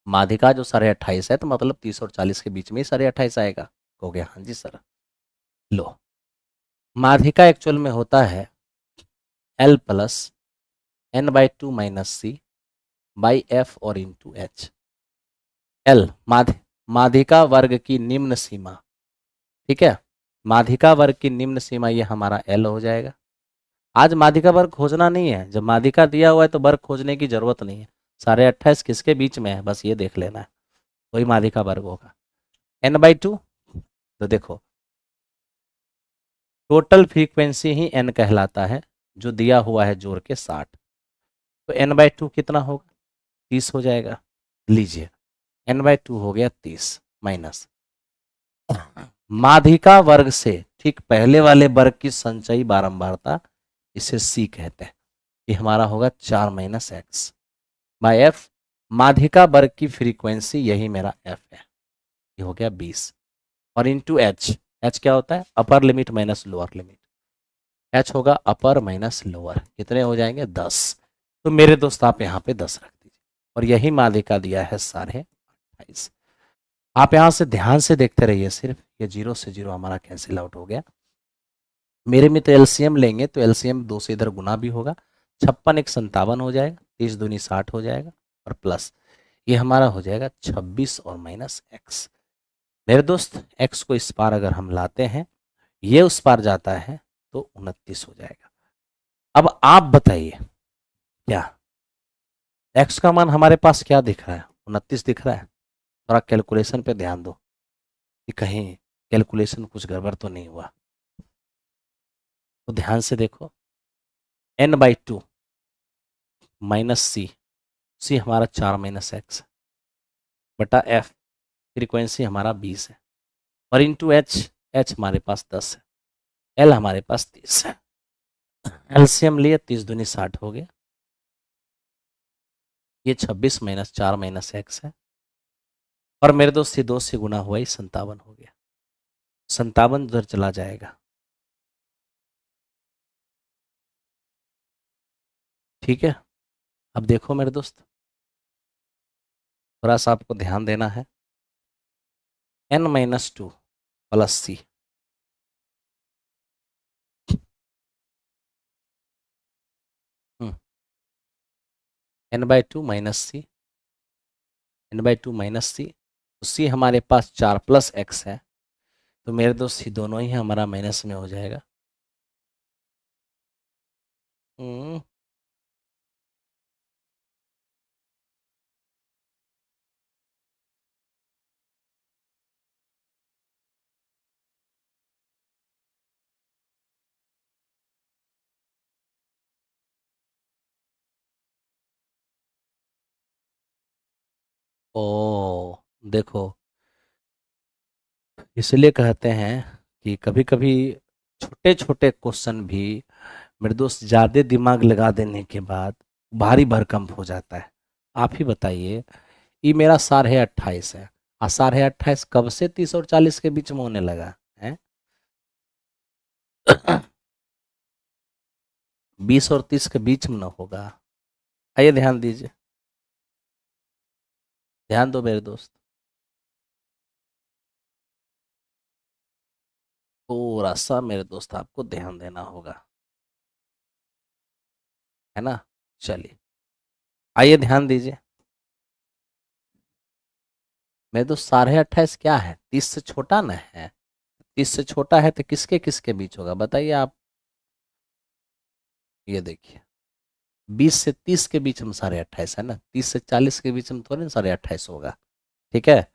माध्यिका जो 28.5 है तो मतलब 30 और 40 के बीच में ही 28.5 आएगा। हो गया, हाँ जी सर। लो, माध्यिका एक्चुअल में होता है L plus n/2 minus c by f और इंटू एच। L माध्यिका वर्ग की निम्न सीमा। ठीक है, माध्यिका वर्ग की निम्न सीमा ये हमारा L हो जाएगा। आज माध्यिका वर्ग खोजना नहीं है, जब माध्यिका दिया हुआ है तो वर्ग खोजने की जरूरत नहीं है। 28.5 किसके बीच में है बस ये देख लेना है, वही माध्यिका वर्ग होगा। n/2, तो देखो टोटल फ्रीक्वेंसी ही n कहलाता है, जो दिया हुआ है जोड़ के 60, तो n/2 कितना होगा 30 हो जाएगा। लीजिए n/2 हो गया 30 माइनस माध्यिका वर्ग से ठीक पहले वाले वर्ग की संचयी बारंबारता, इसे c कहते हैं, ये हमारा होगा 4 माइनस एक्स बाई एफ। माध्यिका वर्ग की फ्रीक्वेंसी यही मेरा f है, ये हो गया 20 और इंटू एच। एच क्या होता है, upper limit minus lower limit, H होगा अपर माइनस लोअर, कितने हो जाएंगे 10। तो मेरे दोस्त आप यहाँ पे 10 रख दीजिए और यही माध्यिका दिया है 28.5। आप यहाँ से ध्यान से देखते रहिए, सिर्फ ये 0 से 0 हमारा कैंसिल आउट हो गया। मेरे में तो एलसीएम लेंगे तो एलसीएम 2 से इधर गुना भी होगा, 56 एक 57 हो जाएगा, 30 दूनी 60 हो जाएगा और प्लस ये हमारा हो जाएगा 26 और माइनस एक्स। मेरे दोस्त एक्स को इस पार अगर हम लाते हैं, ये उस पार जाता है तो 29 हो जाएगा। अब आप बताइए क्या एक्स का मान हमारे पास क्या दिख रहा है, 29 दिख रहा है। थोड़ा कैलकुलेशन पे ध्यान दो कि कहीं कैलकुलेशन कुछ गड़बड़ तो नहीं हुआ, तो ध्यान से देखो, n/2 माइनस सी, सी हमारा 4 माइनस एक्स बटा एफ, फ्रीक्वेंसी हमारा 20 है और इंटू एच, एच हमारे पास 10 है, एल हमारे पास 30 है। एलसीएम लिए 30 दूनी 60 हो गया, ये 26 माइनस 4 माइनस एक्स है और मेरे दोस्त ये 2 से गुना हुआ ही 57 हो गया, 57 उधर चला जाएगा। ठीक है, अब देखो मेरे दोस्त, थोड़ा सा आपको ध्यान देना है, n-2 प्लस सी, n/2 माइनस सी, n/2 माइनस सी, तो सी हमारे पास 4 प्लस एक्स है, तो मेरे दोस्त ये दोनों ही हमारा माइनस में हो जाएगा। हम्म, ओ देखो, इसलिए कहते हैं कि कभी कभी छोटे छोटे क्वेश्चन भी मेरे दोस्त ज्यादा दिमाग लगा देने के बाद भारी भरकम हो जाता है। आप ही बताइए, ये मेरा सार है 28 है, आसार है 28 कब से 30 और 40 के बीच में होने लगा है? 20 और 30 के बीच में ना होगा। आइए ध्यान दीजिए, ध्यान दो मेरे दोस्त, थोड़ा सा मेरे दोस्त आपको ध्यान देना होगा, है ना? चलिए, आइए ध्यान दीजिए मेरे दोस्त, 28.5 क्या है? 30 से छोटा ना है? 30 से छोटा है तो किसके किसके बीच होगा बताइए आप? ये देखिए, 20 से 30 के बीच में 28.5 है ना, 30 से 40 के बीच में थोड़ी ना 28.5 होगा। ठीक है,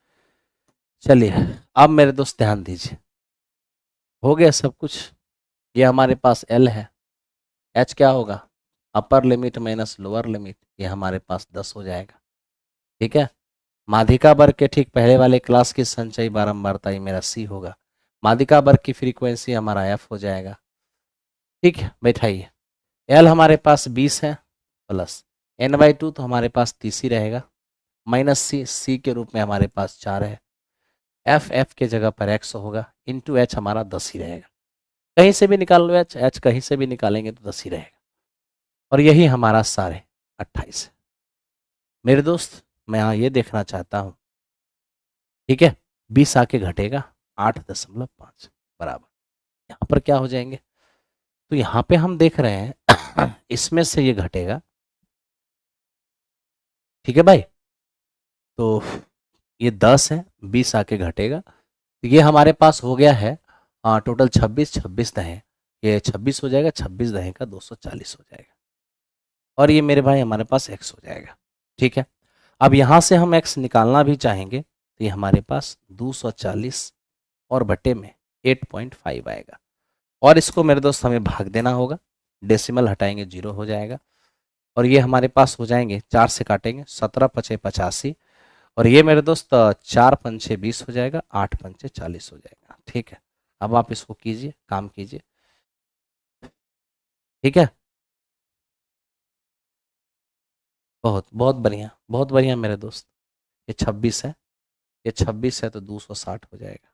चलिए अब मेरे दोस्त ध्यान दीजिए, हो गया सब कुछ। ये हमारे पास एल है, एच क्या होगा? Upper limit minus lower limit, ये हमारे पास 10 हो जाएगा। ठीक है, माध्यिका वर्ग के ठीक पहले वाले क्लास की संचयी बारंबारता ये मेरा सी होगा, माध्यिका वर्ग की फ्रीक्वेंसी हमारा एफ हो जाएगा। ठीक है, बैठाइए, एल हमारे पास 20 है, प्लस n/2 तो हमारे पास 30 ही रहेगा, माइनस सी, सी के रूप में हमारे पास 4 है, एफ एफ के जगह पर x होगा, इंटू एच हमारा 10 ही रहेगा। कहीं से भी निकाल लो एच, एच कहीं से भी निकालेंगे तो 10 ही रहेगा, और यही हमारा 28.5 है। मेरे दोस्त मैं यहाँ ये देखना चाहता हूँ, ठीक है, 20 आके घटेगा 8.5 बराबर, यहाँ पर क्या हो जाएंगे? तो यहाँ पे हम देख रहे हैं इसमें से ये घटेगा। ठीक है भाई, तो ये 10 है, 20 आके घटेगा, तो ये हमारे पास हो गया है टोटल 26, 26 दहें, ये 26 हो जाएगा, 26 दहें का 240 हो जाएगा, और ये मेरे भाई हमारे पास x हो जाएगा। ठीक है, अब यहाँ से हम x निकालना भी चाहेंगे तो ये हमारे पास 240 और बटे में 8.5 आएगा, और इसको मेरे दोस्त हमें भाग देना होगा, डेसिमल हटाएंगे 0 हो जाएगा, और ये हमारे पास हो जाएंगे, 4 से काटेंगे 17 पचे 85, और ये मेरे दोस्त 4 पंचे 20 हो जाएगा, 8 पंचे 40 हो जाएगा। ठीक है, अब आप इसको कीजिए, काम कीजिए। ठीक है, बहुत बहुत बढ़िया, बहुत बढ़िया मेरे दोस्त, ये 26 है, ये 26 है तो 260 हो जाएगा,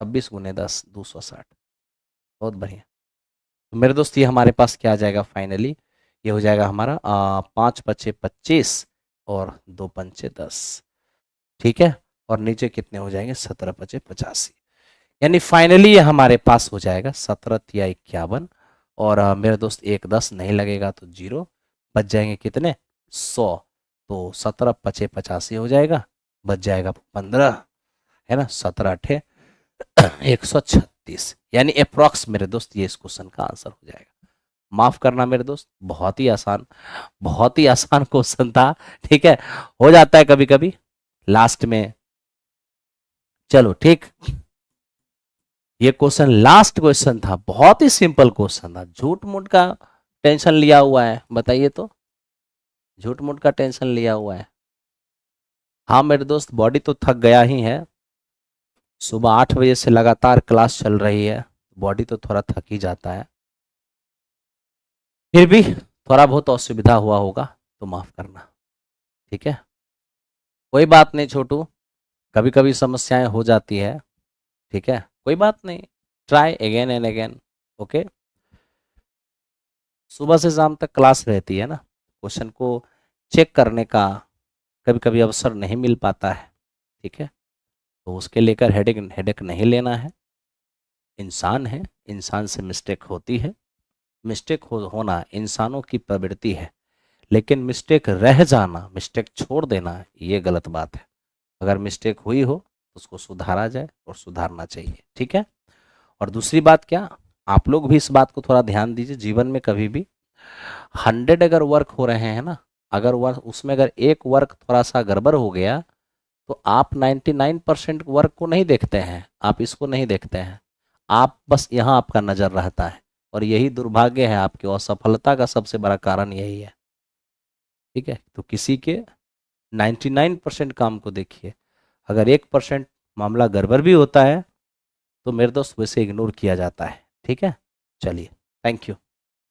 26 गुने 10 260, बहुत बढ़िया। तो मेरे दोस्त ये हमारे पास क्या आ जाएगा फाइनली? ये हो जाएगा हमारा 5 पचे 25 और 2 पंचे 10। ठीक है, और नीचे कितने हो जाएंगे? 17 पचे 85, यानी फाइनली ये हमारे पास हो जाएगा 17 या 51, और मेरे दोस्त एक 10 नहीं लगेगा तो 0, बच जाएंगे कितने? 100, तो 17 पचे 85 हो जाएगा, बच जाएगा 15, है ना, 17 अठे 136, यानी अप्रोक्स मेरे दोस्त ये इस क्वेश्चन का आंसर हो जाएगा। माफ करना मेरे दोस्त, बहुत ही आसान, बहुत ही आसान क्वेश्चन था। ठीक है, हो जाता है कभी कभी लास्ट में। चलो ठीक, ये क्वेश्चन लास्ट क्वेश्चन था, बहुत ही सिंपल क्वेश्चन था, झूठ मूठ का टेंशन लिया हुआ है बताइए तो, झूठ मूठ का टेंशन लिया हुआ है? हाँ मेरे दोस्त, बॉडी तो थक गया ही है, सुबह 8 बजे से लगातार क्लास चल रही है, बॉडी तो थोड़ा थक ही जाता है, फिर भी थोड़ा बहुत असुविधा हुआ होगा तो माफ करना। ठीक है, कोई बात नहीं छोटू, कभी कभी समस्याएं हो जाती है, ठीक है, कोई बात नहीं, try again and again. Okay, सुबह से शाम तक क्लास रहती है ना, क्वेश्चन को चेक करने का कभी कभी अवसर नहीं मिल पाता है। ठीक है, तो उसके लेकर हेडेक हेडेक नहीं लेना है, इंसान है, इंसान से मिस्टेक होती है, मिस्टेक होना इंसानों की प्रवृत्ति है, लेकिन मिस्टेक रह जाना, मिस्टेक छोड़ देना, ये गलत बात है। अगर मिस्टेक हुई हो तो उसको सुधारा जाए और सुधारना चाहिए, ठीक है। और दूसरी बात क्या, आप लोग भी इस बात को थोड़ा ध्यान दीजिए, जीवन में कभी भी 100 अगर वर्क हो रहे हैं ना, अगर वर्क उसमें अगर एक वर्क थोड़ा सा गड़बड़ हो गया तो आप 99% वर्क को नहीं देखते हैं, आप इसको नहीं देखते हैं, आप बस यहाँ आपका नज़र रहता है। और यही दुर्भाग्य है, आपकी असफलता का सबसे बड़ा कारण यही है, ठीक है। तो किसी के 99% काम को देखिए, अगर 1% मामला गड़बड़ भी होता है तो मेरे दोस्त वैसे इग्नोर किया जाता है, ठीक है। चलिए, थैंक यू।